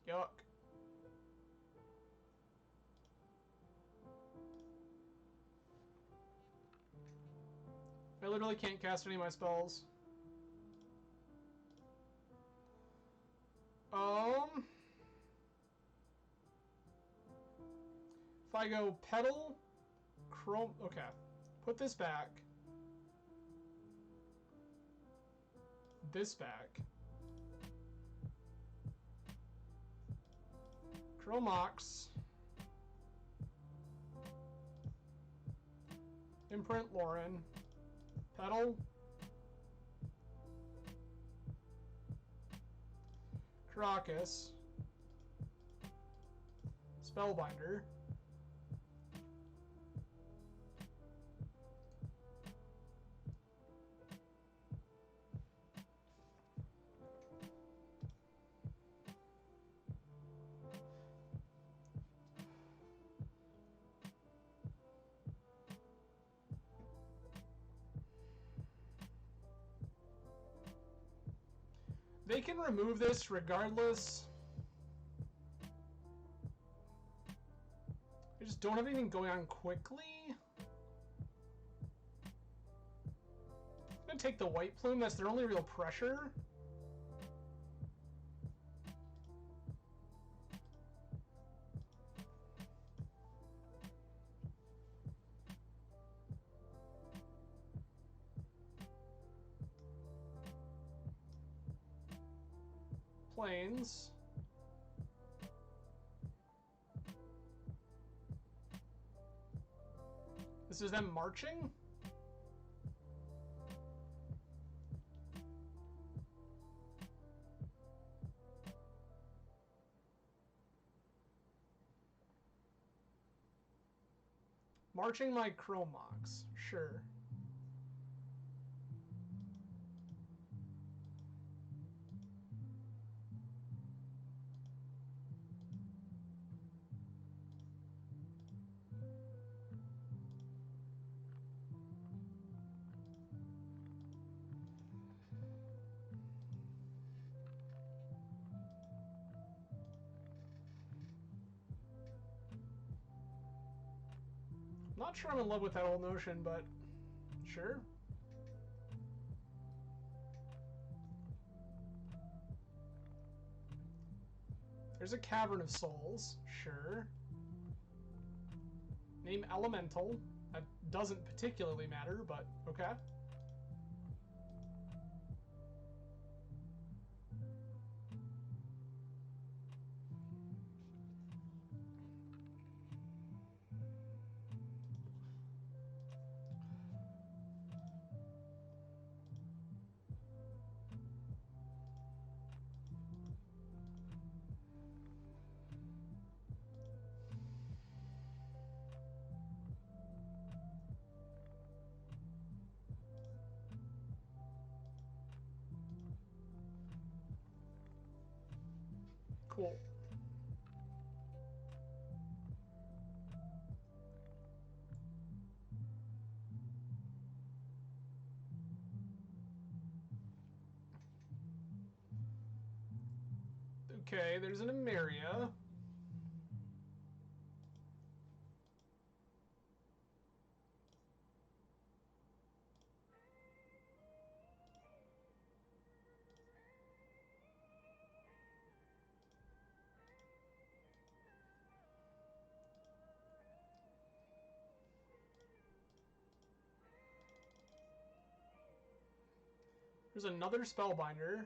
Yuck. I literally can't cast any of my spells. If I go Petal, Chrome, okay. Put this back. This back. Chromox. Imprint Lauren. Petal. Caracas. Spellbinder. They can remove this regardless. I just don't have anything going on quickly. I'm gonna take the White Plume, that's their only real pressure. Planes. This is them marching? Marching my Chromox, sure. Not sure I'm in love with that whole notion, but sure. There's a Cavern of Souls, sure. Name Elemental. That doesn't particularly matter, but okay. Cool. Okay, there's an Emeria. There's another Spellbinder.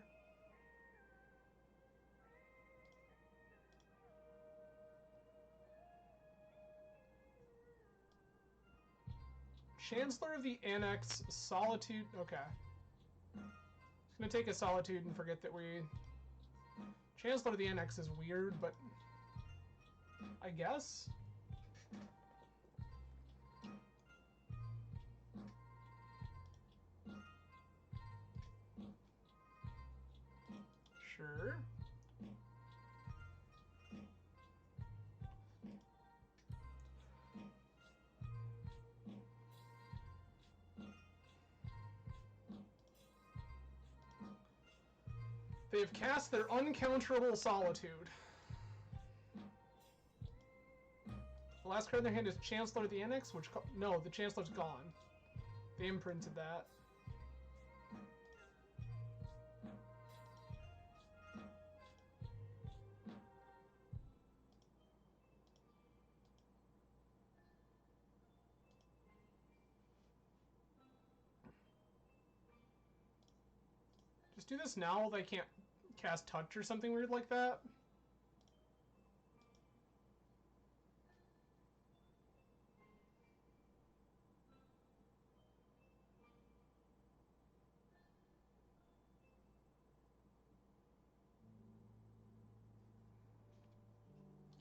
Chancellor of the Annex, Solitude. Okay. It's gonna take a Solitude and forget that we... Chancellor of the Annex is weird, but... I guess? Sure. They've cast their uncounterable Solitude. The last card in their hand is Chancellor of the Annex, which... No, the Chancellor's gone. They imprinted that. Just do this now, they can't cast Touch or something weird like that.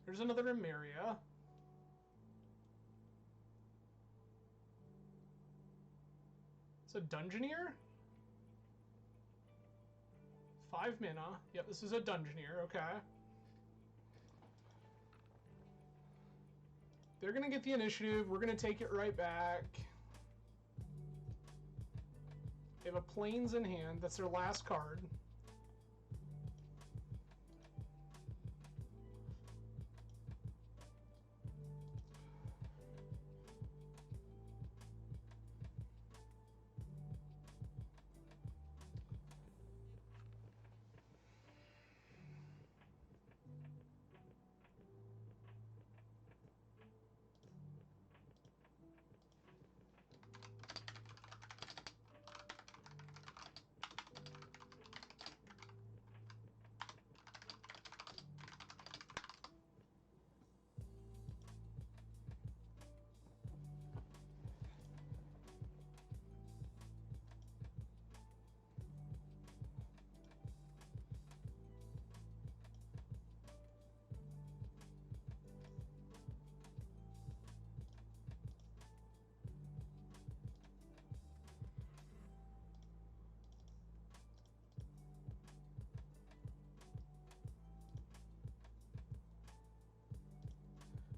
There's another Emeria. It's a Dungeoneer? 5 mana. Yep, this is a Dungeoneer, okay. They're gonna get the initiative, we're gonna take it right back. They have a Plains in hand, that's their last card.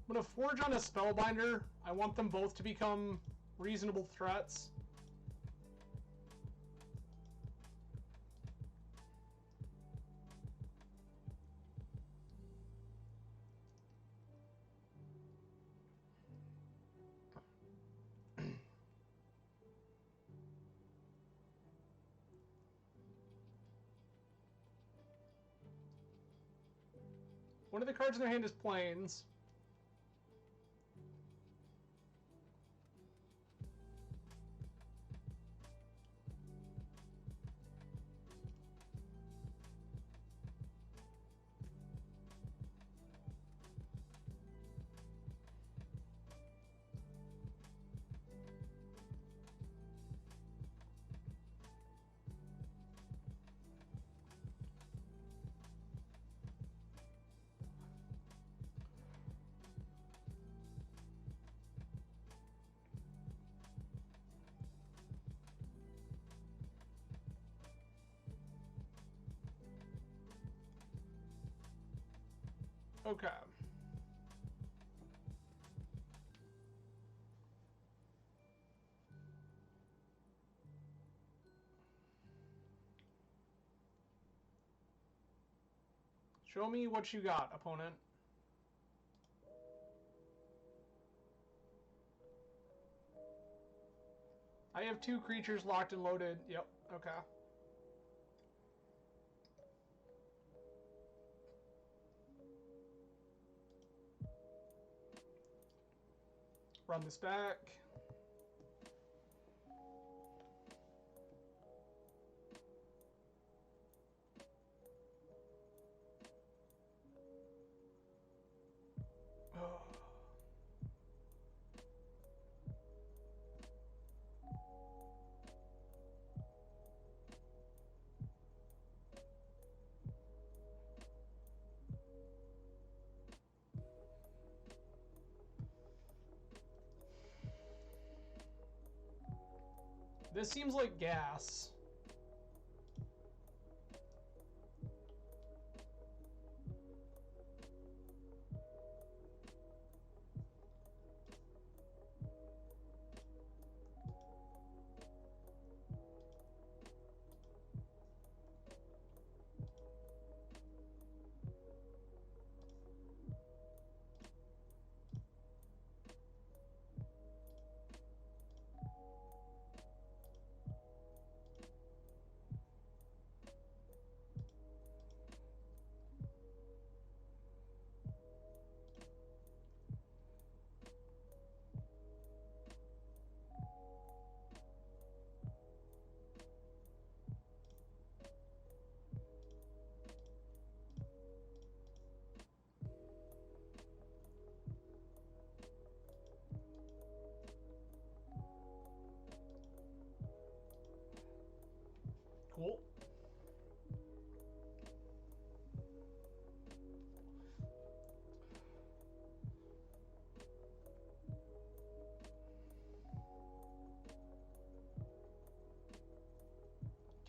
I'm gonna forge on a Spellbinder. I want them both to become reasonable threats. One of the cards in their hand is Plains. Okay. Show me what you got, opponent. I have 2 creatures locked and loaded. Yep, okay. Run this back. This seems like gas. Cool.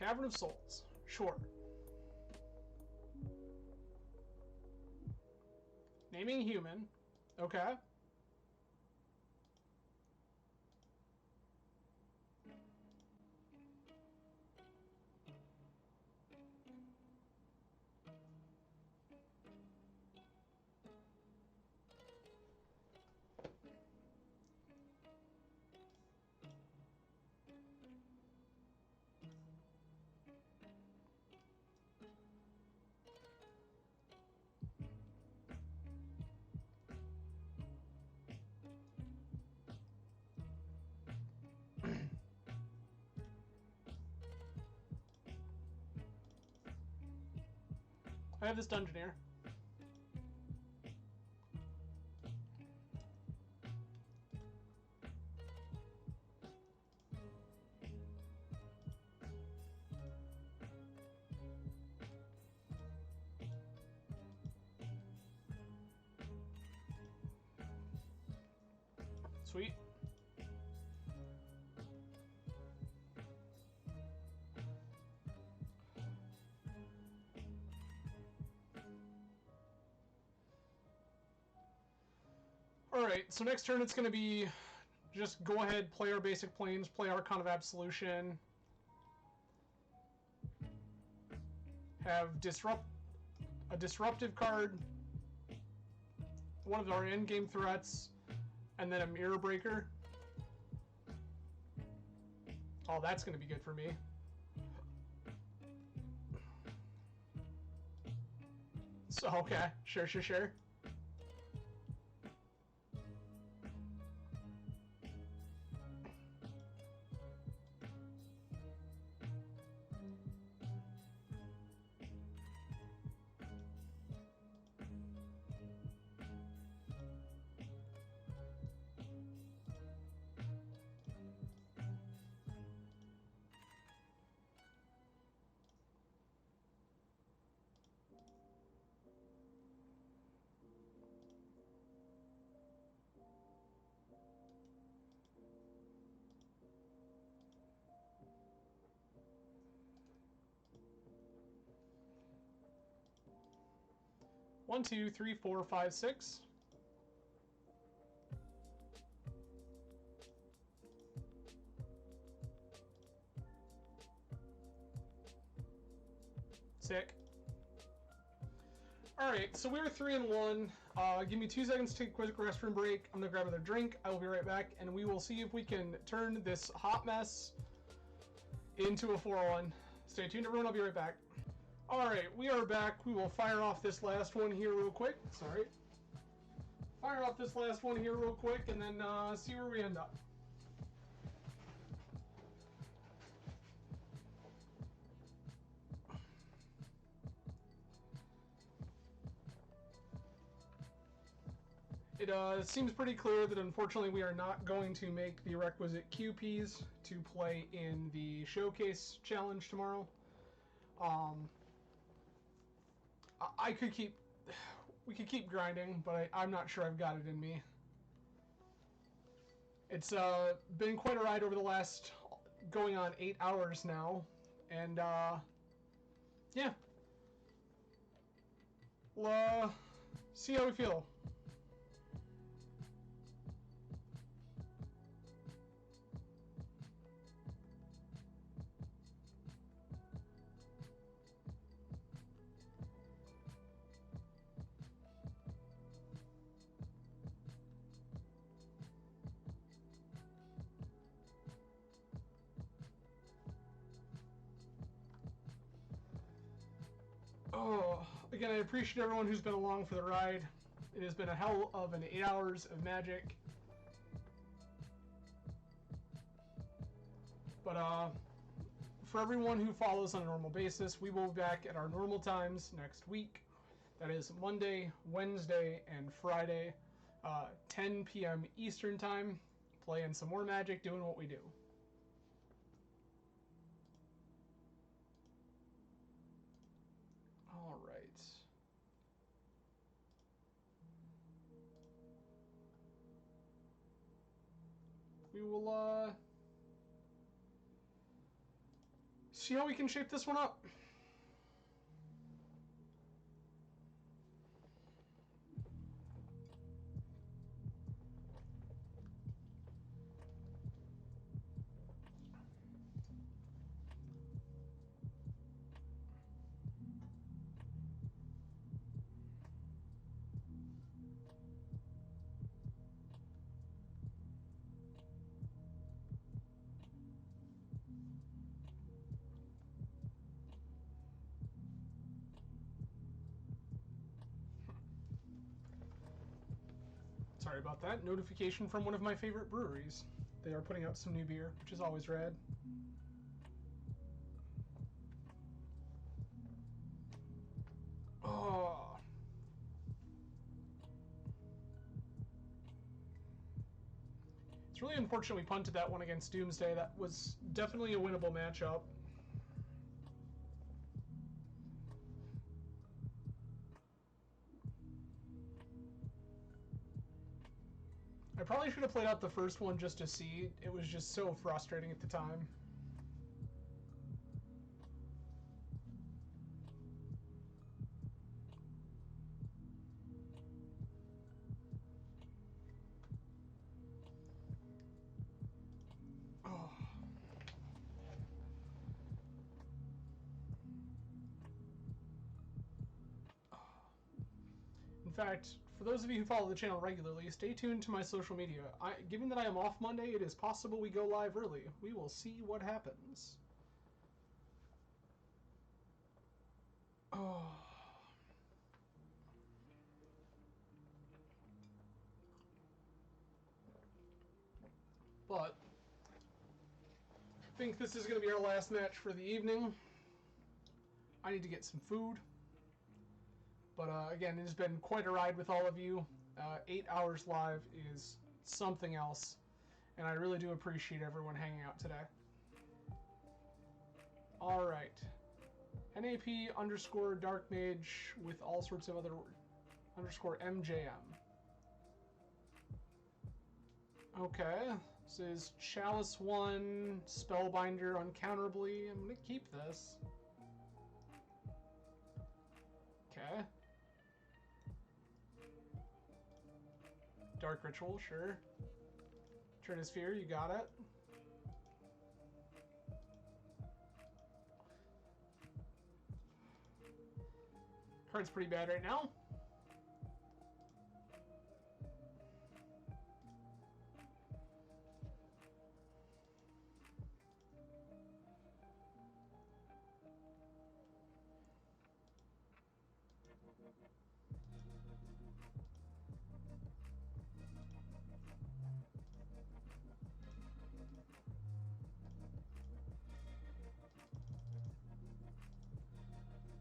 Cavern of Souls. Sure. Naming human. Okay. I have this dungeon here. Sweet. Alright, so next turn it's going to be just go ahead, play our basic planes, play Archon of Absolution. Have a disruptive card, one of our endgame threats, and then a Mirror Breaker. Oh, that's going to be good for me. So, okay, sure. 1, 2, 3, 4, 5, 6. Sick. Alright, so we're 3 and 1. Give me 2 seconds to take a quick restroom break. I'm gonna grab another drink. I will be right back, and we will see if we can turn this hot mess into a 4-1. Stay tuned, everyone. I'll be right back. Alright, we are back. We will fire off this last one here real quick. Sorry. Fire off this last one here real quick, and then see where we end up. It seems pretty clear that unfortunately we are not going to make the requisite QPs to play in the showcase challenge tomorrow. We could keep grinding, but I'm not sure I've got it in me. It's been quite a ride over the last going on 8 hours now, and yeah, we'll see how we feel. Oh, again, I appreciate everyone who's been along for the ride. It has been a hell of an 8 hours of magic. But for everyone who follows on a normal basis, we will be back at our normal times next week. That is Monday, Wednesday, and Friday, 10 p.m. Eastern Time, playing some more Magic, doing what we do. All right. We will see how we can shape this one up. Sorry about that. Notification from one of my favorite breweries. They are putting out some new beer, which is always rad. Oh. It's really unfortunate we punted that one against Doomsday. That was definitely a winnable matchup. I probably should have played out the first one just to see. It was just so frustrating at the time. Oh. In fact, for those of you who follow the channel regularly, stay tuned to my social media. Given that I am off Monday, it is possible we go live early. We will see what happens. Oh. But I think this is going to be our last match for the evening. I need to get some food. But again, it has been quite a ride with all of you. 8 hours live is something else. And I really do appreciate everyone hanging out today. Alright. NAP underscore Dark Mage with all sorts of other underscore MJM. Okay. This is Chalice 1, Spellbinder uncounterably. I'm going to keep this. Okay. Dark Ritual, sure. Trinisphere, you got it. Card's pretty bad right now.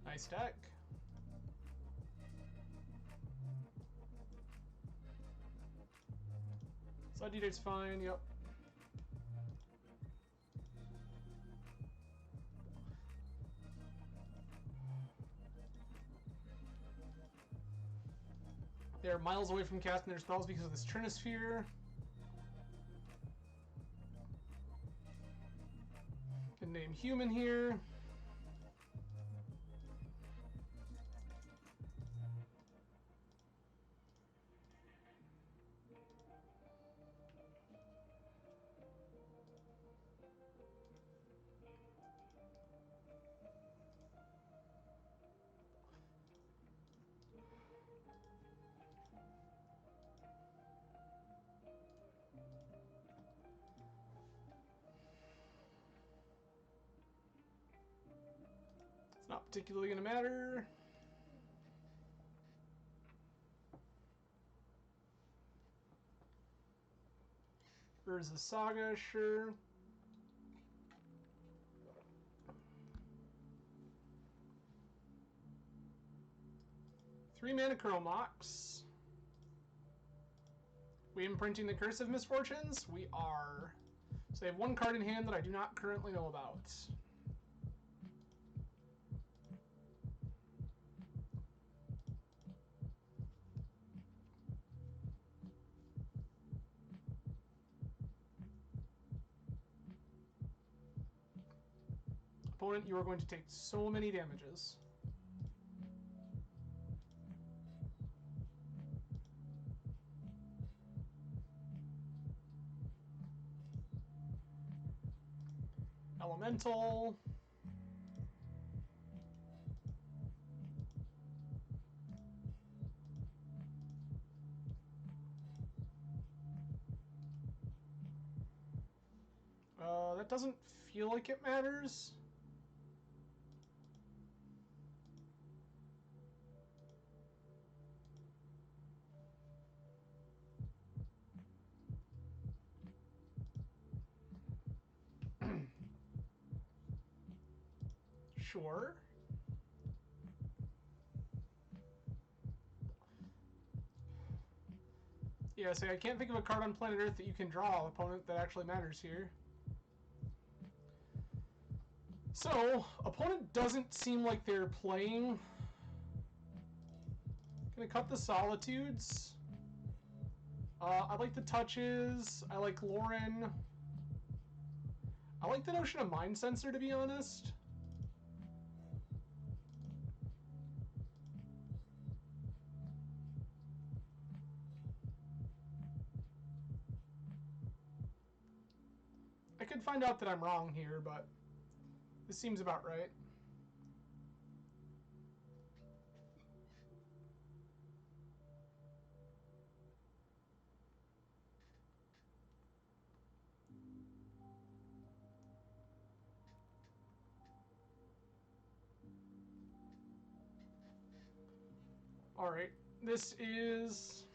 Nice deck. Side Eater's fine, yep. They're miles away from casting their spells because of this Trinisphere. Can name human here. It's not particularly going to matter. Urza Saga, sure. Three mana Chromox. We imprinting the Curse of Misfortunes? We are. So they have one card in hand that I do not currently know about. Opponent, you are going to take so many damages. Elemental. That doesn't feel like it matters. Sure. Yeah, so I can't think of a card on planet Earth that you can draw, opponent, that actually matters here. So, opponent doesn't seem like they're playing. Gonna cut the Solitudes. I like the touches. I like Lauren. I like the notion of Mind Sensor, to be honest. I could find out that I'm wrong here, but this seems about right. Alright, this is...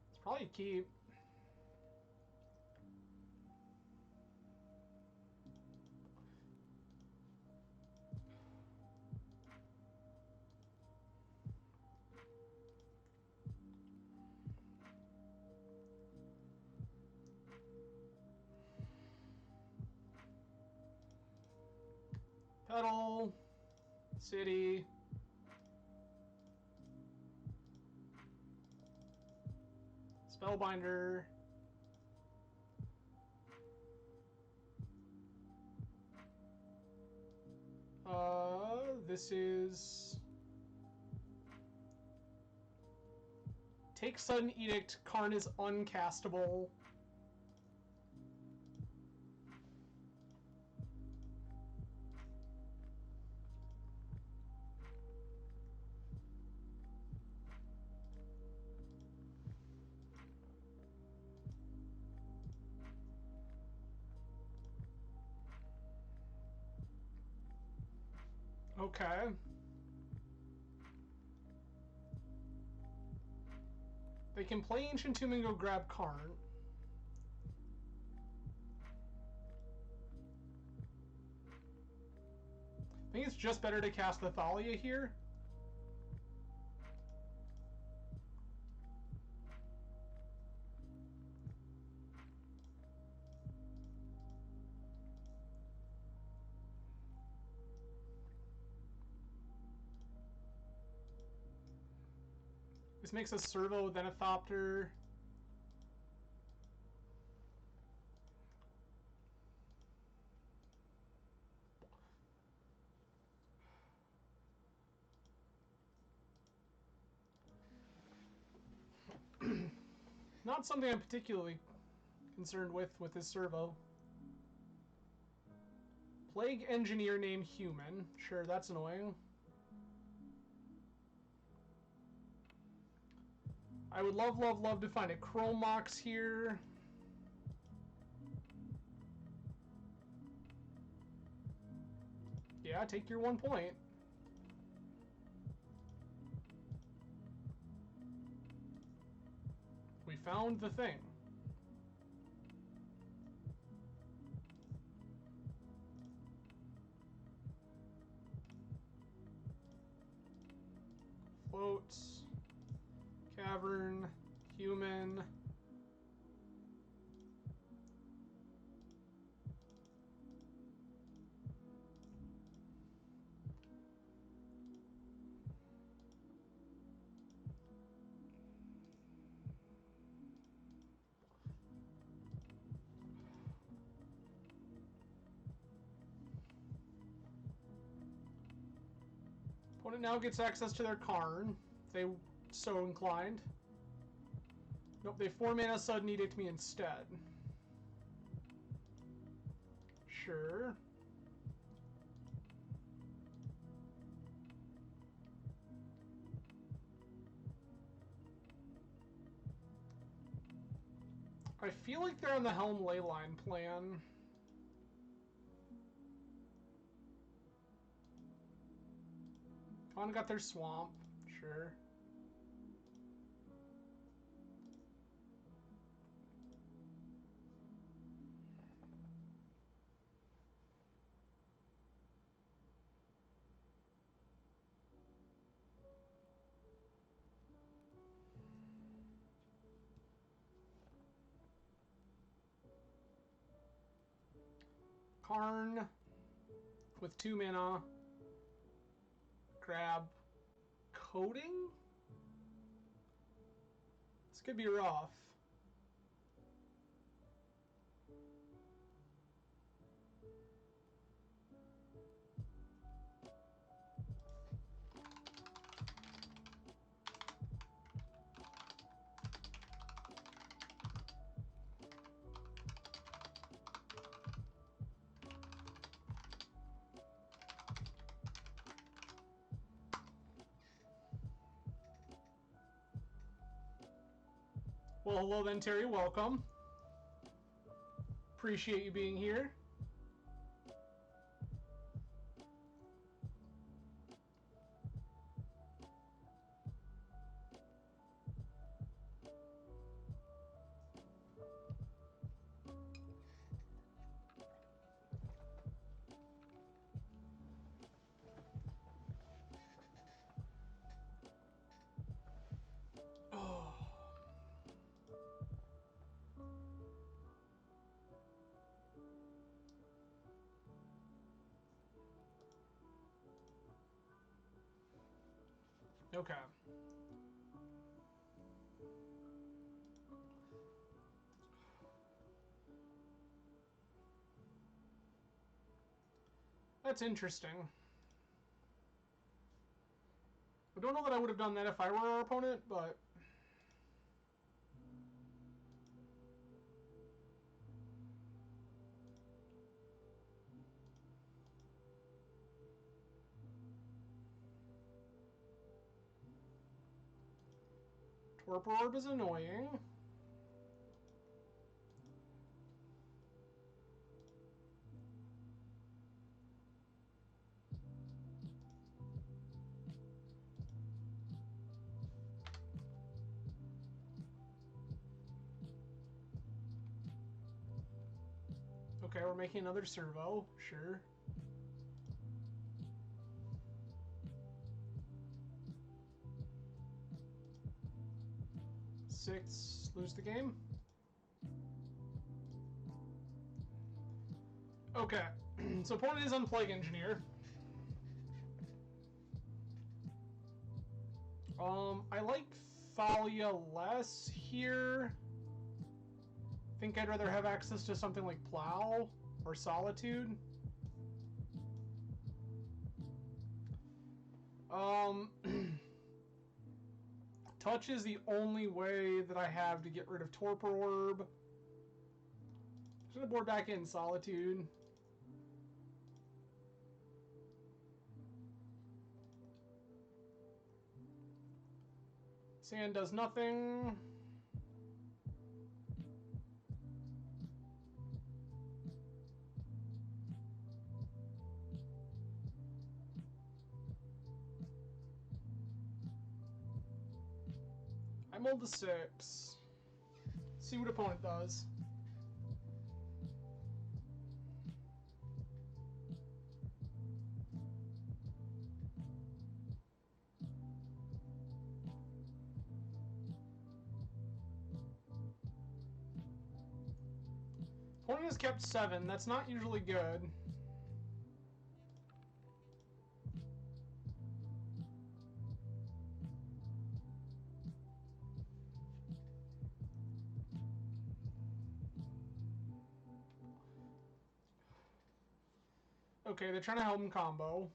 It's probably a keep. Petal, City, Spellbinder, this is Take Sudden Edict. Karn is uncastable. Okay. They can play Ancient Tomb and go grab Karn. I think it's just better to cast the Thalia here. This makes a Servo, then a Thopter. Not something I'm particularly concerned with this Servo. Plague Engineer named Human. Sure, that's annoying. I would love, love, love to find a Chrome Mox here. Yeah, take your 1 point. We found the thing. Floats. Cavern. Human. Opponent now gets access to their Karn, if they so inclined. Nope, they 4-mana Sudden Edict me instead. Sure. I feel like they're on the Helm Leyline plan. Con got their Swamp, sure. Karn with 2 mana. Grab Coding? This could be rough. Well, hello then, Terry. Welcome. Appreciate you being here. Okay. That's interesting. I don't know that I would have done that if I were our opponent, but Torpor Orb is annoying. Okay, we're making another servo. Sure. Six, lose the game. Okay, so opponent is on Plague Engineer. I like Thalia less here. I think I'd rather have access to something like Plow or Solitude. Touch is the only way that I have to get rid of Torpor Orb. Should have board back in Solitude. Sand does nothing. I mold the 6. See what opponent does. Opponent has kept 7. That's not usually good. Okay, they're trying to help him combo.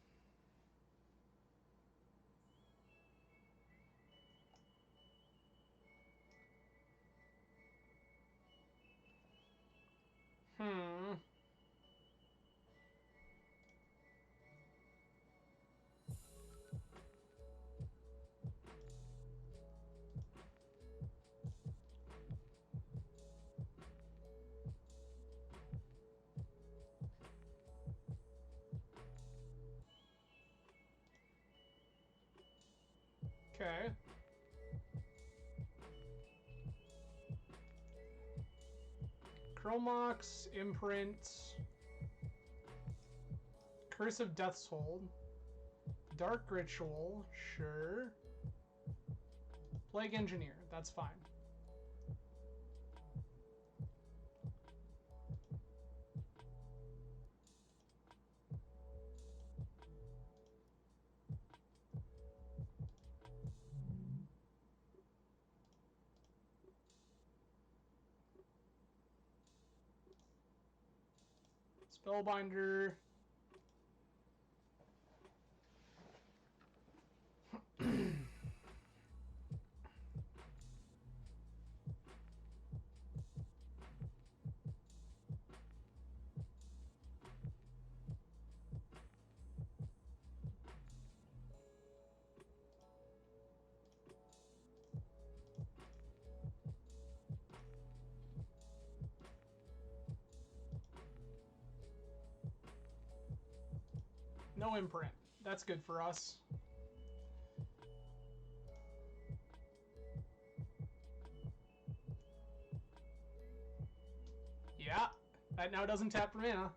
Okay. Chromox, Imprint, Curse of Death's Hold, Dark Ritual, sure. Plague Engineer, that's fine. Spellbinder. No imprint. That's good for us. Yeah, that now doesn't tap for mana.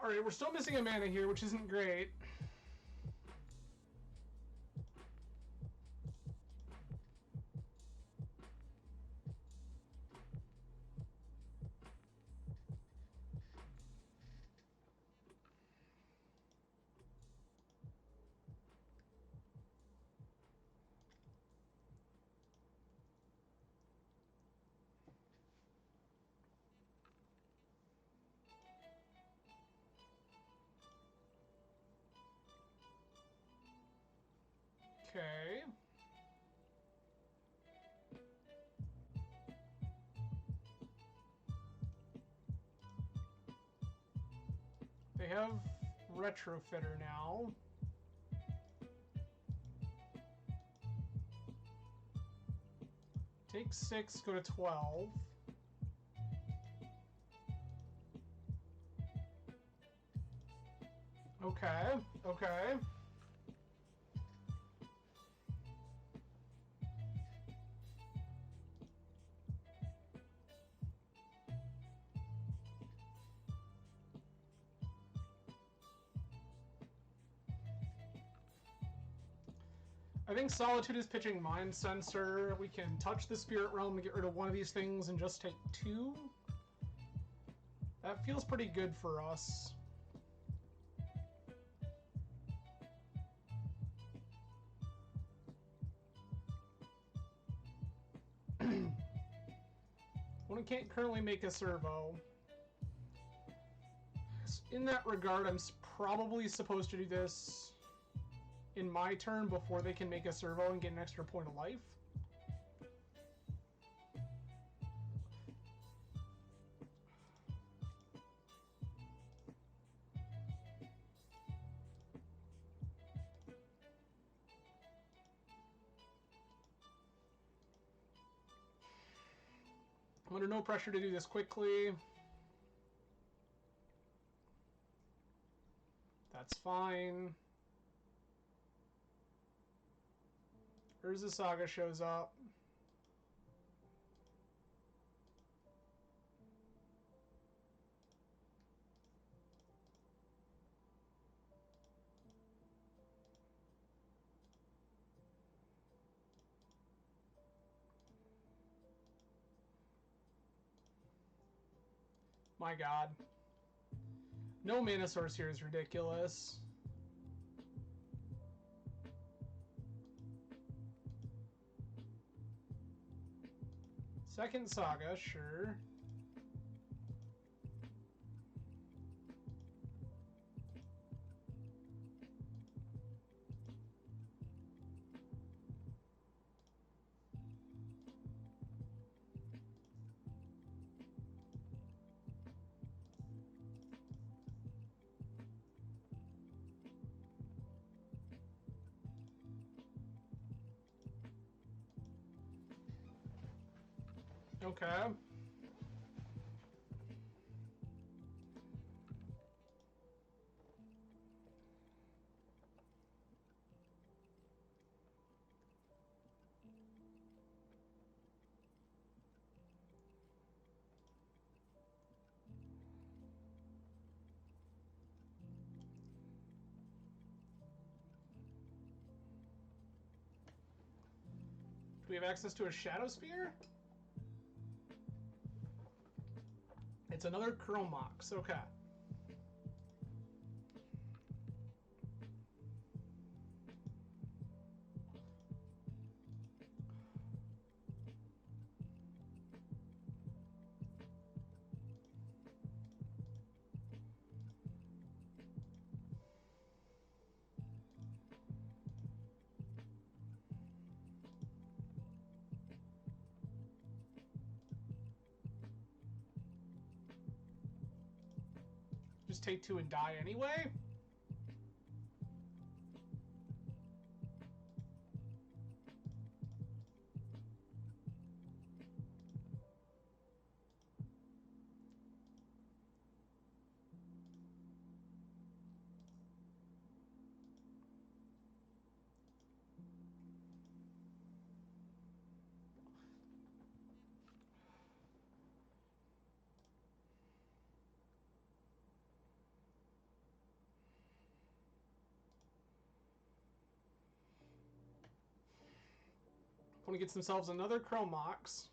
Alright, we're still missing a mana here, which isn't great. Okay. have Retrofitter now. Take 6, go to 12. Okay, okay. I think Solitude is pitching Mind Sensor. We can touch the Spirit Realm to get rid of one of these things and just take 2. That feels pretty good for us. One can't currently make a servo. In that regard, I'm probably supposed to do this in my turn before they can make a servo and get an extra point of life. I'm under no pressure to do this quickly. That's fine. Urza Saga shows up. My god. No mana source here is ridiculous. Second Saga, sure. Okay. Do we have access to a Shadow Spear? It's another Chromox, okay. Just take 2 and die anyway? Opponent gets themselves another Chromox.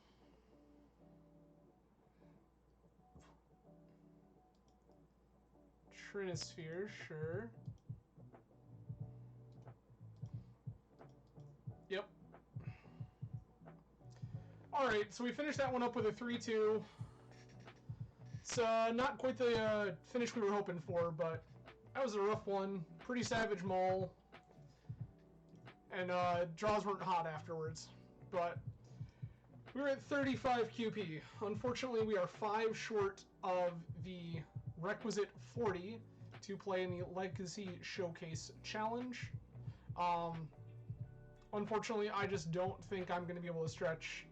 Trinisphere, sure. Yep. Alright, so we finished that one up with a 3-2. It's not quite the finish we were hoping for, but that was a rough one. Pretty savage maul. And draws weren't hot afterwards. But we were at 35 QP. Unfortunately, we are 5 short of the requisite 40 to play in the Legacy Showcase Challenge. Unfortunately, I just don't think I'm going to be able to stretch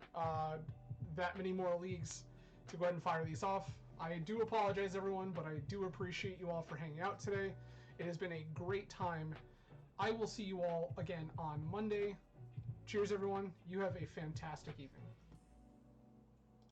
that many more leagues to go ahead and fire these off. I do apologize, everyone, but I do appreciate you all for hanging out today. It has been a great time. I will see you all again on Monday. Cheers, everyone. You have a fantastic evening.